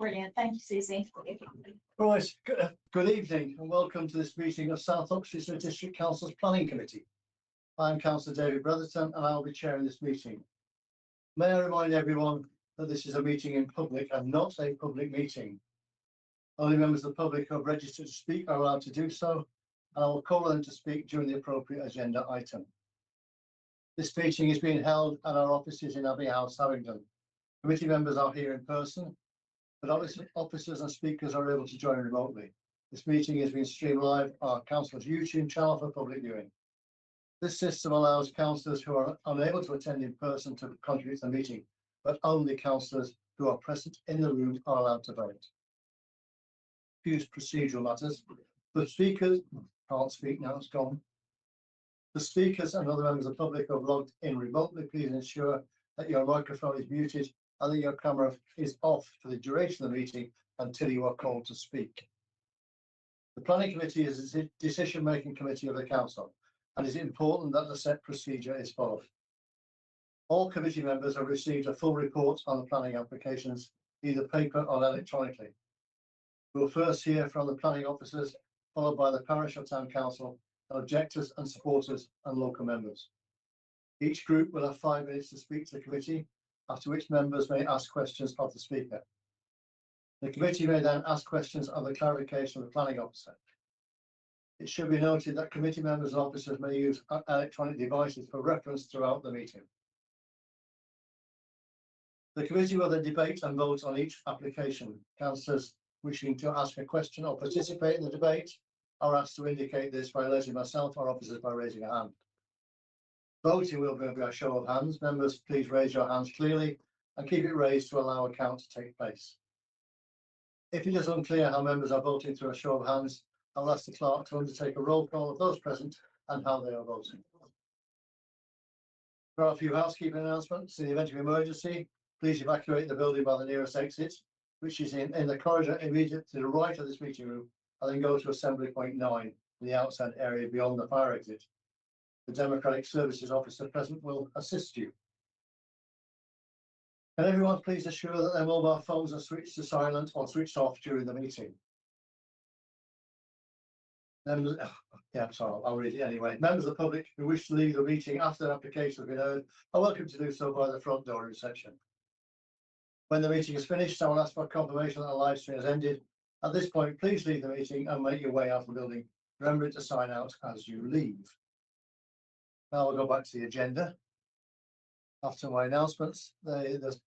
Brilliant. Thank you, Susie. Right, good evening and welcome to this meeting of South Oxfordshire District Council's Planning Committee. I'm Councillor David Brotherton and I'll be chairing this meeting. May I remind everyone that this is a meeting in public and not a public meeting. Only members of the public who have registered to speak are allowed to do so, and I will call on them to speak during the appropriate agenda item. This meeting is being held at our offices in Abbey House, Harrington. Committee members are here in person, but officers and speakers are able to join remotely. This meeting is being streamed live on our council's YouTube channel for public viewing. This system allows councillors who are unable to attend in person to contribute to the meeting, but only councillors who are present in the room are allowed to vote. Few procedural matters. The speakers can't speak now, it's gone. The speakers and other members of the public who have logged in remotely, please ensure that your microphone is muted and that your camera is off for the duration of the meeting until you are called to speak. The Planning Committee is a decision-making committee of the Council, and it is important that the set procedure is followed. All committee members have received a full report on the planning applications, either paper or electronically. We will first hear from the planning officers, followed by the parish or town council, and objectors and supporters and local members. Each group will have 5 minutes to speak to the committee, after which members may ask questions of the speaker. The committee may then ask questions of the clarification of the planning officer. It should be noted that committee members and officers may use electronic devices for reference throughout the meeting. The committee will then debate and vote on each application. Councillors wishing to ask a question or participate in the debate are asked to indicate this by letting myself or officers by raising a hand. Voting will be by a show of hands. Members, please raise your hands clearly and keep it raised to allow a count to take place. If it is unclear how members are voting through a show of hands, I'll ask the clerk to undertake a roll call of those present and how they are voting. There are a few housekeeping announcements. In the event of emergency, please evacuate the building by the nearest exit, which is in the corridor immediate to the right of this meeting room, and then go to assembly point 9, the outside area beyond the fire exit. The Democratic Services officer present will assist you. Can everyone please assure that their mobile phones are switched to silent or switched off during the meeting? Members, sorry, I'll read it anyway. Members of the public who wish to leave the meeting after the application has been heard are welcome to do so by the front door reception. When the meeting is finished, I will ask for confirmation that the live stream has ended. At this point, please leave the meeting and make your way out of the building. Remember to sign out as you leave. Now we'll go back to the agenda. After my announcements, the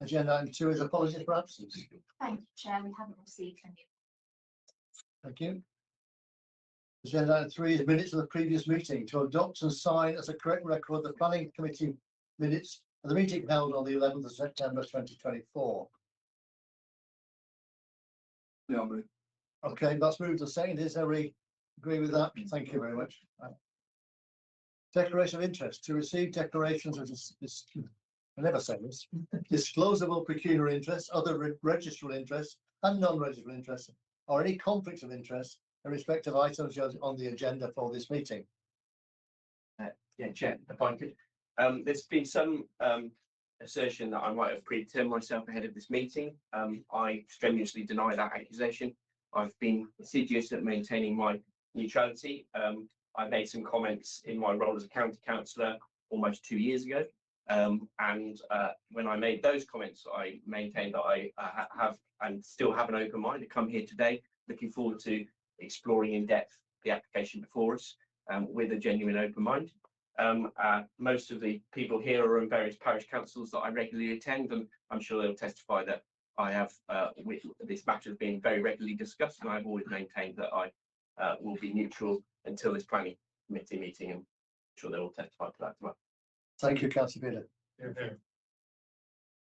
agenda item 2 is apologies for absence. Thank you, Chair. We haven't received any. Thank you. Agenda item 3 is minutes of the previous meeting to adopt and sign as a correct record the planning committee minutes of the meeting held on the 11th of September 2024. Yeah, I'll move. Okay, that's moved to second. Is everybody agree with that? Thank you very much. Declaration of interest. To receive declarations of this, I never say this, disclosable pecuniary interests, other registrable interests and non-registrable interests, or any conflicts of interest in respect of items on the agenda for this meeting. Yeah, Chair, if I could. There's been some assertion that I might have predetermined myself ahead of this meeting. I strenuously deny that accusation. I've been assiduous at maintaining my neutrality. I made some comments in my role as a county councillor almost 2 years ago. When I made those comments, I maintained that I have and still have an open mind to come here today, looking forward to exploring in depth the application before us with a genuine open mind. Most of the people here are in various parish councils that I regularly attend, and I'm sure they'll testify that I have, with this matter being very regularly discussed, and I've always maintained that I will be neutral until this planning committee meeting, and I'm sure they will testify to that as well. Thank you, Councillor Peter. Yeah.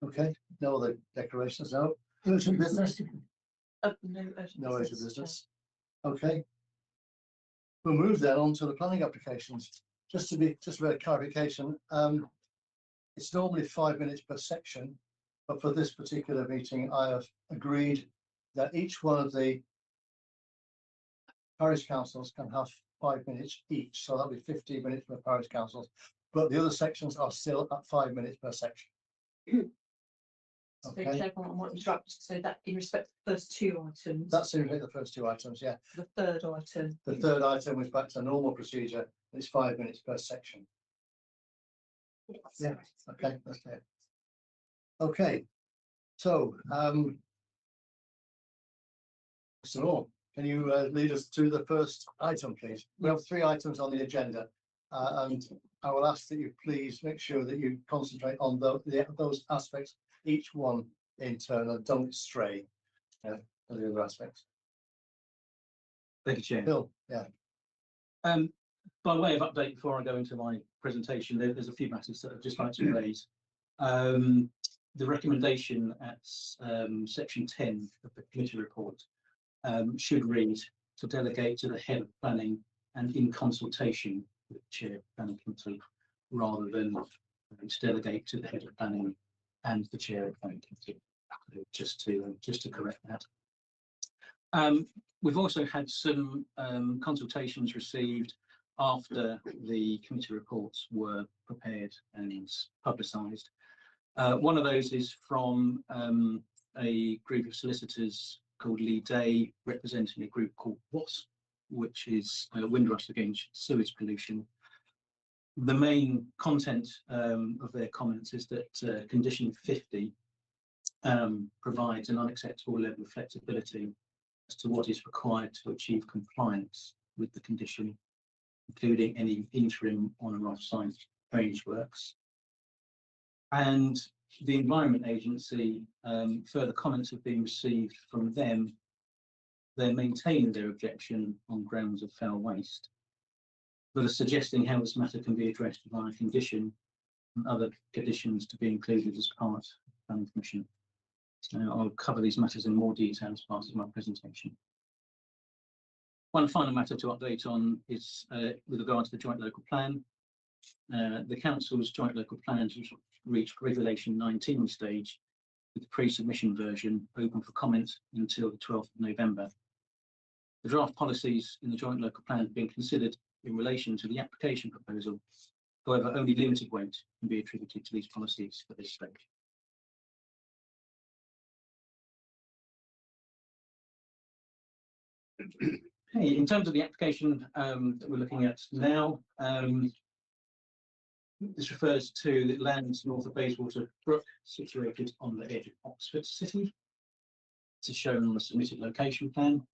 Okay, no other declarations, no. Urgent business? No urgent business. Okay. We'll move then on to the planning applications. Just for a clarification, it's normally 5 minutes per section, but for this particular meeting, I have agreed that each one of the parish councils can have 5 minutes each, so that'll be 15 minutes for the parish councils, but the other sections are still at 5 minutes per section. So Okay. Chairman, I might interrupt just to say that in respect to the first two items, That seems like the first two items, yeah. the third item. The third item was back to normal procedure. It's 5 minutes per section. Yeah. Okay, that's it. Okay, so, Mr. Law, can you lead us to the first item, please? We have 3 items on the agenda, and I will ask that you please make sure that you concentrate on those aspects, each one in turn, and don't stray to the other aspects. Thank you, Chair. Bill, yeah. By way of update, before I go into my presentation, there's a few matters that I'd just like to raise. The recommendation at section 10 of the committee report should read to delegate to the head of planning and in consultation with the chair of planning committee, rather than to delegate to the head of planning and the chair of planning committee. Just to correct that. We've also had some consultations received after the committee reports were prepared and publicised. One of those is from a group of solicitors called Lee Day, representing a group called WASP, which is Windrush Against Sewage Pollution. The main content of their comments is that condition 50 provides an unacceptable level of flexibility as to what is required to achieve compliance with the condition, including any interim on or off-site drainage works. And the Environment Agency, further comments have been received from them. They're maintaining their objection on grounds of foul waste, but are suggesting how this matter can be addressed via condition and other conditions to be included as part of the Planning Commission. So I'll cover these matters in more detail as part of my presentation. One final matter to update on is with regard to the joint local plan. The council's joint local plan has reached regulation 19 stage, with the pre-submission version open for comment until the 12th of November. The draft policies in the joint local plan have been considered in relation to the application proposal. However, only limited weight can be attributed to these policies at this stage. Hey, in terms of the application that we're looking at now, this refers to the lands north of Bayswater Brook, situated on the edge of Oxford City. This is shown on the submitted location plan.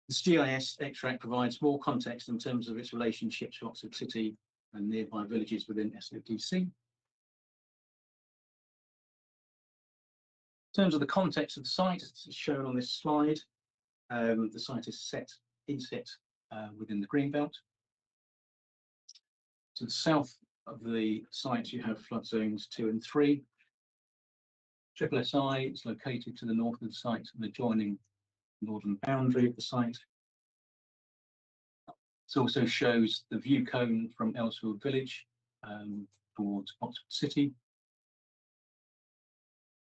This GIS extract provides more context in terms of its relationship to Oxford City and nearby villages within SODC. In terms of the context of the site, as shown on this slide, the site is inset within the Greenbelt. To the south of the site, you have flood zones 2 and 3. Triple SI is located to the north of the site and adjoining the northern boundary of the site. This also shows the view cone from Elsfield village towards Oxford City.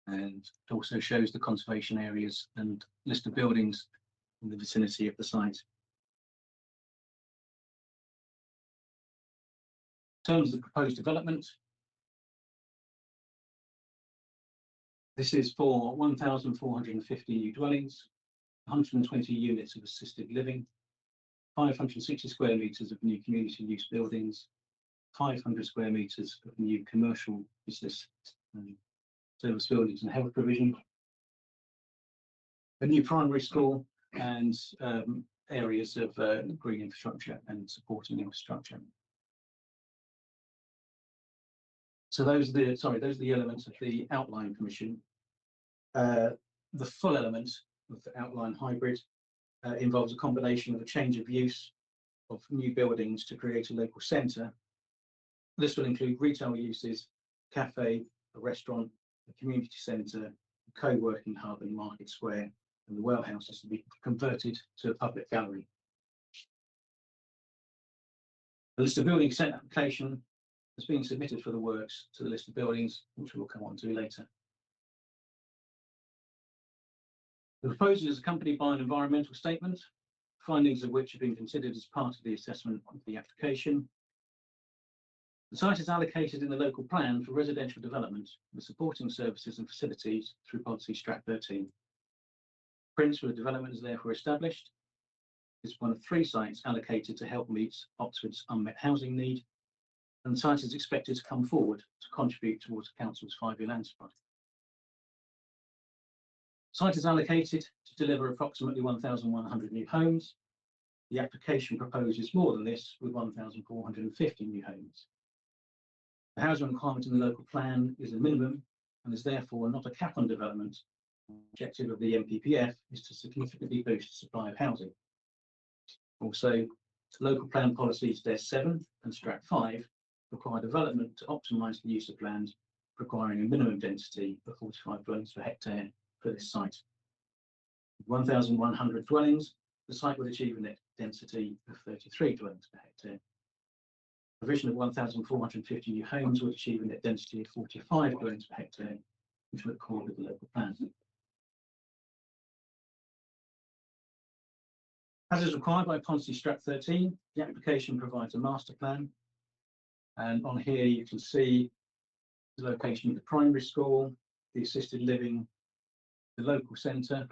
And it also shows the conservation areas and list of buildings in the vicinity of the site. In terms of the proposed development, this is for 1,450 new dwellings, 120 units of assisted living, 560 square metres of new community use buildings, 500 square metres of new commercial business service buildings and health provision, a new primary school, and areas of green infrastructure and supporting infrastructure. So those are the elements of the outline permission. The full element of the outline hybrid involves a combination of a change of use of new buildings to create a local centre. This will include retail uses, cafe, a restaurant, a community centre, a co-working hub and market square, and the well house is to be converted to a public gallery. The list of building consent application has been submitted for the works to the list of buildings, which we'll come on to later. The proposal is accompanied by an environmental statement findings of which have been considered as part of the assessment of the application. The site is allocated in the local plan for residential development with supporting services and facilities through policy Strat 13. Prints for the development is therefore established. It's one of 3 sites allocated to help meet Oxford's unmet housing need, and the site is expected to come forward to contribute towards the council's 5-year land supply. Site is allocated to deliver approximately 1,100 new homes. The application proposes more than this, with 1,450 new homes. The housing requirement in the local plan is a minimum and is therefore not a cap on development. The objective of the MPPF is to significantly boost the supply of housing. Also, local plan policies DES 7 and Strat 5 require development to optimise the use of land, requiring a minimum density of 45 dwellings per hectare for this site. With 1,100 dwellings, the site would achieve a net density of 33 dwellings per hectare. Provision of 1,450 new homes would achieve a net density of 45 dwellings per hectare, which would accord with the local plan. As is required by policy Strat 13, the application provides a master plan. And on here you can see the location of the primary school, the assisted living, the local centre,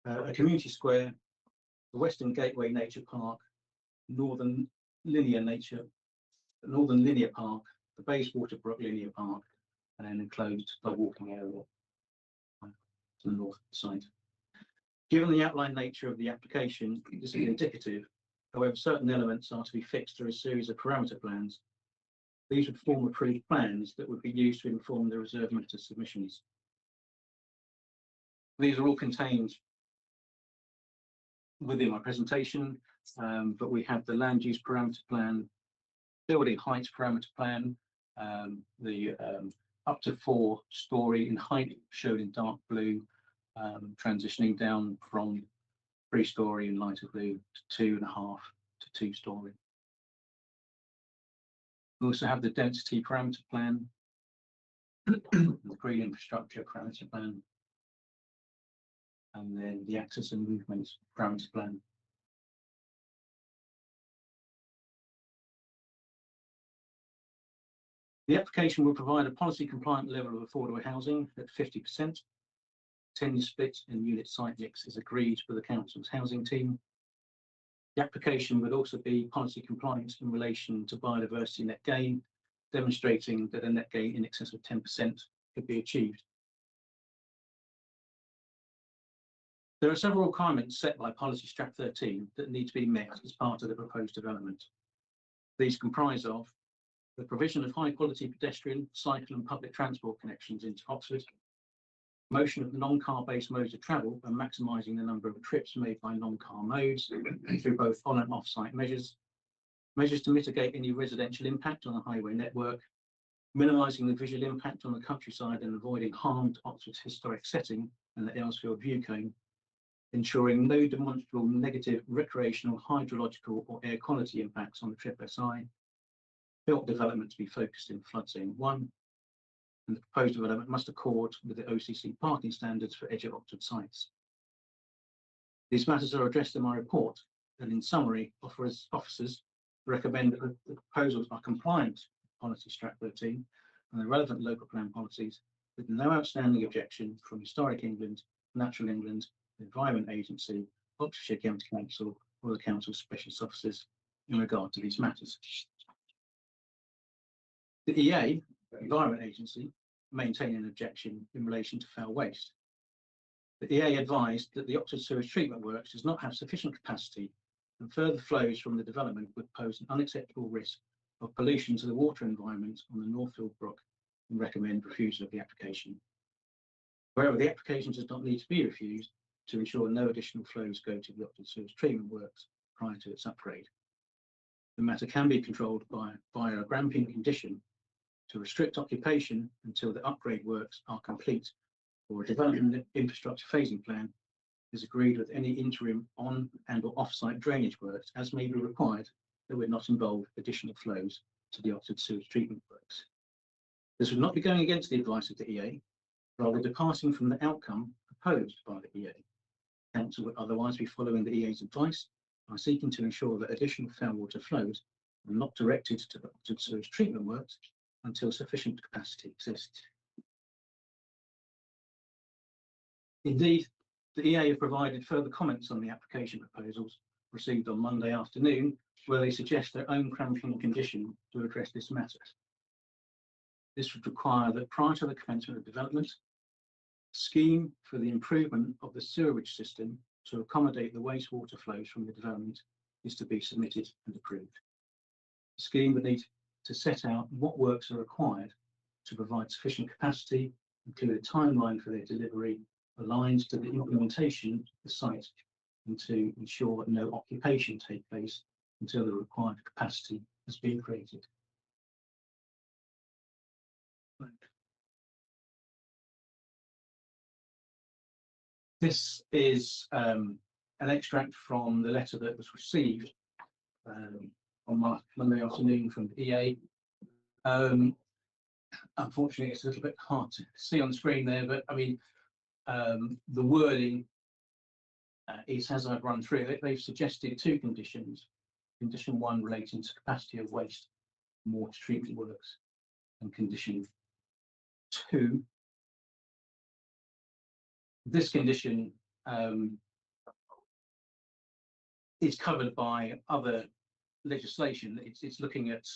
a community square, the Western Gateway Nature Park, Northern Linear Park, the Bayswater Brook Linear Park, and then enclosed by walking area to the north of the site. Given the outline nature of the application, this is indicative. However, certain elements are to be fixed through a series of parameter plans. These would form approved plans that would be used to inform the reserve matter submissions. These are all contained within my presentation, but we have the land use parameter plan, building heights parameter plan, the up to 4-storey in height shown in dark blue, transitioning down from 3-storey in lighter blue to 2.5 to 2-storey. We also have the density parameter plan, the green infrastructure parameter plan, and then the access and movement parameter plan. The application will provide a policy compliant level of affordable housing at 50%. 10-year split in unit site mix is agreed with the council's housing team. The application would also be policy compliant in relation to biodiversity net gain, demonstrating that a net gain in excess of 10% could be achieved. There are several requirements set by policy Strat 13 that need to be met as part of the proposed development. These comprise of the provision of high quality pedestrian, cycle and public transport connections into Oxford, promotion of non-car based modes of travel and maximising the number of trips made by non-car modes through both on and off-site measures, measures to mitigate any residential impact on the highway network, minimising the visual impact on the countryside and avoiding harm to Oxford's historic setting and the Elsfield view cone, ensuring no demonstrable negative recreational, hydrological or air quality impacts on the Triple SI, built development to be focused in flood zone 1, and the proposed development must accord with the OCC parking standards for edge of Oxford sites. These matters are addressed in my report, and in summary, officers recommend that the proposals are compliant with policy Strat 13 and the relevant local plan policies, with no outstanding objection from Historic England, Natural England, the Environment Agency, Oxfordshire County Council, or the Council's specialist officers in regard to these matters. The EA, Environment Agency, maintain an objection in relation to foul waste. The EA advised that the Oxford sewage treatment works does not have sufficient capacity, and further flows from the development would pose an unacceptable risk of pollution to the water environment on the Northfield Brook, and recommend refusal of the application. However, the application does not need to be refused to ensure no additional flows go to the Oxford sewage treatment works prior to its upgrade. The matter can be controlled via a granting condition to restrict occupation until the upgrade works are complete, or a development infrastructure phasing plan is agreed with any interim on and or off-site drainage works as may be required that would not involve additional flows to the Oxford sewage treatment works. This would not be going against the advice of the EA, rather departing from the outcome proposed by the EA. Council would otherwise be following the EA's advice by seeking to ensure that additional foul water flows are not directed to the Oxford sewage treatment works until sufficient capacity exists. Indeed, the EA have provided further comments on the application proposals received on Monday afternoon, where they suggest their own cramping condition to address this matter. This would require that prior to the commencement of development, a scheme for the improvement of the sewerage system to accommodate the wastewater flows from the development is to be submitted and approved. The scheme would need to set out what works are required to provide sufficient capacity, include a timeline for their delivery aligned to the implementation of the site, and to ensure that no occupation take place until the required capacity has been created. This is an extract from the letter that was received on Monday afternoon from the EA. Unfortunately, it's a little bit hard to see on the screen there, but I mean, the wording is as I've run through it. They've suggested two conditions. Condition 1 relating to capacity of waste and water treatment works, and condition 2. This condition is covered by other legislation. It's looking at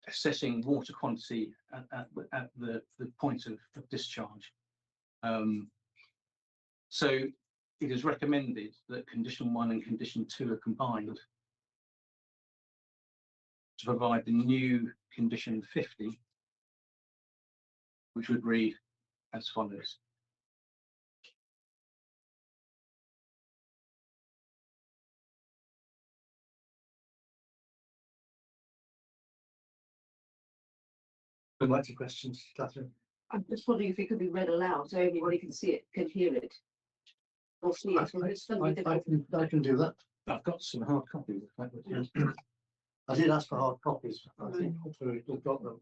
assessing water quantity at the point of discharge. So it is recommended that condition 1 and condition 2 are combined to provide the new condition 50, which would read as follows. Lots of questions, Catherine. I'm just wondering if it could be read aloud so everybody can see it, can hear it. Or see it. I can do that. I've got some hard copies. I did ask for hard copies. I think hopefully we've got them.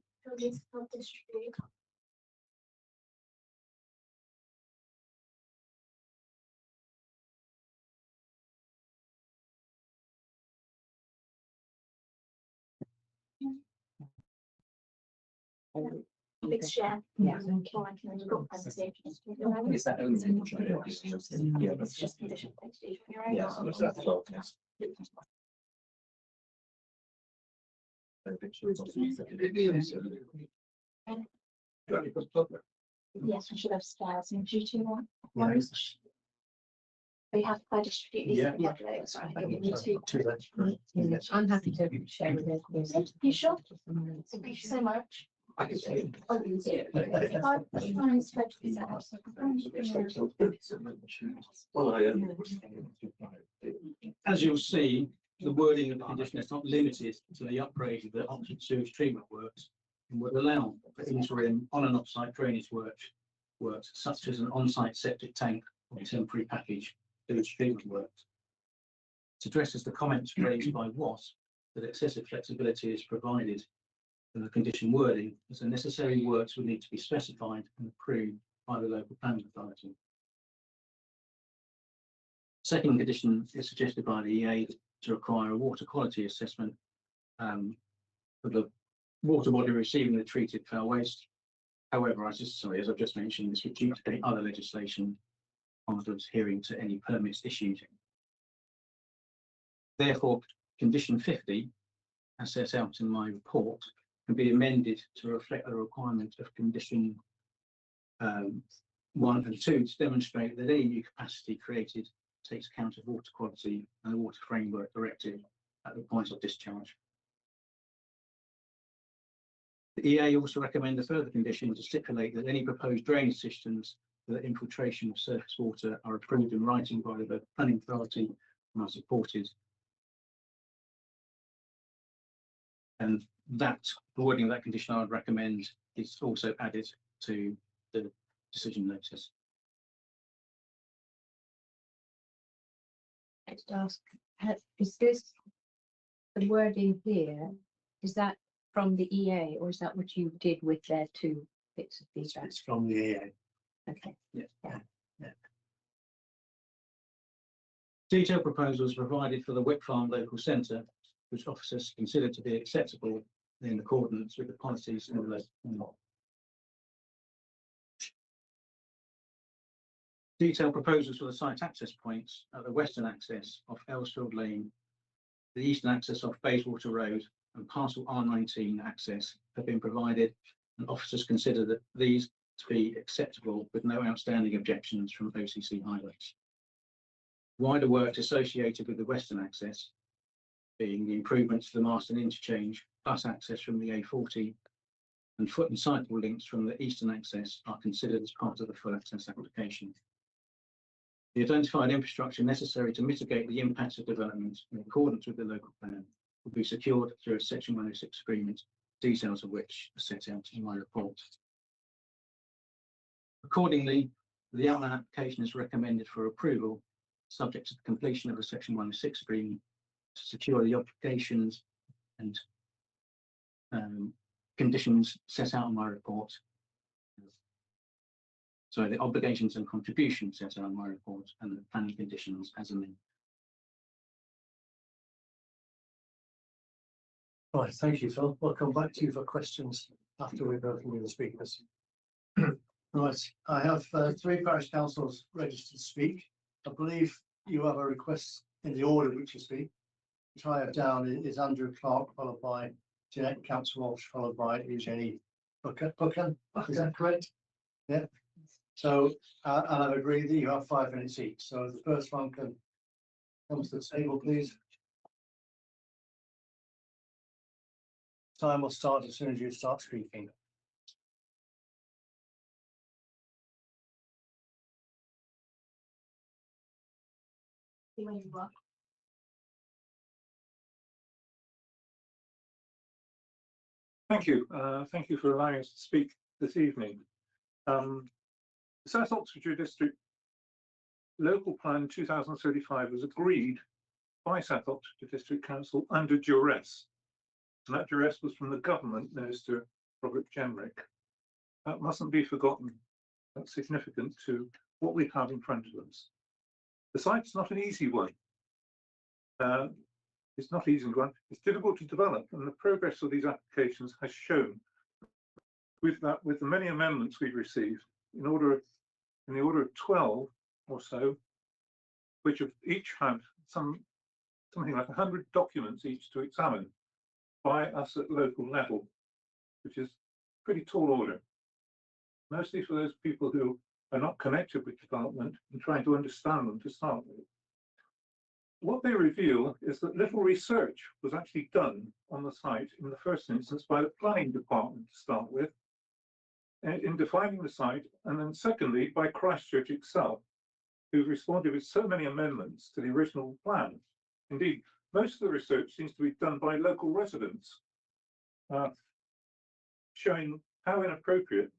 Big share. Yeah. Is that only? Yeah, that's just condition. Yeah. Yes, we should have styles in GT1. We have to distribute these. I'm happy to share with you. You sure? Thank you so much. I can say it. Well, As you'll see, the wording of the condition is not limited to the upgrade of the Oxford sewage treatment works, and will allow for interim on and off-site drainage works such as an on-site septic tank or temporary package sewage treatment works. It addresses the comments raised by WASP that excessive flexibility is provided in the condition wording, as the necessary works would need to be specified and approved by the local planning authority. Second condition is suggested by the EA to require a water quality assessment for the water body receiving the treated foul waste. However, as I've just mentioned, this would duplicate other legislation on adhering to any permits issued. Therefore, condition 50, as set out in my report, can be amended to reflect the requirement of condition 1 and 2 to demonstrate that any new capacity created takes account of water quality and the Water Framework Directive at the point of discharge. The EA also recommend a further condition to stipulate that any proposed drainage systems for the infiltration of surface water are approved in writing by the planning authority and are supported. And that the wording of that condition I would recommend is also added to the decision notice. Let's ask, is this the wording here, is that from the EA or is that what you did with their two bits of feedback? It's from the EA. Okay. Detailed proposals provided for the Wick Farm local centre, which officers considered to be acceptable in accordance with the policies in the local law. Detailed proposals for the site access points at the western access of Elsfield Lane, the eastern access of Bayswater Road and parcel R19 access have been provided, and officers consider that these to be acceptable with no outstanding objections from OCC Highways. Wider works associated with the western access, being the improvements to the Marston interchange, bus access from the A40 and foot and cycle links from the eastern access, are considered as part of the full access application. The identified infrastructure necessary to mitigate the impacts of development in accordance with the local plan will be secured through a Section 106 agreement, details of which are set out in my report. Accordingly, the outline application is recommended for approval, subject to the completion of a Section 106 agreement to secure the obligations and conditions set out in my report. So the obligations and contributions set out in my report and the planning conditions as amended. Right, thank you, Phil. We'll come back to you for questions after we've heard from the speakers. Right, I have three parish councils registered to speak. I believe you have a request in the order which you speak, which I have down is Andrew Clark, followed by Jeanette Camps-Walsh, followed by Jenny Buchan. Is that correct? Yeah. So, and I've agreed that you have 5 minutes each. So the first one can come to the table, please. Time will start as soon as you start speaking. Thank you. Thank you for allowing us to speak this evening. The South Oxfordshire District Local Plan 2035 was agreed by South Oxfordshire District Council under duress. And that duress was from the government Minister Robert Jenrick. That mustn't be forgotten. That's significant to what we have in front of us. The site's not an easy one. It's not easy one. It's difficult to develop, and the progress of these applications has shown. With the many amendments we've received, in the order of 12 or so, which have each had something like 100 documents each to examine by us at local level, which is pretty tall order. Mostly for those people who are not connected with development and trying to understand them to start with. What they reveal is that little research was actually done on the site in the first instance by the planning department to start with, in defining the site, and then secondly by Christchurch itself, who responded with so many amendments to the original plan. Indeed, most of the research seems to be done by local residents, showing how inappropriate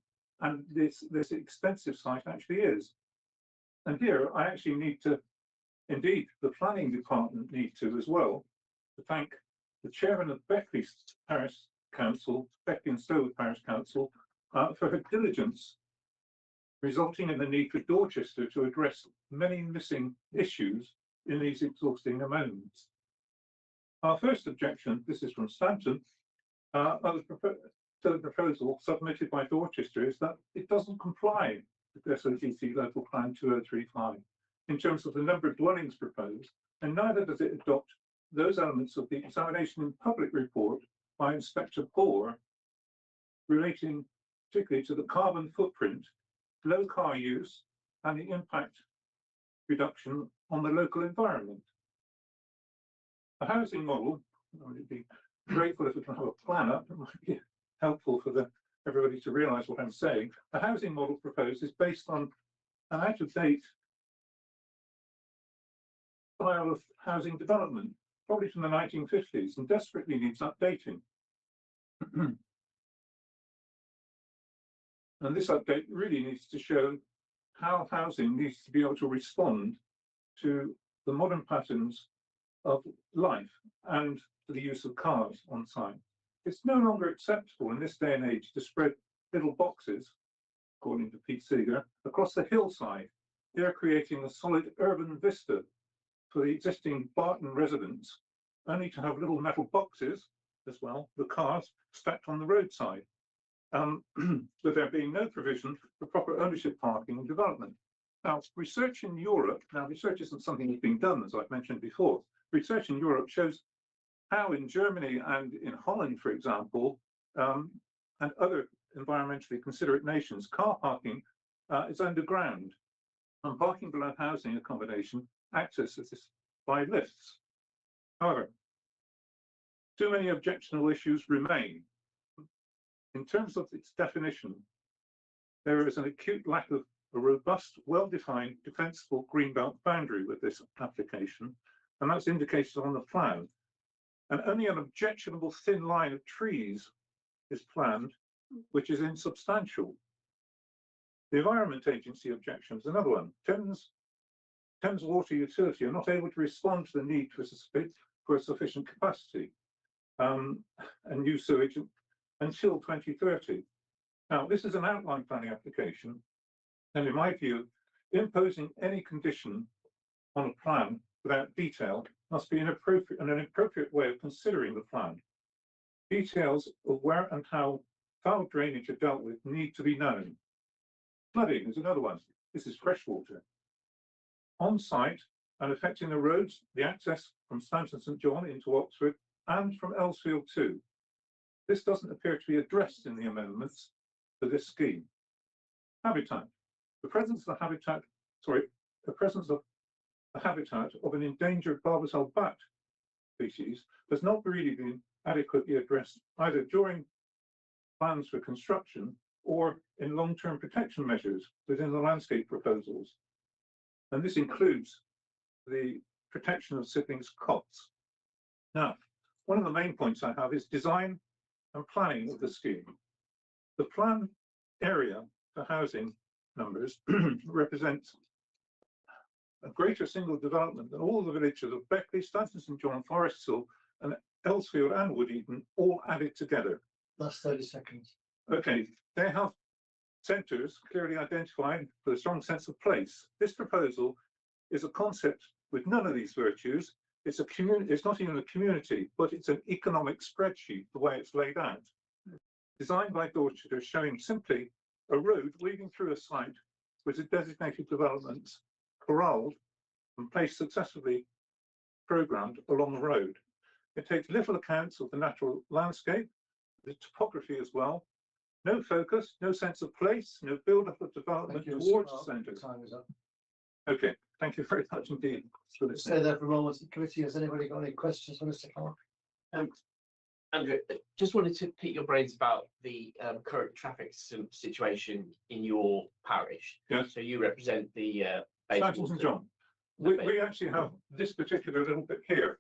and this expensive site actually is. And here I actually need to, indeed, the planning department need to as well, to thank the chairman of Beckley Parish Council, Beckley and Stowood Parish Council, for her diligence, resulting in the need for Dorchester to address many missing issues in these exhausting amendments. Our first objection, this is from Stanton, to the proposal submitted by Dorchester, is that it doesn't comply with SODC Local Plan 2035 in terms of the number of dwellings proposed, and neither does it adopt those elements of the examination in public report by Inspector Bohr relating particularly to the carbon footprint, low car use, and the impact reduction on the local environment. A housing model, I would be grateful if we can have a plan up, it might be helpful for everybody to realise what I'm saying. A housing model proposed is based on an out-of-date style of housing development, probably from the 1950s, and desperately needs updating. And this update really needs to show how housing needs to be able to respond to the modern patterns of life and to the use of cars on site. It's no longer acceptable in this day and age to spread little boxes, according to Pete Seeger, across the hillside. They're creating a solid urban vista for the existing Barton residents, only to have little metal boxes as well, the cars stacked on the roadside, with there being no provision for proper ownership parking and development. Now, research in Europe, research isn't something that's been done, as I've mentioned before. Research in Europe shows how in Germany and in Holland, for example, and other environmentally considerate nations, car parking is underground, and parking below housing accommodation accesses this by lifts. However, too many objectionable issues remain. In terms of its definition, there is an acute lack of a robust, well-defined, defensible greenbelt boundary with this application, and that's indicated on the plan. And only an objectionable thin line of trees is planned, which is insubstantial. The Environment Agency objection is another one. Thames Water Utility are not able to respond to the need for a sufficient capacity and new sewage until 2030. Now, this is an outline planning application, and in my view, imposing any condition on a plan without detail must be an appropriate way of considering the plan. Details of where and how foul drainage are dealt with need to be known. Flooding is another one. This is freshwater. On site and affecting the roads, the access from Stanton St John into Oxford and from Elsfield too. This doesn't appear to be addressed in the amendments to this scheme. Habitat. The presence of the habitat of an endangered barbasol bat species has not really been adequately addressed either during plans for construction or in long-term protection measures within the landscape proposals. And this includes the protection of siblings' cots. Now, one of the main points I have is design and planning of the scheme. The planned area for housing numbers represents a greater single development than all the villages of Beckley, Stanton St John, Forest Hill, and Elsfield and Woodeden all added together. Last 30 seconds. Okay, they have centres clearly identified with a strong sense of place. This proposal is a concept with none of these virtues. It's a community. It's not even a community, but it's an economic spreadsheet, the way it's laid out. Designed by Dorchester, showing simply a road weaving through a site with the designated developments corralled and placed successfully programmed along the road. It takes little account of the natural landscape, the topography as well. No focus, no sense of place, no build-up of development towards the centre. Time is up. Okay, thank you very much indeed. Stay there for a moment. Committee, has anybody got any questions for Mr. Clark? Andrew, just wanted to pick your brains about the current traffic situation in your parish. Yes. So you represent the Stanton St John. We actually have this particular little bit here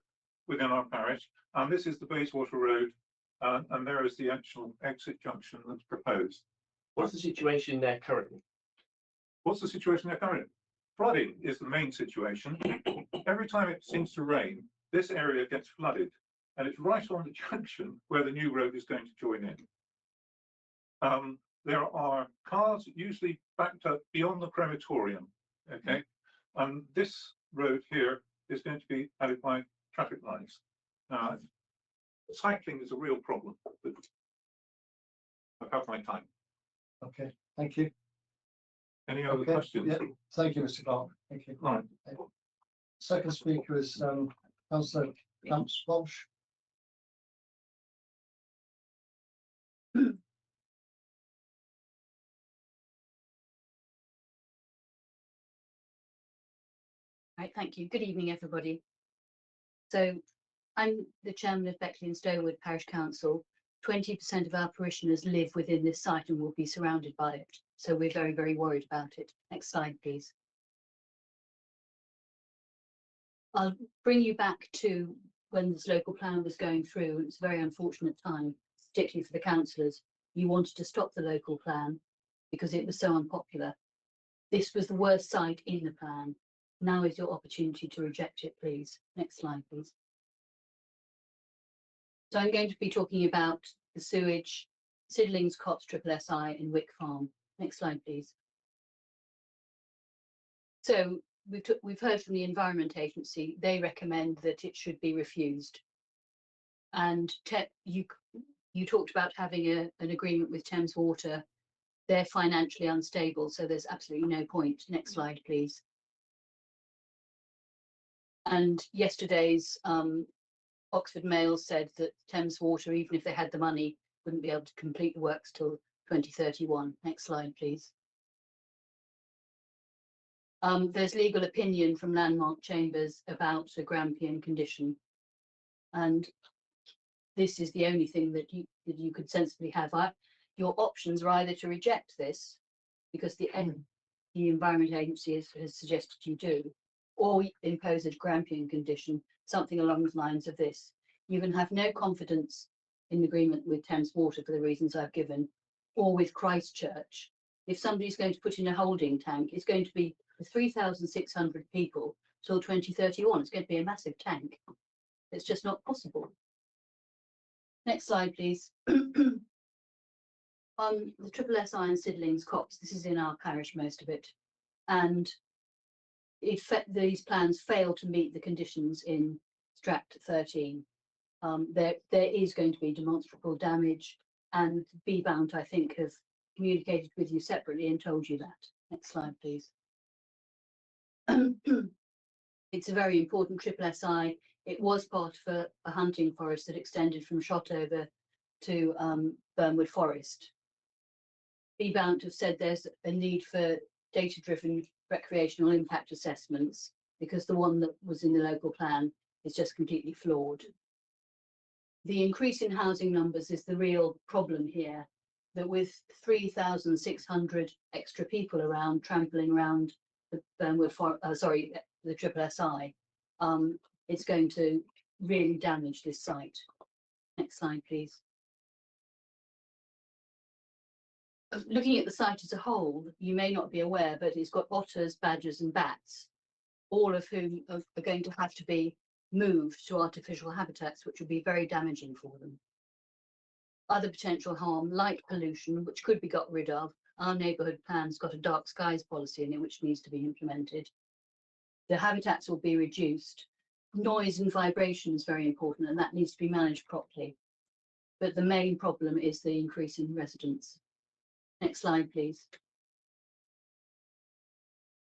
within our parish, and this is the Bayswater Road, and there is the actual exit junction that's proposed. What's the situation there currently? What's the situation there currently? Flooding is the main situation. Every time it seems to rain, this area gets flooded, and it's right on the junction where the new road is going to join in. There are cars usually backed up beyond the crematorium, okay? And this road here is going to be added by traffic lights. Cycling is a real problem, but I've had my time. Okay, thank you. Any other Okay, questions? yeah. Thank you, Mr. Clark. Thank you. Right. Second speaker is Councillor Camps Walsh. Right, thank you. Good evening, everybody. So I'm the chairman of Beckley and Stowood Parish Council. 20% of our parishioners live within this site and will be surrounded by it. So we're very, very worried about it. Next slide, please. I'll bring you back to when this local plan was going through. It's a very unfortunate time, particularly for the councillors. You wanted to stop the local plan because it was so unpopular. This was the worst site in the plan. Now is your opportunity to reject it, please. Next slide, please. So I'm going to be talking about the sewage, Siddlings, Copse, Triple SI and Wick Farm. Next slide, please. So we've heard from the Environment Agency. They recommend that it should be refused. And you talked about having an agreement with Thames Water. They're financially unstable, so there's absolutely no point. Next slide, please. And yesterday's Oxford Mail said that Thames Water, even if they had the money, wouldn't be able to complete the works till 2031. Next slide, please. There's legal opinion from Landmark Chambers about a Grampian condition, and this is the only thing that you could sensibly have. Your options are either to reject this, because the Environment Agency has suggested you do, or impose a Grampian condition, something along the lines of this. You can have no confidence in agreement with Thames Water for the reasons I've given, or with Christchurch. If somebody's going to put in a holding tank, it's going to be 3,600 people till 2031. It's going to be a massive tank. It's just not possible. Next slide, please. The Triple SI and Siddlings Copse, this is in our parish, most of it. And these plans fail to meet the conditions in Strat 13. There is going to be demonstrable damage, and BBount, I think, have communicated with you separately and told you that. Next slide, please. It's a very important Triple SI. It was part of a hunting forest that extended from Shotover to Burnwood Forest. BBount have said there's a need for data-driven recreational impact assessments, because the one that was in the local plan is just completely flawed. The increase in housing numbers is the real problem here, that with 3,600 extra people around, trampling around the the Triple SI, it's going to really damage this site. Next slide, please. Looking at the site as a whole, you may not be aware, but it's got otters, badgers and bats, all of whom are going to have to be moved to artificial habitats, which will be very damaging for them. Other potential harm, light pollution, which could be got rid of. Our neighbourhood plan's got a dark skies policy in it, which needs to be implemented. The habitats will be reduced. Noise and vibration is very important, and that needs to be managed properly. But the main problem is the increase in residents. Next slide, please.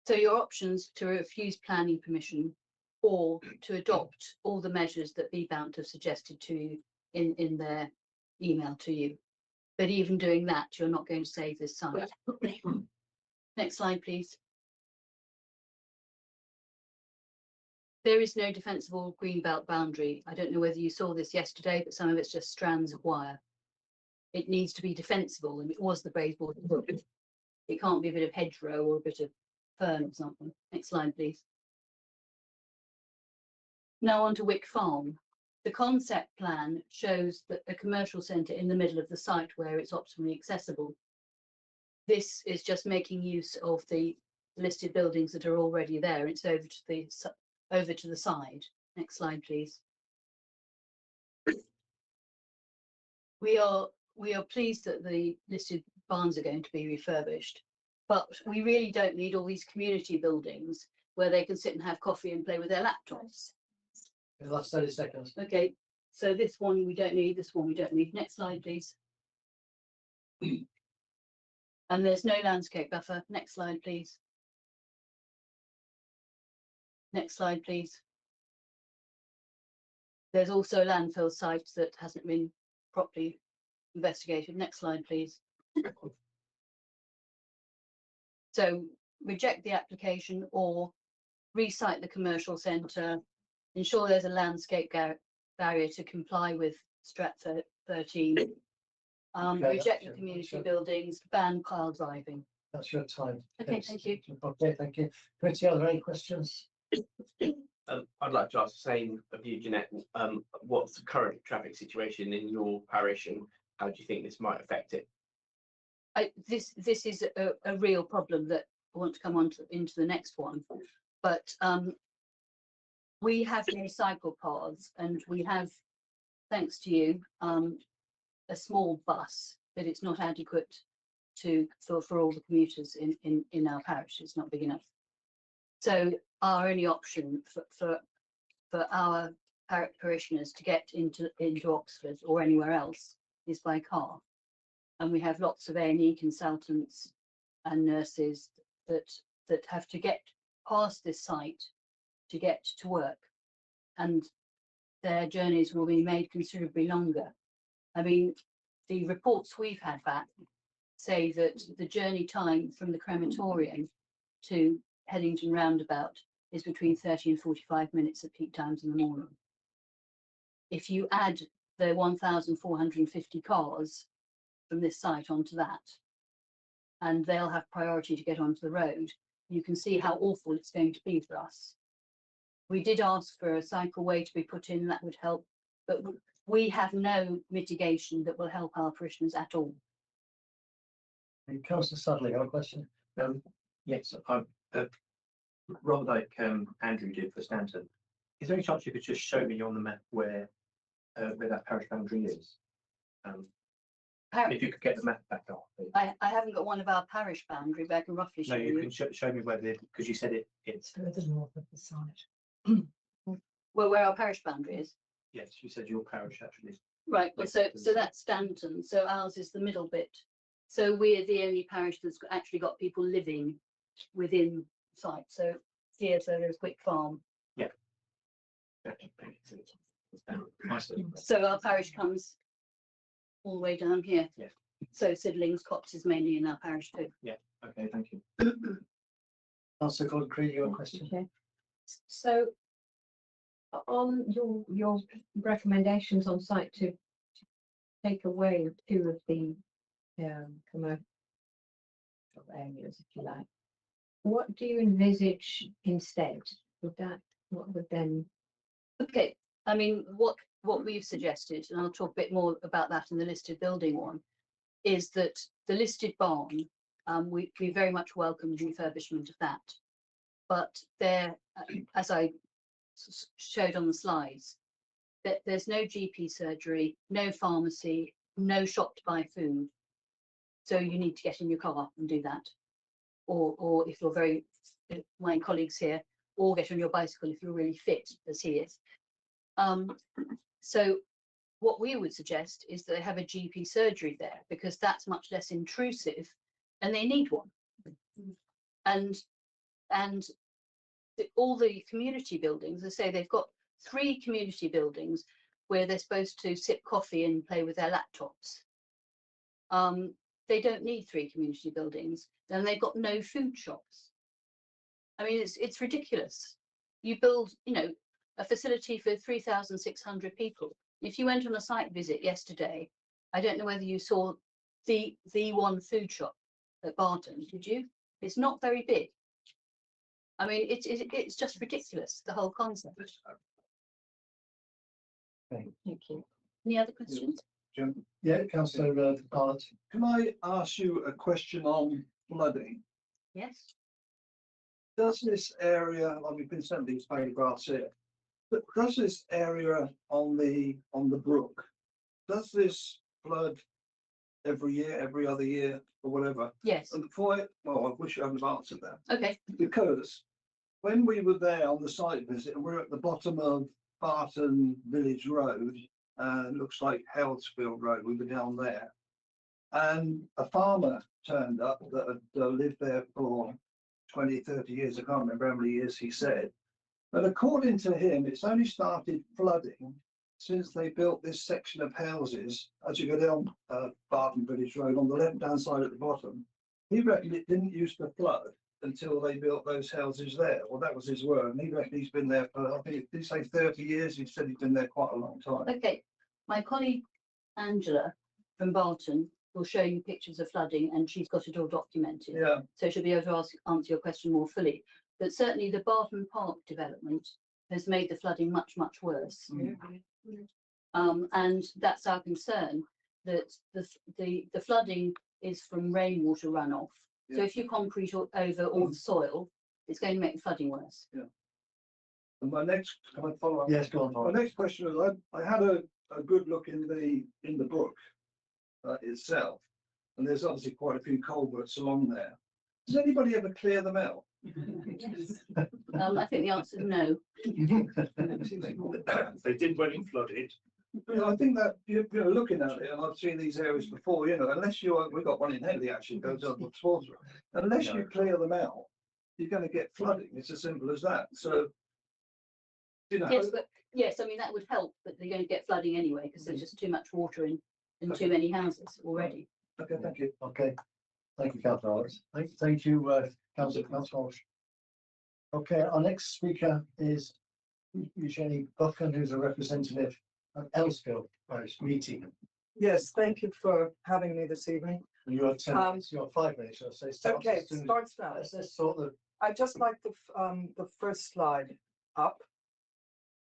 So your options to refuse planning permission, or to adopt all the measures that BBount have suggested to you in their email to you. But even doing that, you're not going to save this site. Next slide, please. There is no defensible greenbelt boundary. I don't know whether you saw this yesterday, but some of it's just strands of wire. It needs to be defensible, and it was the Braesboard. It can't be a bit of hedgerow or a bit of fern or something. Next slide, please. Now on to Wick Farm. The concept plan shows that a commercial centre in the middle of the site where it's optimally accessible. This is just making use of the listed buildings that are already there. It's over to the side. Next slide, please. We are pleased that the listed barns are going to be refurbished, but we really don't need all these community buildings where they can sit and have coffee and play with their laptops. In the last 30 seconds. Okay, so this one we don't need, this one we don't need. Next slide, please. And there's no landscape buffer. Next slide, please. Next slide, please. There's also a landfill site that hasn't been properly investigated. Next slide, please. So reject the application or resite the commercial centre, ensure there's a landscape barrier to comply with Strat 13, Okay, reject the that's community your- buildings, ban pile driving. That's your time. Okay, thank you. Okay, thank you. Committee, are there any questions? I'd like to ask the same of you, Jeanette. What's the current traffic situation in your parish, and how do you think this might affect it? This is a real problem that I want to come on into the next one, but we have no cycle paths, and we have thanks to you, a small bus, but it's not adequate for all the commuters in our parish. It's not big enough. So our only option for our parishioners to get into Oxford or anywhere else is by car. And we have lots of A&E consultants and nurses that have to get past this site to get to work, and their journeys will be made considerably longer. I mean, the reports we've had back say that the journey time from the crematorium to Headington roundabout is between 30 and 45 minutes at peak times in the morning. If you add the 1,450 cars from this site onto that, and they'll have priority to get onto the road, you can see how awful it's going to be for us. We did ask for a cycleway to be put in, that would help, but we have no mitigation that will help our parishioners at all. Councillor Sadler, you have a question? Yes, rather like Andrew did for Stanton. Is there any chance you could just show me on the map where that parish boundary is? If you could get the map back up. Please. I haven't got one of our parish boundary, but I can roughly show No, you you. can show me where because you said it's Further north of the site. Well, where our parish boundary is. yes, you said your parish actually. Right, well, so that's Stanton, so ours is the middle bit. So we're the only parish that's actually got people living within site. So here, so there's Quick Farm. Yeah. So our parish comes all the way down here. Yeah. So Siddlings Copse is mainly in our parish too. Okay, thank you. Councillor Gordon Creed, you have a question? Okay. So on your recommendations on site to take away two of the commercial areas, if you like, what do you envisage instead? What would then? Okay, I mean, what we've suggested, and I'll talk a bit more about that in the listed building one, is that the listed barn, we very much welcome refurbishment of that. But there, as I showed on the slides, that there's no GP surgery, no pharmacy, no shop to buy food. So you need to get in your car and do that. Or if you're my colleagues here, or get on your bicycle if you're really fit, as he is. So what we would suggest is that they have a GP surgery there, because that's much less intrusive and they need one. And all the community buildings, I say they've got 3 community buildings where they're supposed to sip coffee and play with their laptops. They don't need 3 community buildings, and they've got no food shops. I mean, it's ridiculous. You build, a facility for 3,600 people. If you went on a site visit yesterday, I don't know whether you saw the one food shop at Barton, did you? It's not very big. I mean, it's just ridiculous, the whole concept. Okay. Thank you. Any other questions? Yeah, Councillor Barnett. Can I ask you a question on flooding? Yes. Does this area, we've been sent these photographs here, but does this area on the brook, does this flood every year, every other year, or whatever? Yes. And I wish you hadn't have answered that. Okay. Because when we were there on the site visit, we're at the bottom of Barton Village Road, looks like Elsfield Road, we were down there. And a farmer turned up that had lived there for 20, 30 years, I can't remember how many years he said. But according to him, it's only started flooding since they built this section of houses, as you go down Barton Village Road on the left-hand side at the bottom. He reckoned it didn't used to flood until they built those houses there. Well, that was his word. And he reckoned he's been there for, I think, did he say 30 years? He said he's been there quite a long time. Okay. My colleague Angela from Barton will show you pictures of flooding, and she's got it all documented. Yeah. So she'll be able to answer your question more fully. But certainly the Barton Park development has made the flooding much, much worse. And that's our concern, that the flooding is from rainwater runoff. So if you concrete over all the soil, it's going to make the flooding worse. Yeah. And my next, can I follow up? Yes, go on. My next question is, I had a a good look in the book itself, and there's obviously quite a few culverts along there. Does anybody ever clear them out? Yes. I think the answer is no. They did when it flooded. You know, I think that you're looking at it, and I've seen these areas before. You know, unless we've got one in Henley actually goes up the towards them. Unless you clear them out, you're going to get flooding. It's as simple as that. So, you know, Yes, but yes, I mean, that would help, but they're going to get flooding anyway, because there's just too much water in too many houses already. okay, thank you. Okay, thank you, Councillor Roberts. Thank you, Councillor Walsh. Okay, our next speaker is Eugenie Buchan, who's a representative of Elsfield Parish Meeting. Yes, thank you for having me this evening. You have 10 minutes, you have 5 minutes, I'll say. Okay, starts now. Let's sort the. I'd just like the first slide up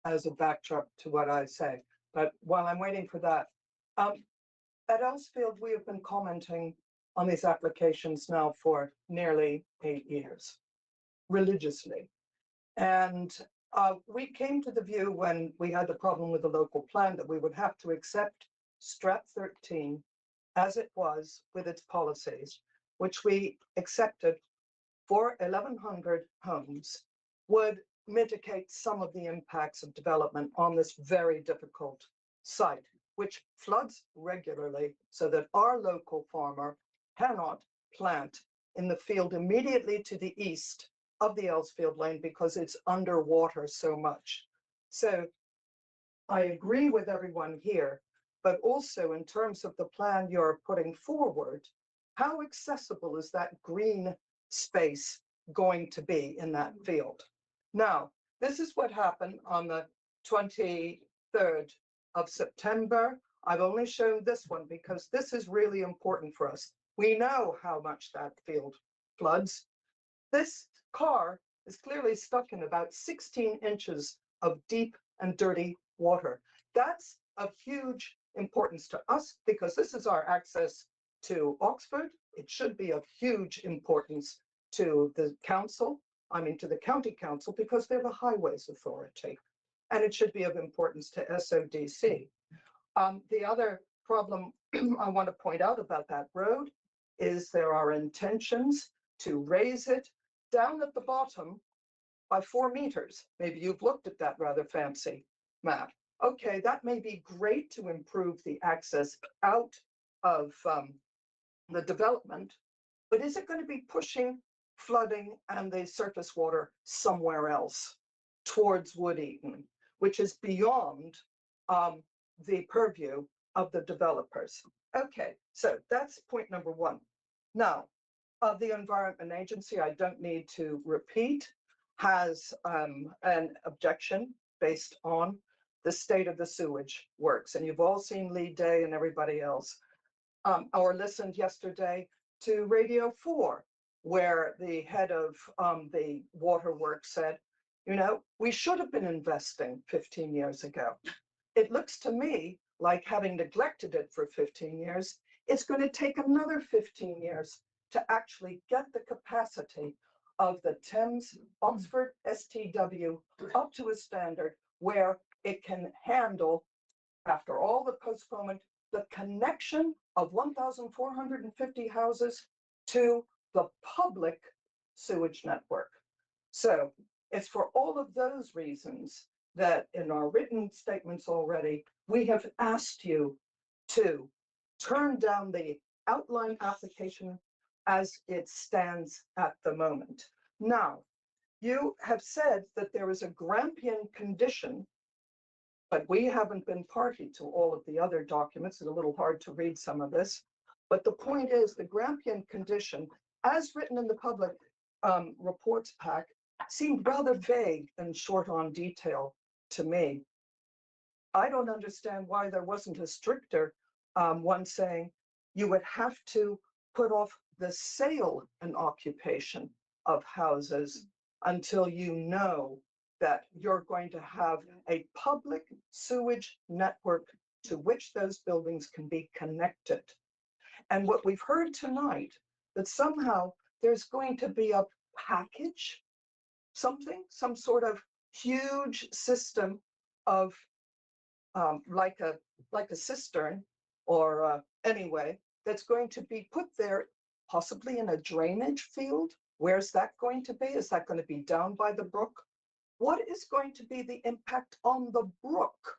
as a backdrop to what I say. But while I'm waiting for that, at Elsfield, we have been commenting on these applications now for nearly 8 years, religiously. And we came to the view when we had the problem with the local plan that we would have to accept Strat 13 as it was with its policies, which we accepted for 1,100 homes, would mitigate some of the impacts of development on this very difficult site, which floods regularly so that our local farmer cannot plant in the field immediately to the east of the Elsfield lane because it's underwater so much. So I agree with everyone here, but also in terms of the plan you're putting forward, how accessible is that green space going to be in that field? Now, this is what happened on the 23rd of September. I've only shown this one because this is really important for us. We know how much that field floods. This car is clearly stuck in about 16 inches of deep and dirty water. That's of huge importance to us because this is our access to Oxford. It should be of huge importance to the council, to the county council, because they're the highways authority. And it should be of importance to SODC. The other problem I want to point out about that road is there are intentions to raise it down at the bottom by 4 meters. Maybe you've looked at that rather fancy map. Okay, that may be great to improve the access out of the development, but is it going to be pushing flooding and the surface water somewhere else towards Wood Eaton, which is beyond the purview of the developers? Okay, so that's point number one. Now, the Environment Agency, I don't need to repeat, has an objection based on the state of the sewage works. And you've all seen Lee Day and everybody else, or listened yesterday to Radio 4, where the head of the waterworks said, you know, we should have been investing 15 years ago. It looks to me like, having neglected it for 15 years, it's going to take another 15 years to actually get the capacity of the Thames Oxford STW up to a standard where it can handle, after all the postponement, the connection of 1,450 houses to the public sewage network. So it's for all of those reasons that in our written statements already, we have asked you to turn down the outline application as it stands at the moment. Now, you have said that there is a Grampian condition, but we haven't been party to all of the other documents. It's a little hard to read some of this. But the point is, the Grampian condition, as written in the public reports pack, seemed rather vague and short on detail to me. I don't understand why there wasn't a stricter one saying you would have to put off the sale and occupation of houses until you know that you're going to have a public sewage network to which those buildings can be connected. And what we've heard tonight, that somehow there's going to be a package, some sort of huge system of like a cistern or anyway, that's going to be put there possibly in a drainage field. Where's that going to be? Is that going to be down by the brook? What is going to be the impact on the brook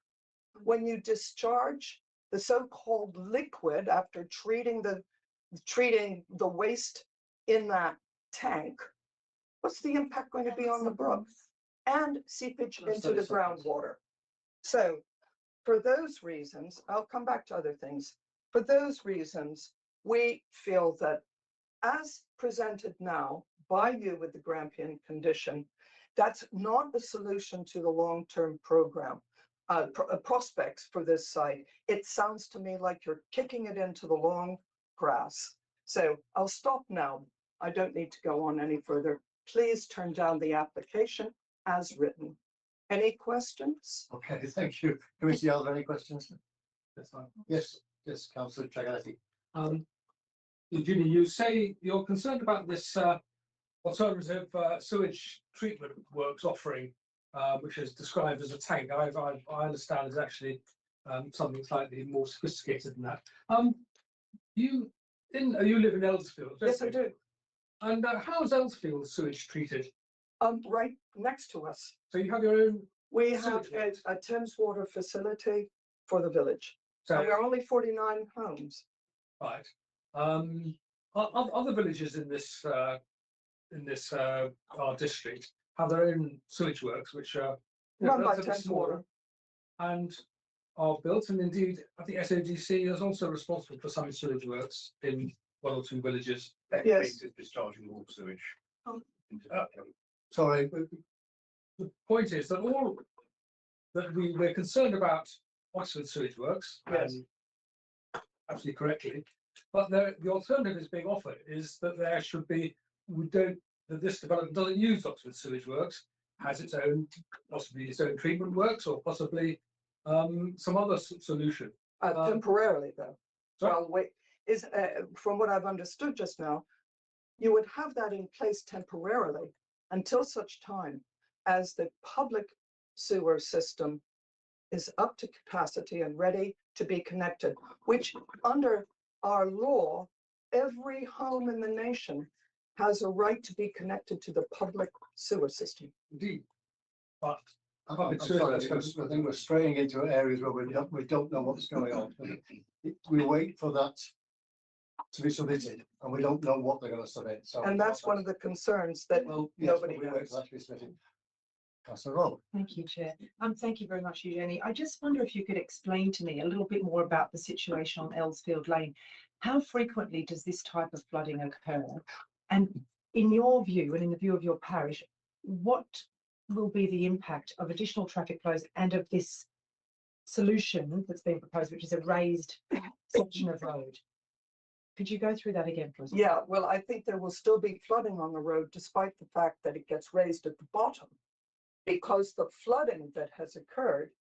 when you discharge the so-called liquid after treating the waste in that tank? What's the impact going to be on the brook and seepage into the groundwater? So for those reasons, I'll come back to other things. For those reasons, we feel that as presented now by you with the Grampian condition, that's not a solution to the long-term program prospects for this site. It sounds to me like you're kicking it into the long grass. So I'll stop now. I don't need to go on any further. Please turn down the application as written. Any questions? Okay, thank you. Committee, are there any questions? Yes, Councillor Chagaletti. Eugenie, you say you're concerned about this alternative sewage treatment works offering, which is described as a tank. I understand is actually something slightly more sophisticated than that. You live in Elsfield? Yes, I do. And how's Elsfield sewage treated? Right next to us. So you have your own? We have a Thames water facility for the village. So So, we're only 49 homes. right. Other villages in this our district have their own sewage works, which are Run by relatively Thames smaller Water. and are built. And indeed, I think SODC is also responsible for some sewage works in one or two villages. Yes. Discharging all sewage. Sorry, The point is that all that we're concerned about Oxford sewage works, Yes. absolutely correctly, but the alternative is being offered is that there should be, that this development doesn't use Oxford sewage works, has its own, possibly its own treatment works, or possibly some other solution. Temporarily though. Sorry? Well, wait, from what I've understood just now, you would have that in place temporarily until such time as the public sewer system is up to capacity and ready to be connected, which under our law, every home in the nation has a right to be connected to the public sewer system. Indeed. But I'm sorry, I think we're straying into areas where we don't know what's going on. We wait for that to be submitted, and we don't know what they're going to submit. So, And that's one of the concerns that well, yes, nobody we wait knows. for that to be submitted. Councillor Roll. Thank you, Chair. Thank you very much, Eugenie. I just wonder if you could explain to me a little bit more about the situation on Elsfield Lane. How frequently does this type of flooding occur? And in your view, and in the view of your parish, what will be the impact of additional traffic flows and of this solution that's being proposed, which is a raised section of road? Could you go through that again, please? Yeah, well, I think there will still be flooding on the road despite the fact that it gets raised at the bottom. Because the flooding that has occurred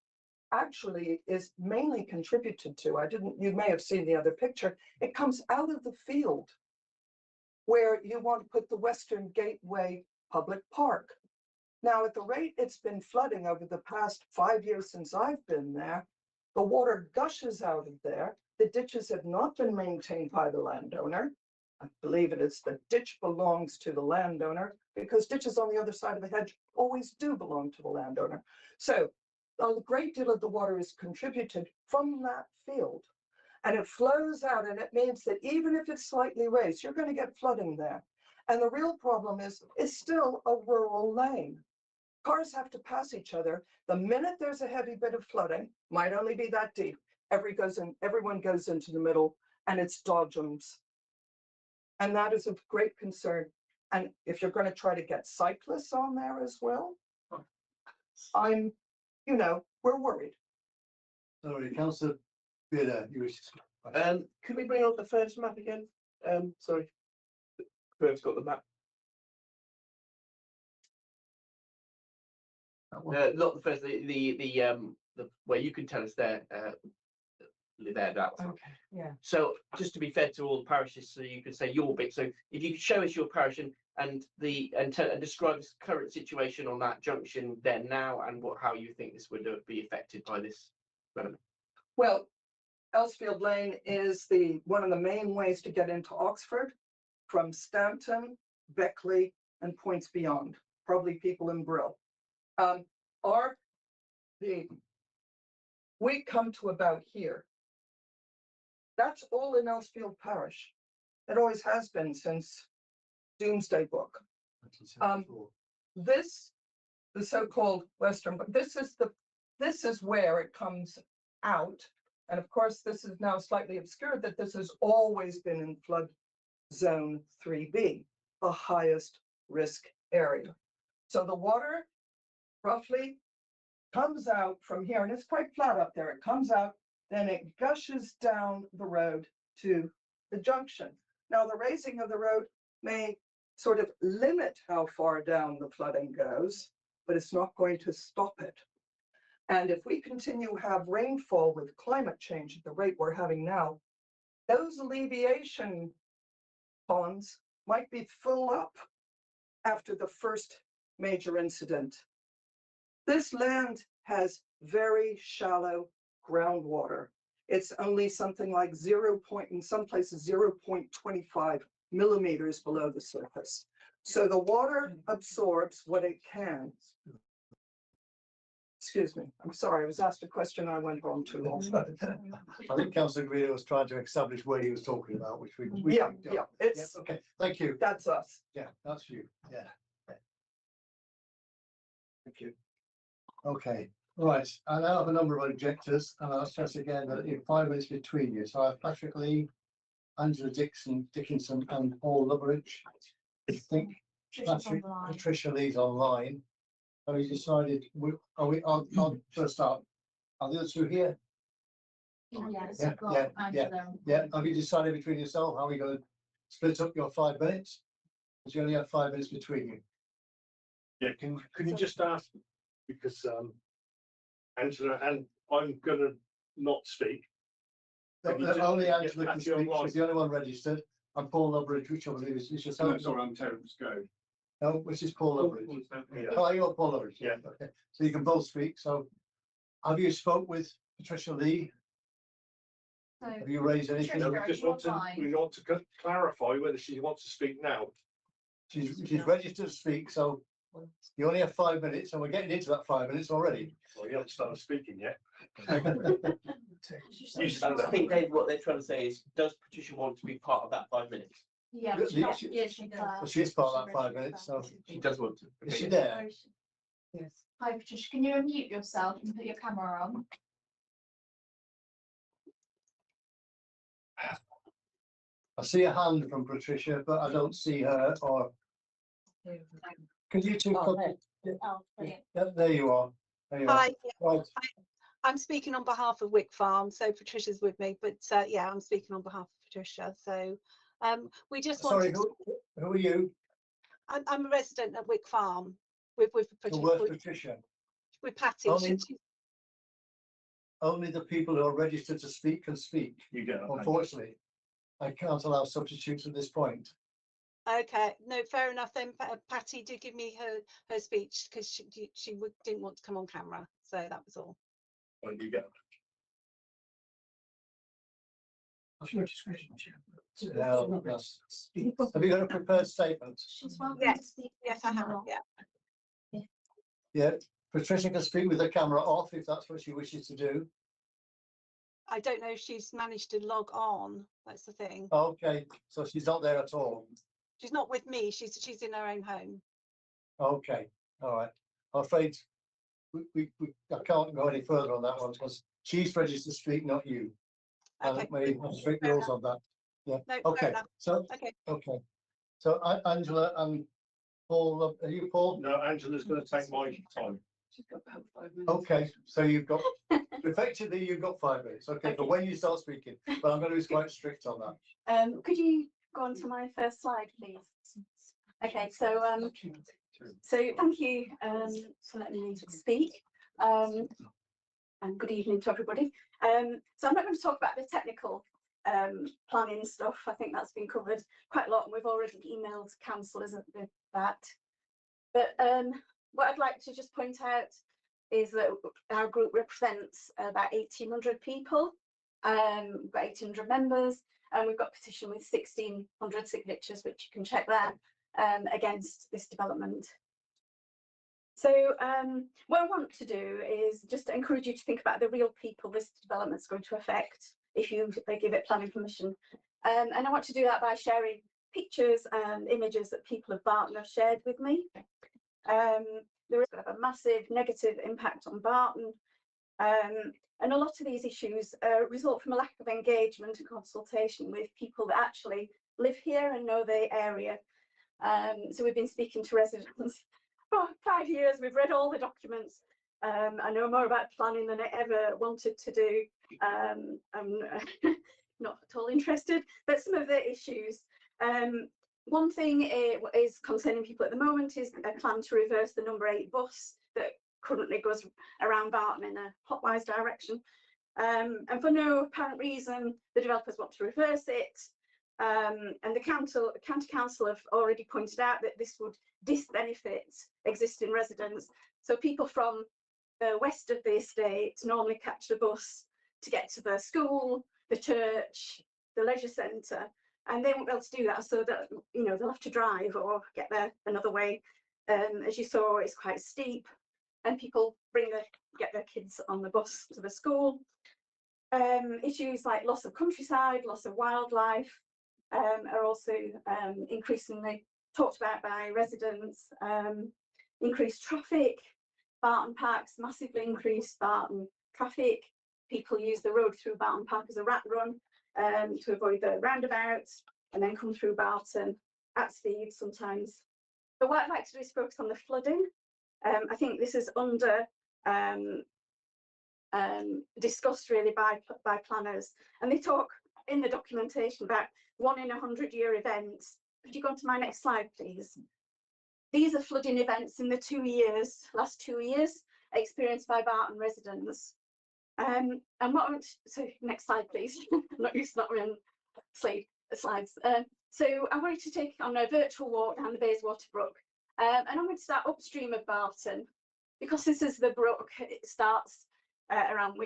actually is mainly contributed to, you may have seen the other picture, it comes out of the field where you want to put the Western Gateway Public Park. Now, at the rate it's been flooding over the past 5 years since I've been there, the water gushes out of there. The ditches have not been maintained by the landowner. I believe it is the ditch belongs to the landowner because ditches on the other side of the hedge always do belong to the landowner. So a great deal of the water is contributed from that field and it flows out, and it means that even if it's slightly raised, you're going to get flooding there. And the real problem is it's still a rural lane. Cars have to pass each other. The minute there's a heavy bit of flooding, might only be that deep, everyone goes into the middle and it's dodgems. And that is of great concern. And if you're going to try to get cyclists on there as well, we're worried. Sorry, Councillor Bearder, you wish to speak. Could we bring up the first map again? Sorry. Whoever's got the map. Not the first, the where you can tell us there, there, that one. Okay, yeah. So just to be fair to all the parishes, so you could say your bit. So if you could show us your parish and describe the current situation on that junction there now, and how you think this would be affected by this Well, Elsfield Lane is one of the main ways to get into Oxford from Stanton, Beckley, and points beyond, probably people in Brill. We come to about here. That's all in Elsfield Parish. It always has been since Doomsday Book. This, the so-called Western, but this is where it comes out. And of course, this is now slightly obscured that this has always been in flood zone 3B, the highest risk area. So the water roughly comes out from here, and it's quite flat up there. It comes out, then it gushes down the road to the junction. Now, the raising of the road may sort of limit how far down the flooding goes, but it's not going to stop it. And if we continue to have rainfall with climate change at the rate we're having now, those alleviation ponds might be full up after the first major incident. This land has very shallow groundwater. It's only something like in some places 0.25 millimeters below the surface. So the water absorbs what it can. Excuse me, I'm sorry, I was asked a question, I went on too long. I think Councillor Greer was trying to establish where he was talking about, which we Yeah, yeah, it's, okay, thank you. that's us. Yeah, that's you. Yeah. Thank you. Okay, right. I now have a number of objectors, and I'll stress again that in 5 minutes between you. So I have Patrick Lee, Angela Dickinson, and Paul Loveridge. I think Patricia Lee's online. Have you decided? I'll first start. Are the other two here? Yes, Yeah. Have you decided between yourself how we're going to split up your 5 minutes? Because you only have 5 minutes between you. Yeah, can you just ask, because Angela, and I'm gonna not speak. Only Angela can speak, she's the only one registered, and Paul Loveridge, which I believe is yourself. No, sorry, I'm Terence Go. No, which is Paul Loveridge. Oh, you're Paul Loveridge, yeah, okay. So you can both speak, so have you spoke with Patricia Lee? Have you raised anything? No, we want to clarify whether she wants to speak now. She's registered to speak, so you only have 5 minutes, and we're getting into that 5 minutes already. Well, you haven't started speaking yet. I think Dave, what they're trying to say is, does Patricia want to be part of that 5 minutes? Yeah, she does. She's part of that 5 minutes, so She does want to. is she there? Yes. Hi, Patricia, can you unmute yourself and put your camera on? I see a hand from Patricia, but I don't see her, or can you two Oh, yeah, there you are. There you are. Hi, Right. I'm speaking on behalf of Wick Farm, so Patricia's with me, but yeah, I'm speaking on behalf of Patricia. So we just Sorry, wanted. who are you? I'm a resident at Wick Farm with Patricia. With Patty. Only the people who are registered to speak can speak. You get it. Unfortunately, I can't allow substitutes at this point. Okay, no, fair enough. Then Patty did give me her speech because she didn't want to come on camera, so that was all. Well, you get it. Have you got a prepared statement? Yes, I have. Yeah. Yeah, Patricia can speak with the camera off if that's what she wishes to do. I don't know if she's managed to log on. That's the thing. Okay, so she's not there at all. She's not with me. She's in her own home. Okay, all right. I'm afraid I can't go any further on that one because she's registered to speak, not you. Okay. And we have strict rules on that. Yeah. No, Okay. So okay. So Angela and Paul, are you Paul? No, Angela's going to take my time. She's got about 5 minutes. Okay, so you've got effectively you've got 5 minutes. Okay, but when you start speaking, but I'm going to be quite strict on that. Could you go on to my first slide, please? Okay, so thank you for letting me speak. And good evening to everybody. So I'm not going to talk about the technical planning stuff. I think that's been covered quite a lot, and we've already emailed council, isn't it, that. But what I'd like to just point out is that our group represents about 1,800 people. We've got 1,800 members, and we've got a petition with 1,600 signatures, which you can check there, against this development. So what I want to do is just encourage you to think about the real people this development is going to affect if you give it planning permission. And I want to do that by sharing pictures and images that people of Barton have shared with me. There is a massive negative impact on Barton, and a lot of these issues result from a lack of engagement and consultation with people that actually live here and know the area. So we've been speaking to residents for 5 years. We've read all the documents. I know more about planning than I ever wanted to do. I'm not at all interested, but some of the issues. One thing is concerning people at the moment is a plan to reverse the number 8 bus that currently goes around Barton in a clockwise direction. And for no apparent reason, the developers want to reverse it. And the county council have already pointed out that this would disbenefit existing residents. So people from the west of the estate normally catch the bus to get to the school, the church, the leisure centre, and they won't be able to do that, so that, you know, they'll have to drive or get there another way. As you saw, it's quite steep, and people get their kids on the bus to the school. Issues like loss of countryside, loss of wildlife are also increasingly talked about by residents. Increased traffic, Barton Park's massively increased Barton traffic. People use the road through Barton Park as a rat run to avoid the roundabouts, and then come through Barton at speed sometimes. But what I'd like to do is focus on the flooding. I think this is under discussed really by planners, and they talk in the documentation about 1 in 100-year events. Could you go on to my next slide, please? These are flooding events in the last 2 years experienced by Barton residents. And what I want so next slide, please. I'm not used to not running slides. So I wanted to take on a virtual walk down the Bayswater Brook, and I'm going to start upstream of Barton, because this is the brook. It starts around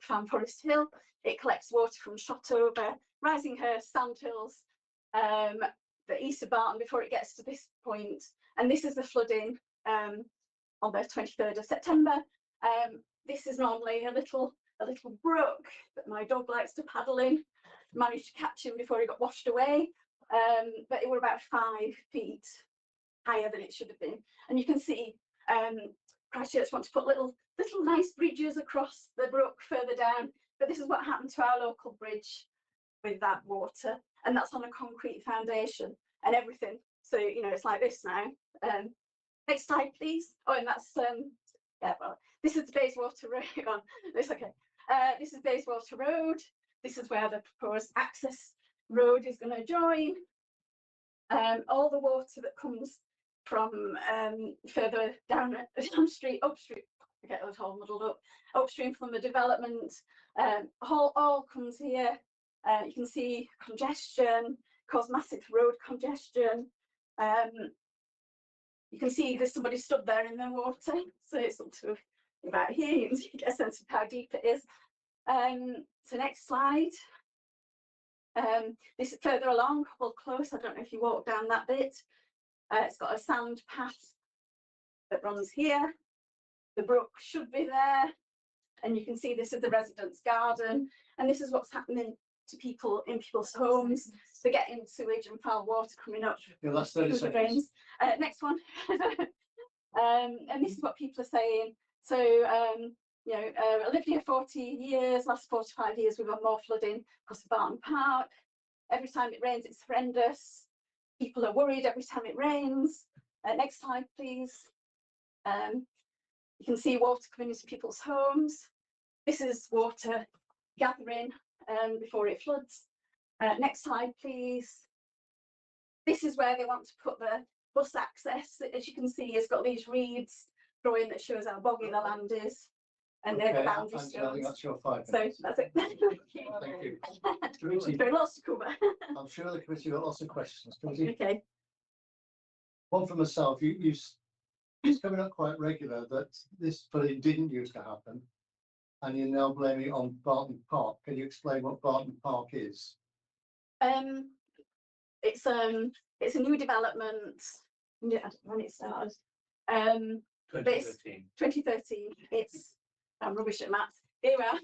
Farm Forest Hill. It collects water from Shotover, Risinghurst, Sandhills, the east of Barton before it gets to this point. And this is the flooding on the 23rd of September. This is normally a little brook that my dog likes to paddle in. Managed to catch him before he got washed away, but it were about 5 feet higher than it should have been. And you can see Christchurch want to put little nice bridges across the brook further down, but this is what happened to our local bridge with that water, and that's on a concrete foundation and everything. So, you know, it's like this now. Next slide, please. Oh, and that's yeah, well, this is the Bayswater Road. It's okay. This is Bayswater Road. This is where the proposed access road is going to join. All the water that comes from further upstream, I get it all muddled up, upstream from the development, all comes here. You can see congestion, cause massive road congestion. You can see there's somebody stood there in the water, so it's up to about here. You can get a sense of how deep it is. So next slide. This is further along, well, close. I don't know if you walk down that bit. It's got a sand path that runs here. The brook should be there, and you can see this is the residents' garden, and this is what's happening to people in people's homes. They're getting sewage and foul water coming up. Your last 30 seconds. Next one. And this is what people are saying. So, you know, I lived here 40 years, last 45 years we've had more flooding across the Barton Park. Every time it rains, it's horrendous. People are worried every time it rains. Next slide, please. You can see water coming into people's homes. This is water gathering before it floods. Next slide, please. This is where they want to put the bus access. As you can see, it's got these reeds growing that shows how boggy the land is. And they're the boundary stones. I think that's your 5 So minutes. that's it. Thank Thank you. There are lots to cover. I'm sure the committee got lots of questions. Committee? Okay. One for myself. You it's coming up quite regular that this flooding didn't used to happen, and you're now blaming it on Barton Park. Can you explain what Barton Park is? It's a new development. Yeah, when it started. 2013. 2013. I'm rubbish at maths. Here we are.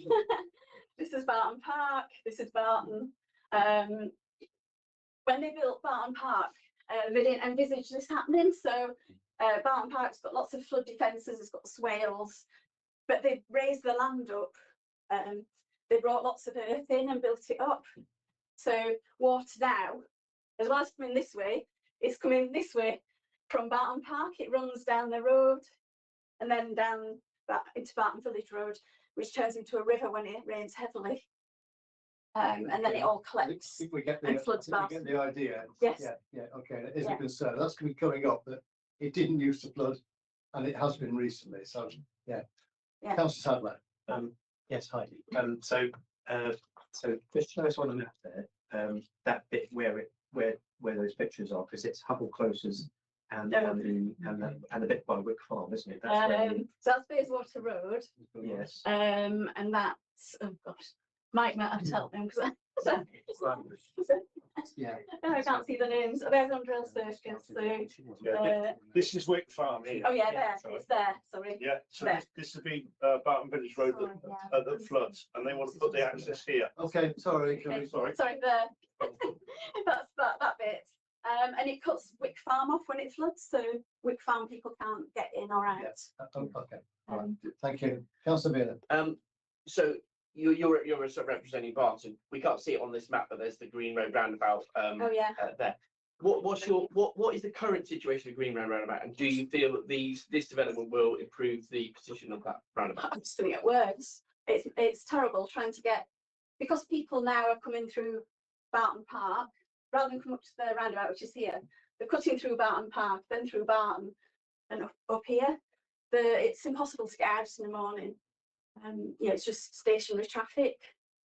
This is Barton Park. This is Barton. When they built Barton Park, they didn't envisage this happening. So Barton Park's got lots of flood defences. It's got swales, but they raised the land up. They brought lots of earth in and built it up. So water now, as well as coming this way, it's coming this way from Barton Park. It runs down the road and then down back into Barton Village Road, which turns into a river when it rains heavily. And then it all collects If we get and floods we Barton. get the idea. Yes. Yeah, okay, that is Yeah. a concern. That's going to be coming up, that it didn't used to flood, and it has been recently, so, yeah. Yeah. Councillor Sadler. Yes, Heidi. So just show us on the map there, that bit where those pictures are, because it's Hubble Closes and the bit by Wick Farm, isn't it? That's where So that's Bayswater Road. yes. And that's, oh gosh, Mike might have to help me because Yeah. I can't see the names. There's Umbrella Circus. So This is Wick Farm here. oh yeah, there. It's there. Sorry. Yeah, so There. this would be Barton Village Road that floods, and they want to put the access here. Okay, sorry, Okay. Sorry. Sorry, there. That's that bit. And it cuts Wick Farm off when it floods, so Wick Farm people can't get in or out. Okay, all right, thank you. Councillor Beale. So you're sort of representing Barton. We can't see it on this map, but there's the Green Road roundabout Oh yeah. there. What is the current situation of Green Road roundabout, and do you feel that this development will improve the position of that roundabout? I just think it works. It's terrible trying to get, because people now are coming through Barton Park rather than come up to the roundabout, which is here. They're cutting through Barton Park, then through Barton, and up here. It's impossible to get out in the morning. Yeah, it's just stationary traffic.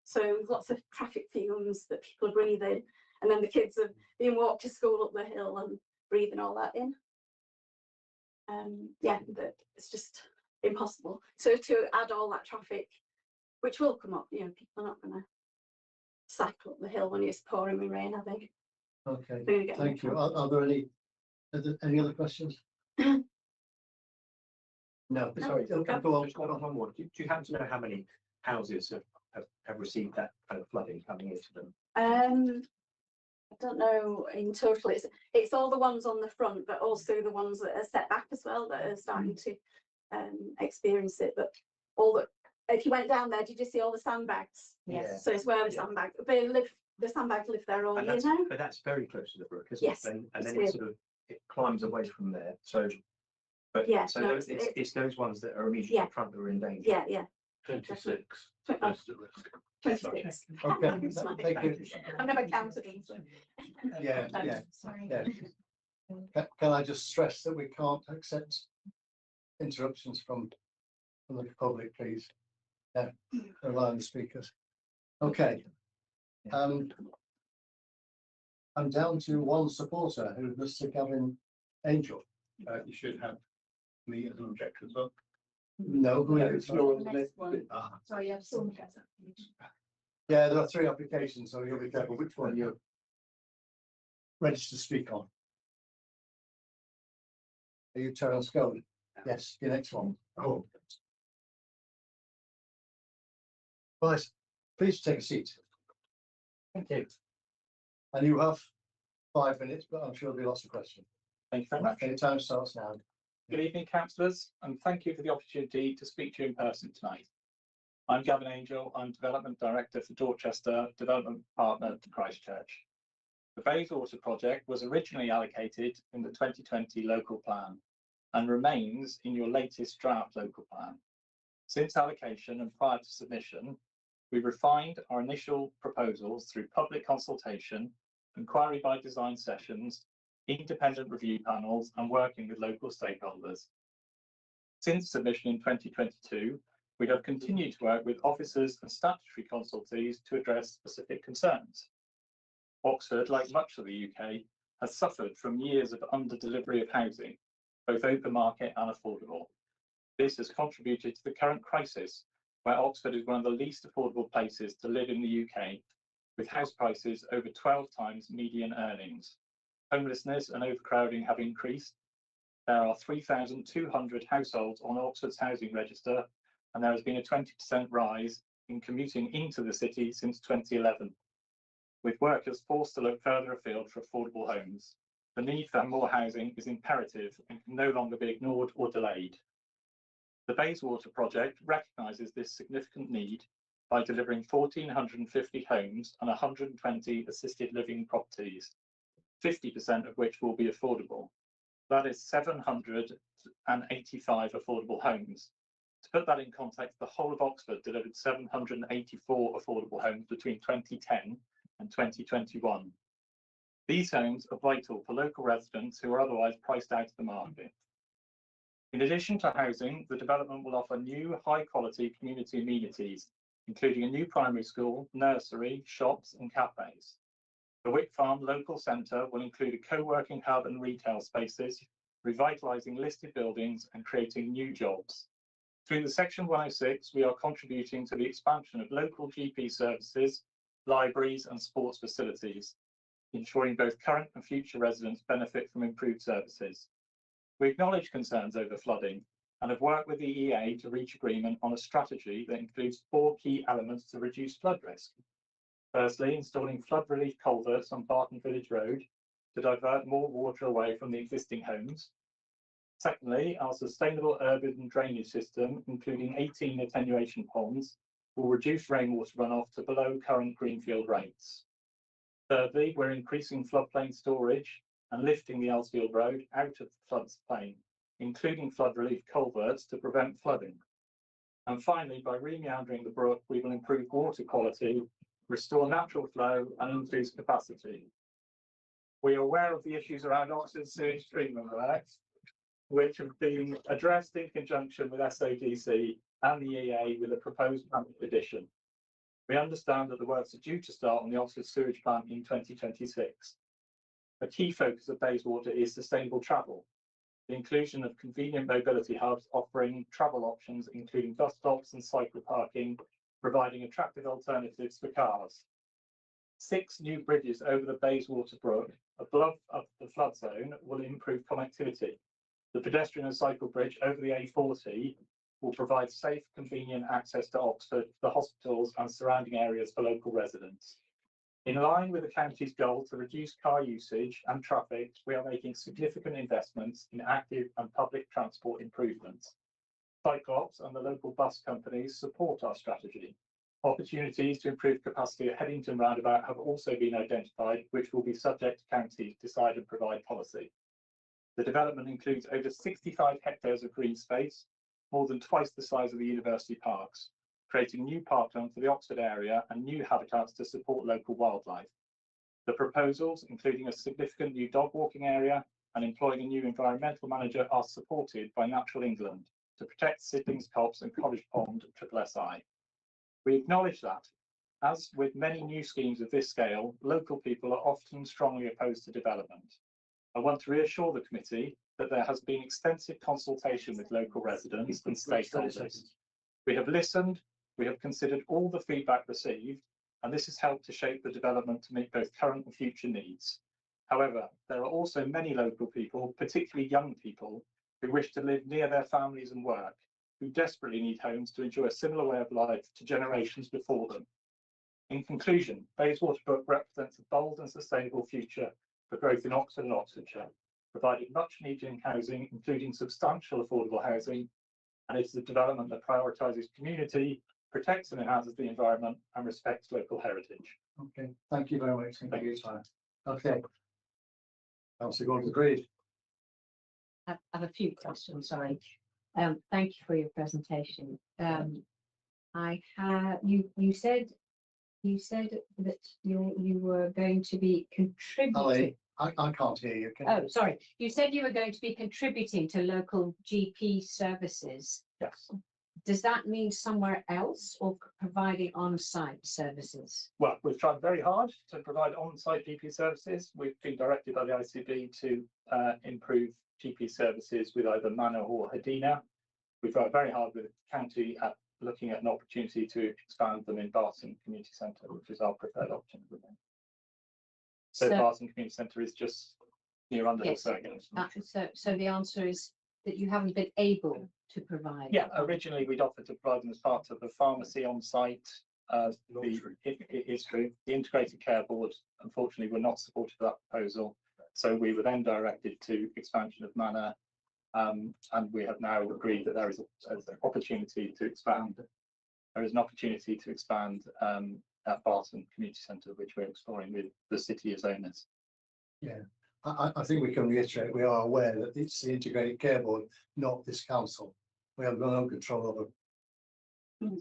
So lots of traffic fumes that people are breathing, and then the kids are being walked to school up the hill and breathing all that in. Yeah, it's just impossible. So to add all that traffic, which will come up, people are not going to cycle up the hill when it's pouring with rain, I think. Okay, thank you. Are there any other questions? No, Sorry, go on. just one more. Do you happen to know how many houses have received that kind of flooding coming into them? I don't know in total. It's all the ones on the front, but also the ones that are set back as well that are starting to experience it. But if you went down there, did you see all the sandbags? Yes. So it's where the sandbags. The sandbags live there all year now. But that's very close to the brook, isn't Yes. it? And then it climbs away from there. So, but Yeah, so no, it's those ones that are immediately in front that are in danger. Yeah. 26. Oh, Most at risk. 26. Okay, thank you. I've never counted them. So. Yeah. Sorry. Yeah. Can I just stress that we can't accept interruptions from the public, please? Yeah, rely on the speakers. Okay. I'm down to one supporter, who is Mr. Gavin Angel. You should have me as an objector as well. No, who is it? Sorry, I've still Yeah, there are 3 applications, so you'll be careful which one you're ready to speak on. Are you Terence Gold? Yes, your next one. Oh. Right, please take a seat. Thank you. And you have 5 minutes, but I'm sure there'll be lots of questions. Thank you very much. Okay, time starts now. Good evening, councillors, and thank you for the opportunity to speak to you in person tonight. I'm Gavin Angel. I'm Development Director for Dorchester, Development Partner to Christchurch. The Bayswater project was originally allocated in the 2020 local plan and remains in your latest draft local plan. Since allocation and prior to submission, we refined our initial proposals through public consultation, inquiry by design sessions, independent review panels, and working with local stakeholders. Since submission in 2022, we have continued to work with officers and statutory consultees to address specific concerns. Oxford, like much of the UK, has suffered from years of under-delivery of housing, both open market and affordable. This has contributed to the current crisis, where Oxford is one of the least affordable places to live in the UK, with house prices over 12 times median earnings. Homelessness and overcrowding have increased. There are 3,200 households on Oxford's housing register, and there has been a 20% rise in commuting into the city since 2011, with workers forced to look further afield for affordable homes. The need for more housing is imperative and can no longer be ignored or delayed. The Bayswater project recognises this significant need by delivering 1,450 homes and 120 assisted living properties, 50% of which will be affordable. That is 785 affordable homes. To put that in context, the whole of Oxford delivered 784 affordable homes between 2010 and 2021. These homes are vital for local residents who are otherwise priced out of the market. In addition to housing, the development will offer new high-quality community amenities, including a new primary school, nursery, shops and cafes. The Wick Farm local centre will include a co-working hub and retail spaces, revitalising listed buildings and creating new jobs. Through the Section 106, we are contributing to the expansion of local GP services, libraries and sports facilities, ensuring both current and future residents benefit from improved services. We acknowledge concerns over flooding and have worked with the EA to reach agreement on a strategy that includes 4 key elements to reduce flood risk. Firstly, installing flood relief culverts on Barton Village Road to divert more water away from the existing homes. Secondly, our sustainable urban drainage system, including 18 attenuation ponds, will reduce rainwater runoff to below current greenfield rates. Thirdly, we're increasing floodplain storage and lifting the Elsfield Road out of the floodplain, including flood relief culverts to prevent flooding. And finally, by remeandering the brook, we will improve water quality, restore natural flow and increase capacity. We are aware of the issues around Oxford sewage treatment works, which have been addressed in conjunction with SODC and the EA with a proposed addition. We understand that the works are due to start on the Oxford sewage plant in 2026. A key focus of Bayswater is sustainable travel. The inclusion of convenient mobility hubs offering travel options, including bus stops and cycle parking, providing attractive alternatives for cars. 6 new bridges over the Bayswater Brook above the flood zone will improve connectivity. The pedestrian and cycle bridge over the A40 will provide safe, convenient access to Oxford, the hospitals and surrounding areas for local residents. In line with the county's goal to reduce car usage and traffic, we are making significant investments in active and public transport improvements. Cyclops and the local bus companies support our strategy. Opportunities to improve capacity at Headington Roundabout have also been identified, which will be subject to county to decide and provide policy. The development includes over 65 hectares of green space, more than twice the size of the university parks, creating new parkland for the Oxford area and new habitats to support local wildlife. The proposals, including a significant new dog walking area and employing a new environmental manager, are supported by Natural England to protect Siblings Copse and College Pond SSSI. We acknowledge that, as with many new schemes of this scale, local people are often strongly opposed to development. I want to reassure the committee that there has been extensive consultation with local residents and stakeholders. We have listened, we have considered all the feedback received, and this has helped to shape the development to meet both current and future needs. However, there are also many local people, particularly young people, who wish to live near their families and work, who desperately need homes to enjoy a similar way of life to generations before them. In conclusion, Bayswater Brook represents a bold and sustainable future for growth in Oxford and Oxfordshire, providing much needed housing, including substantial affordable housing, and it's a development that prioritises community, protects and enhances the environment, and respects local heritage. Okay, thank you very much. Thank you for your time. Okay. Councillor Gordon, agreed. I have a few questions, sorry. Thank you for your presentation. You said that you were going to be contributing. I can't hear you. Oh, sorry. You said you were going to be contributing to local GP services. Yes. Does that mean somewhere else or providing on-site services? Well, we've tried very hard to provide on-site GP services. We've been directed by the ICB to improve GP services with either Manor or Hadina. We've tried very hard with the county at looking at an opportunity to expand them in Barton Community Centre, which is our preferred option. So Barton Community Centre is just near Underhill Circuit. So the answer is that you haven't been able to provide. Yeah, originally we'd offered to provide them as part of the pharmacy on site. It is true. The Integrated Care Board, unfortunately, were not supportive of that proposal. So we were then directed to expansion of Manor, and we have now agreed that there is an opportunity to expand. There is an opportunity to expand at Barton Community Centre, which we're exploring with the city as owners. Yeah, I think we can reiterate, we are aware that it's the Integrated Care Board, not this council. We have no control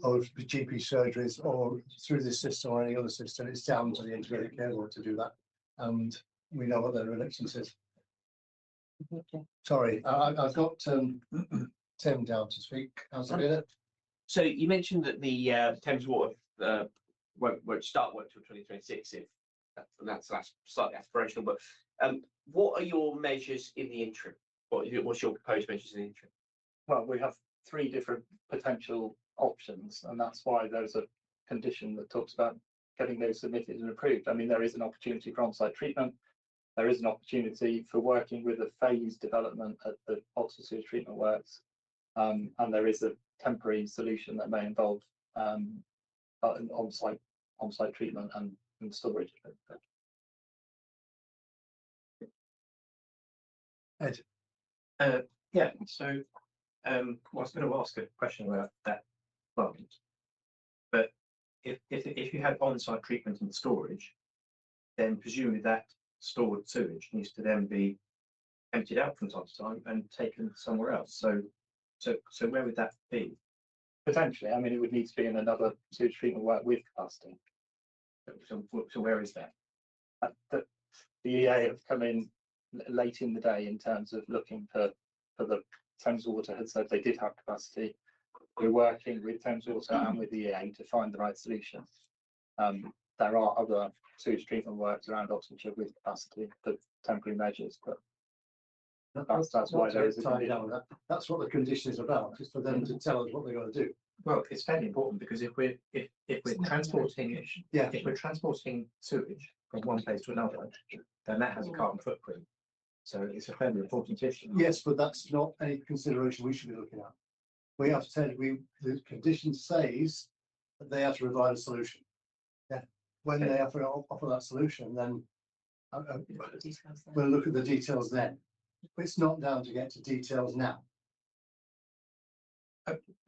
over GP surgeries or through this system or any other system. It's down to the Integrated Care Board to do that. And we know what their reluctance is. Sorry, I've got Tim down to speak. So you mentioned that the Thames Water won't start work till 2026. If that's slightly aspirational, but what are your measures in the interim? What's your proposed measures in the interim? Well, we have 3 different potential options, and that's why there's a condition that talks about getting those submitted and approved. I mean, there is an opportunity for on-site treatment. There is an opportunity for working with a phased development at the Oxford Sewage Treatment Works, and there is a temporary solution that may involve on-site treatment and storage. Ed. Yeah, so I was going to ask a question about that plant, but if you had on-site treatment and storage, then presumably that stored sewage needs to then be emptied out from time to time and taken somewhere else. So where would that be? Potentially, I mean, it would need to be in another sewage treatment work with capacity. So where is that? The EA have come in late in the day in terms of looking for the Thames Water had said they did have capacity. We're working with Thames Water and with the EA to find the right solution. There are other sewage treatment works around Oxfordshire with capacity for temporary measures, but that's why there is a condition. That's what the condition is about, is for them to tell us what they're going to do. Well, it's fairly important because if we're transporting sewage from one place to another, then that has a carbon footprint. So it's a fairly important issue. Yes, but that's not any consideration we should be looking at. We have said the condition says that they have to provide a solution. Yeah, when they have to offer that solution, then we'll look at the details then. It's not down to get to details now.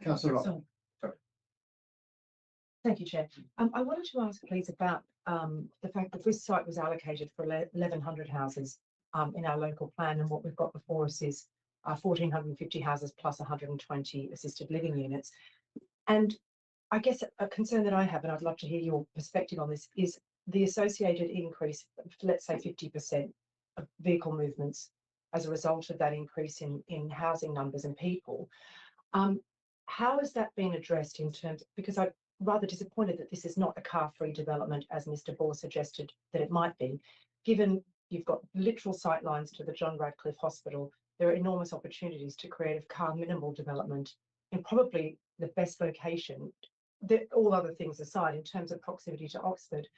Councillor Rock. Thank you, Chair. I wanted to ask, please, about the fact that this site was allocated for 1,100 houses in our local plan, and what we've got before us is 1,450 houses plus 120 assisted living units. And I guess a concern that I have, and I'd love to hear your perspective on this, is the associated increase, let's say 50% of vehicle movements as a result of that increase in housing numbers and people. How has that been addressed in terms, because I'm rather disappointed that this is not a car-free development, as Mr. Bohr suggested that it might be, given you've got literal sight lines to the John Radcliffe Hospital. There are enormous opportunities to create a car minimal development in probably the best location. All other things aside, in terms of proximity to Oxford,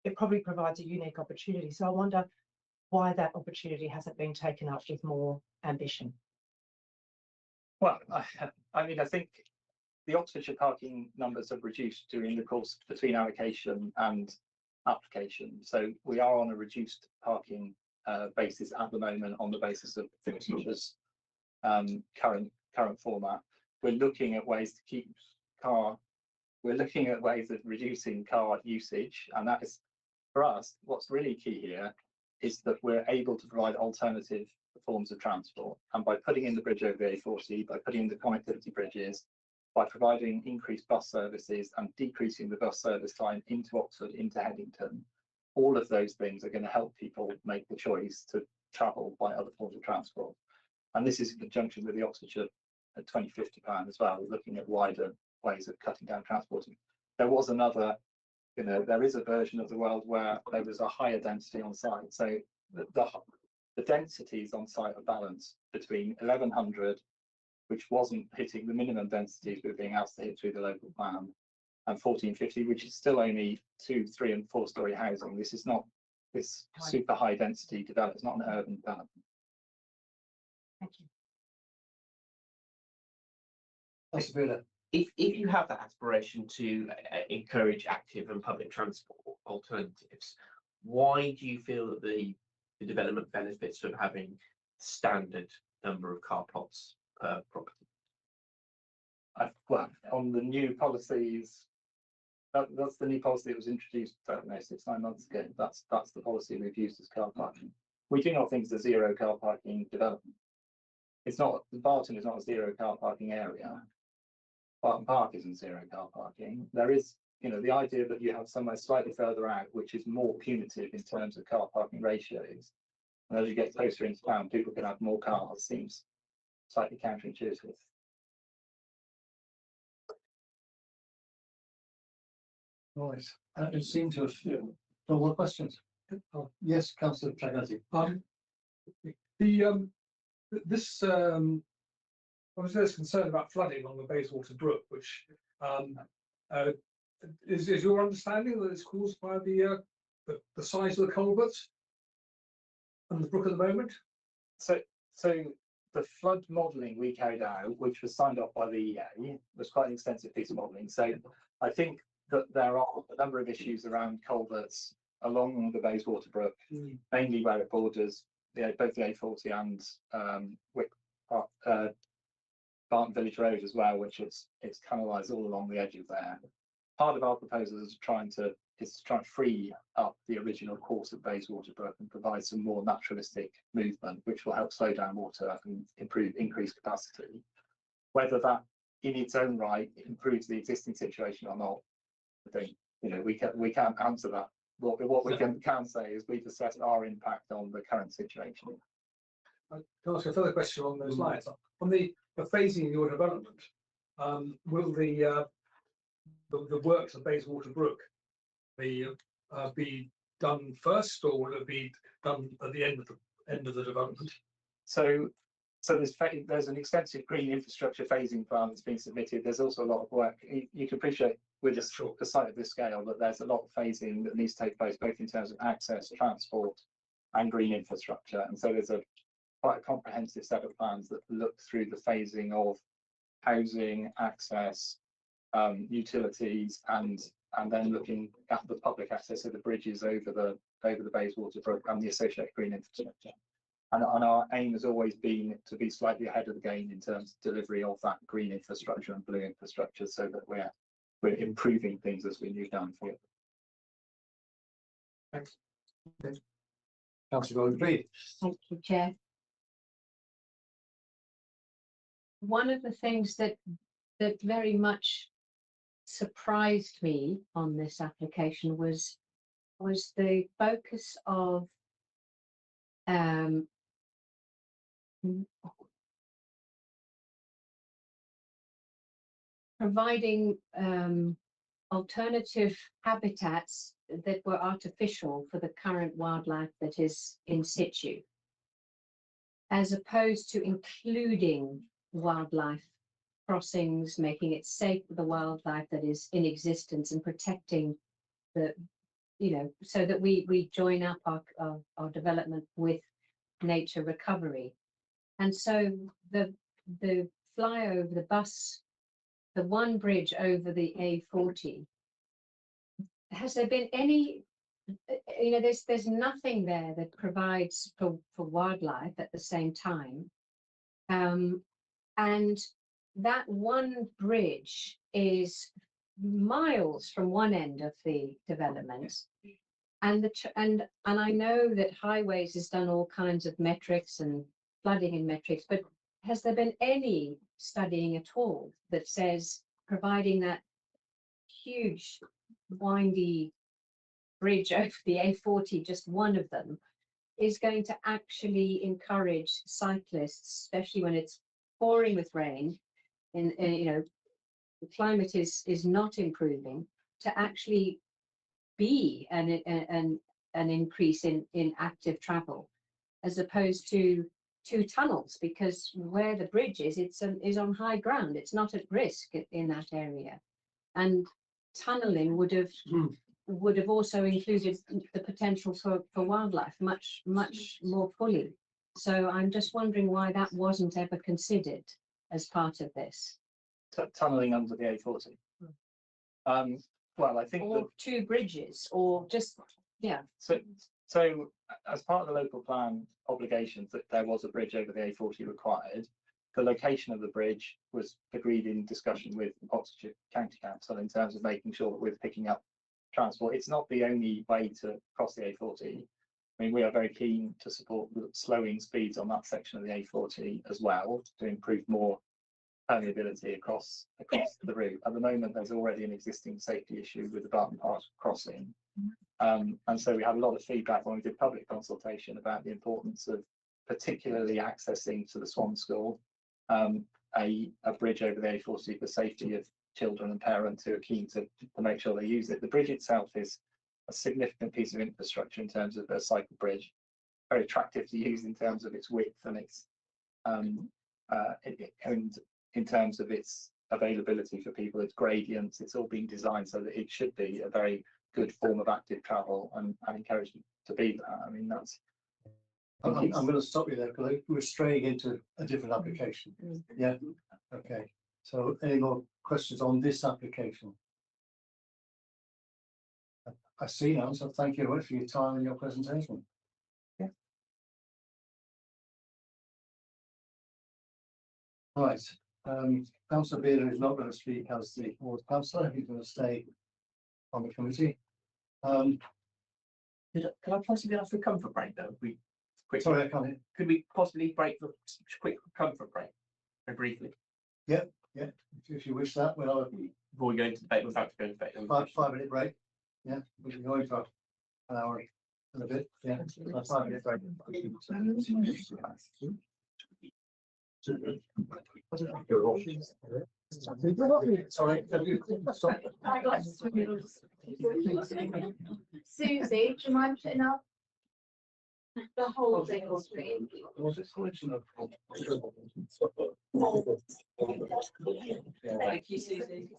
it probably provides a unique opportunity. So I wonder why that opportunity hasn't been taken up with more ambition. Well, I mean, I think the Oxfordshire parking numbers have reduced during the course between allocation and application. So we are on a reduced parking basis at the moment on the basis of Oxfordshire's current format. We're looking at ways to keep we're looking at ways of reducing car usage, and that is, for us, what's really key here is that we're able to provide alternative forms of transport. And by putting in the bridge over the A40, by putting in the connectivity bridges, by providing increased bus services and decreasing the bus service time into Oxford, into Headington, all of those things are going to help people make the choice to travel by other forms of transport. And this is in conjunction with the Oxfordshire a 2050 plan as well, looking at wider ways of cutting down transporting. There was another, there is a version of the world where there was a higher density on site. So the densities on site are balanced between 1100, which wasn't hitting the minimum densities we were being asked to hit through the local plan, and 1450, which is still only 2, 3 and 4 story housing. This is not this super high density development. It's not an urban development. Thank you. If you have that aspiration to encourage active and public transport alternatives, why do you feel that the development benefits from having standard number of car plots per property? Well, on the new policies, that's the new policy that was introduced, I don't know, 6-9 months ago. That's the policy we've used as car parking. We do not think it's a zero car parking development. It's not, Barton is not a zero car parking area. Barton Park isn't zero car parking. There is, the idea that you have somewhere slightly further out, which is more punitive in terms of car parking ratios. And as you get closer into town, people can have more cars, seems slightly counterintuitive. Right, it seemed to have no more questions. Yes, Councillor Tragatti. This obviously there's concern about flooding on the Bayswater Brook, which is your understanding that it's caused by the size of the culverts and the brook at the moment? So the flood modelling we carried out, which was signed off by the EA, was quite an extensive piece of modelling. So I think that there are a number of issues around culverts along the Bayswater Brook, mainly where it borders both the A40 and Barton Village Road as well, which it's canalised all along the edge of there. Part of our proposal is trying to free up the original course of Bayswater Brook and provide some more naturalistic movement, which will help slow down water and increase capacity. Whether that in its own right improves the existing situation or not, I think we can't answer that. What we can say is we've assessed our impact on the current situation. I can ask a further question on those lines. On the phasing of your development, will the works of Bayswater Brook be done first, or will it be done at the end of the development? So there's an extensive green infrastructure phasing plan that's been submitted. There's also a lot of work. You can appreciate with a site of this scale that there's a lot of phasing that needs to take place, both in terms of access, transport, and green infrastructure. And so there's quite a comprehensive set of plans that look through the phasing of housing, access, utilities, and then looking at the public access of the bridges over the Bayswater Brook and the associated green infrastructure. And our aim has always been to be slightly ahead of the game in terms of delivery of that green infrastructure and blue infrastructure, so that we're improving things as we move down the field. Thanks. Councillor Golden-Reid. Thank you, Chair. One of the things that very much surprised me on this application was the focus of providing alternative habitats that were artificial for the current wildlife that is in situ, as opposed to including wildlife crossings, making it safe for the wildlife that is in existence and protecting the, so that we join up our development with nature recovery. And so the flyover, the bus, the one bridge over the A40, has there been any, there's nothing there that provides for wildlife at the same time. And that one bridge is miles from one end of the development. And I know that highways has done all kinds of metrics and flooding and metrics, but has there been any studying at all that says providing that huge windy bridge over the A40, just one of them, is going to actually encourage cyclists, especially when it's pouring with rain, you know, the climate is not improving, to actually be an increase in active travel, as opposed to two tunnels, because where the bridge is on high ground. It's not at risk in that area, and tunneling would have also included the potential for wildlife much more fully. So I'm just wondering why that wasn't ever considered as part of this. Tunneling under the A40. Well, I think or two bridges, or just so as part of the local plan obligations that there was a bridge over the A40 required. The location of the bridge was agreed in discussion with Oxfordshire County Council in terms of making sure that we're picking up transport. It's not the only way to cross the A40. I mean, we are very keen to support the slowing speeds on that section of the A40 as well, to improve more permeability across the route. At the moment, there's already an existing safety issue with the Barton Park crossing. And so we had a lot of feedback when we did public consultation about the importance of particularly accessing to the Swan School, a bridge over the A40 for safety of children and parents who are keen to make sure they use it. The bridge itself is a significant piece of infrastructure in terms of a cycle bridge, very attractive to use in terms of its width and its and in terms of its availability for people, its gradients. It's all been designed so that it should be a very good form of active travel, and encourage them to be that. I mean, that's. I'm going to stop you there because we're straying into a different application. Yeah. Okay. So, any more questions on this application? I see now. So, thank you very much for your time and your presentation. Yeah. Right. Councillor Beard is not going to speak as the ward councillor. He's going to stay on the committee. Can I possibly ask for a comfort break though? Sorry, I can't hear. Could we possibly break for a quick comfort break, very briefly? Yeah. If you wish that, we'll have Before we go into debate, we're about to go into debate. a 5 minute break. Yeah, we can go in for an hour and a bit. Yeah, a 5 minute break. Sorry, stop. Susie, do you mind putting up the whole thing on screen? Was it original? Thank you, Susie.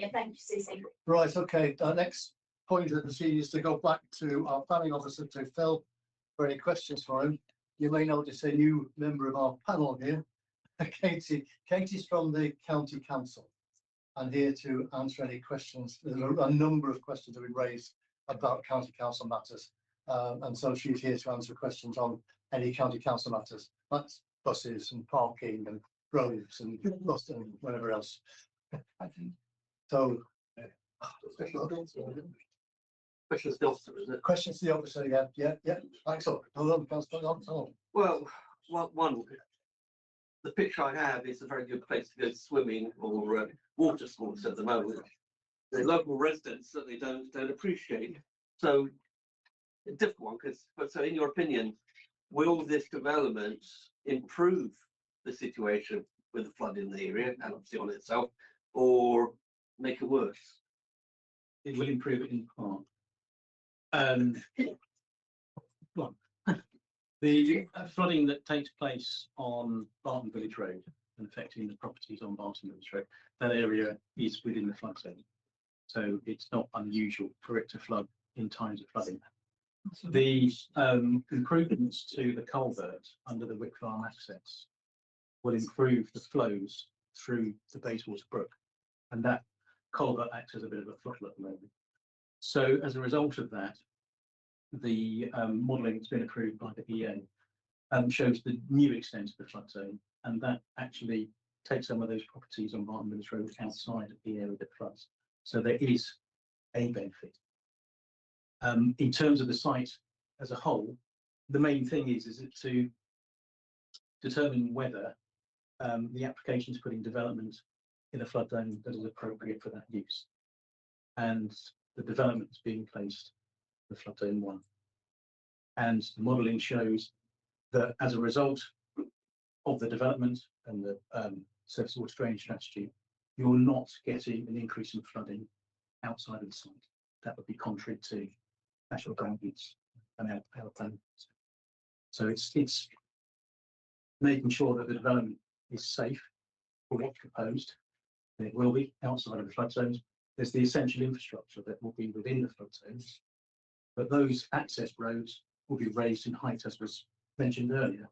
Yeah, thank you, Susie. Right, okay, our next point of the proceeding is to go back to our planning officer, to Phil, for any questions for him. You may notice a new member of our panel here, Katie. Katie's from the county council and here to answer any questions. There's a number of questions that have been raised about county council matters. And so she's here to answer questions on any county council matters. That's buses and parking and roads and bus and whatever else. So. Questions to the officer, isn't it? Questions to the officer, yeah. Excellent. Hold on, Councillor. Well, one, the picture I have is a very good place to go swimming or water sports at the moment. The local residents certainly don't appreciate. So, a difficult one, but so in your opinion, will this development improve the situation with the flood in the area and obviously on itself, or make it worse? It will improve it in part. The flooding that takes place on Barton Village Road and affecting the properties on Barton Village Road, that area is within the flood zone. So it's not unusual for it to flood in times of flooding. The improvements to the culvert under the Wick Farm access will improve the flows through the Bayswater Brook, and that culvert acts as a bit of a throttle at the moment. So as a result of that, the modelling that's been approved by the EA shows the new extent of the flood zone, and that actually takes some of those properties on Barton Village Road outside of the area that floods. So there is a benefit. In terms of the site as a whole, the main thing is it to determine whether the application is putting development in a flood zone that is appropriate for that use, and the development is being placed in flood zone 1. And the modelling shows that as a result of the development and the surface water drainage strategy, you're not getting an increase in flooding outside of the site. That would be contrary to national guidance and our plan. So it's making sure that the development is safe for what's proposed, and it will be outside of the flood zones. There's the essential infrastructure that will be within the flood zones, but those access roads will be raised in height, as was mentioned earlier,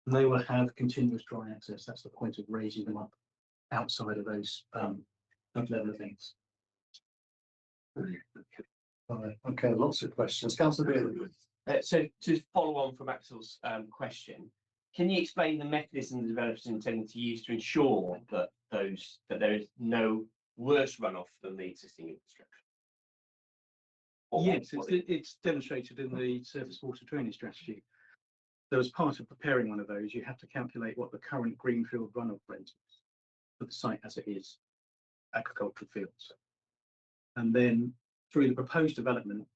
and they will have continuous dry access. That's the point of raising them up outside of those level events. Okay, lots of questions. Councillor Bailey. So to follow on from Axel's question, can you explain the mechanism the developers intend to use to ensure that there is no worse runoff than the existing infrastructure? Yes, it's demonstrated in the surface water drainage strategy. So as part of preparing one of those, you have to calculate what the current greenfield runoff rate is for the site as it is, agricultural fields. And then through the proposed development,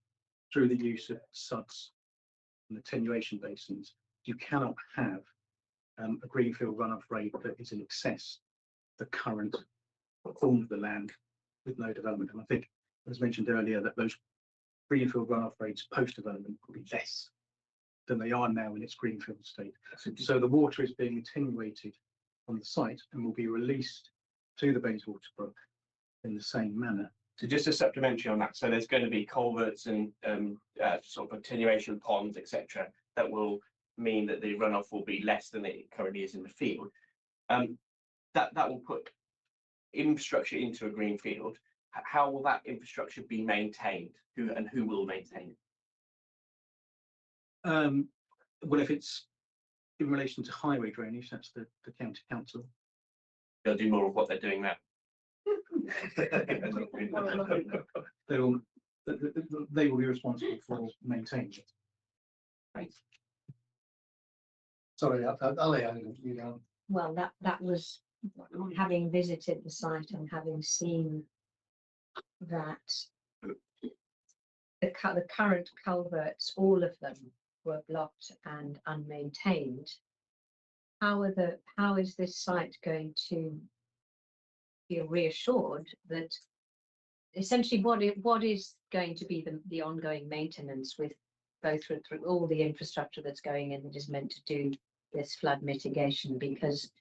through the use of SODC and attenuation basins, you cannot have a greenfield runoff rate that is in excess of the current form of the land with no development. And I think, as mentioned earlier, that those greenfield runoff rates post-development will be less than they are now in its greenfield state. So the water is being attenuated on the site and will be released to the Bayswater Brook in the same manner. So just a supplementary on that, so there's going to be culverts and sort of attenuation ponds, etc., that will mean that the runoff will be less than it currently is in the field. That will put infrastructure into a green field. How will that infrastructure be maintained? Who will maintain it? Well, if it's in relation to highway drainage, that's the county council. They'll do more of what they're doing now. They will be responsible for maintaining it. Thanks. Sorry, Ali, you know. Well, that was having visited the site and having seen that the current culverts, all of them were blocked and unmaintained. How is this site going to feel reassured that essentially what is going to be the ongoing maintenance with both through all the infrastructure that's going in that is meant to do this flood mitigation? Because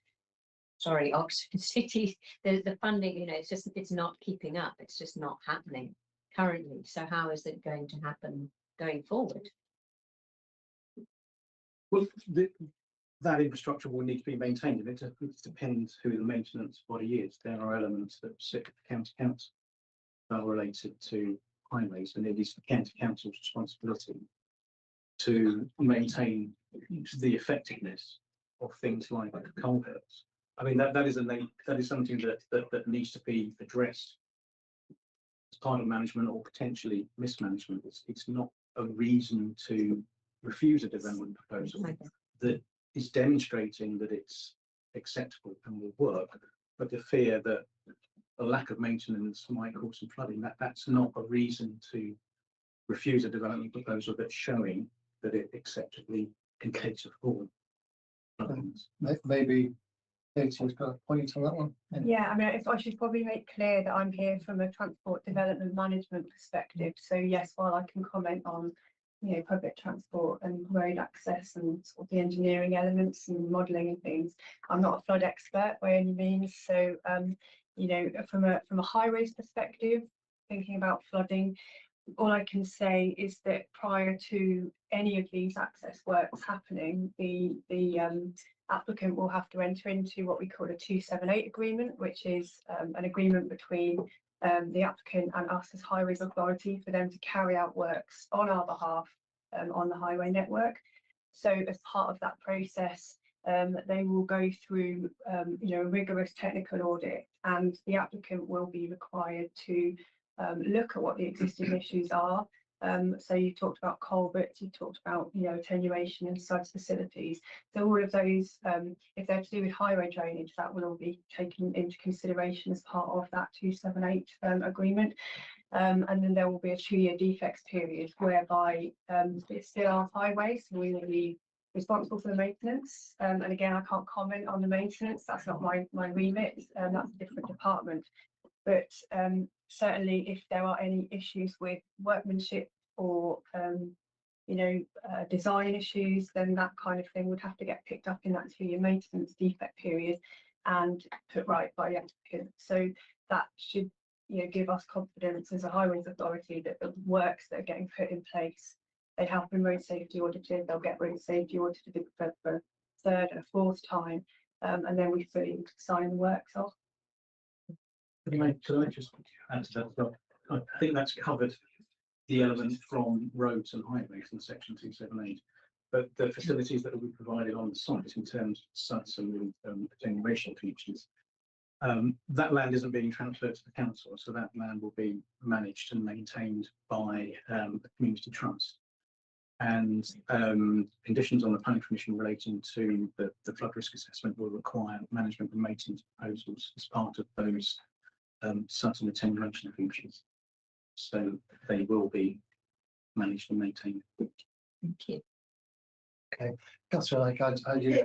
sorry, Oxford City, the funding, you know, it's not keeping up. It's just not happening currently. So how is it going to happen going forward? Well, that infrastructure will need to be maintained, and it depends who the maintenance body is. There are elements that sit at the county council that are related to highways, and it is the county council's responsibility to maintain the effectiveness of things like culverts. I mean, that is something that needs to be addressed as part of management or potentially mismanagement. It's not a reason to refuse a development proposal that is demonstrating that it's acceptable and will work, but the fear that a lack of maintenance might cause some flooding, that's not a reason to refuse a development proposal that's showing that it acceptably in case of fall. Maybe Katie's got a point on that one. Yeah, I mean, if I should probably make clear that I'm here from a transport development management perspective. So yes, while I can comment on, you know, public transport and road access and sort of the engineering elements and modelling and things, I'm not a flood expert by any means. So you know, from a highways perspective, thinking about flooding, all I can say is that prior to any of these access works happening, the applicant will have to enter into what we call a 278 agreement, which is an agreement between the applicant and us as Highways Authority for them to carry out works on our behalf on the highway network. So as part of that process, they will go through you know, a rigorous technical audit, and the applicant will be required to look at what the existing issues are. So you talked about culverts, you talked about, you know, attenuation and SODC facilities. So all of those, if they're to do with highway drainage, that will all be taken into consideration as part of that 278 agreement. And then there will be a 2-year defects period whereby it's still our highway, so we will be responsible for the maintenance. And again, I can't comment on the maintenance, that's not my remit, that's a different department. But certainly if there are any issues with workmanship or you know, design issues, then that kind of thing would have to get picked up in that 2-year maintenance defect period and put right by the applicant. So that should, you know, give us confidence as a highways authority that the works that are getting put in place, they have been road safety audited, they'll get road safety audited for a 3rd and a 4th time, and then we fully sign the works off. Could I just add to that as well? I think that's covered the element from roads and highways in section 278, but the facilities that will be provided on the site in terms of SODC and attenuation features, that land isn't being transferred to the council, so that land will be managed and maintained by a community trust. And conditions on the planning permission relating to the flood risk assessment will require management and maintenance proposals as part of those SODC and attenuation features. So they will be managed and maintained. Thank you. Okay, Councillor, like how do you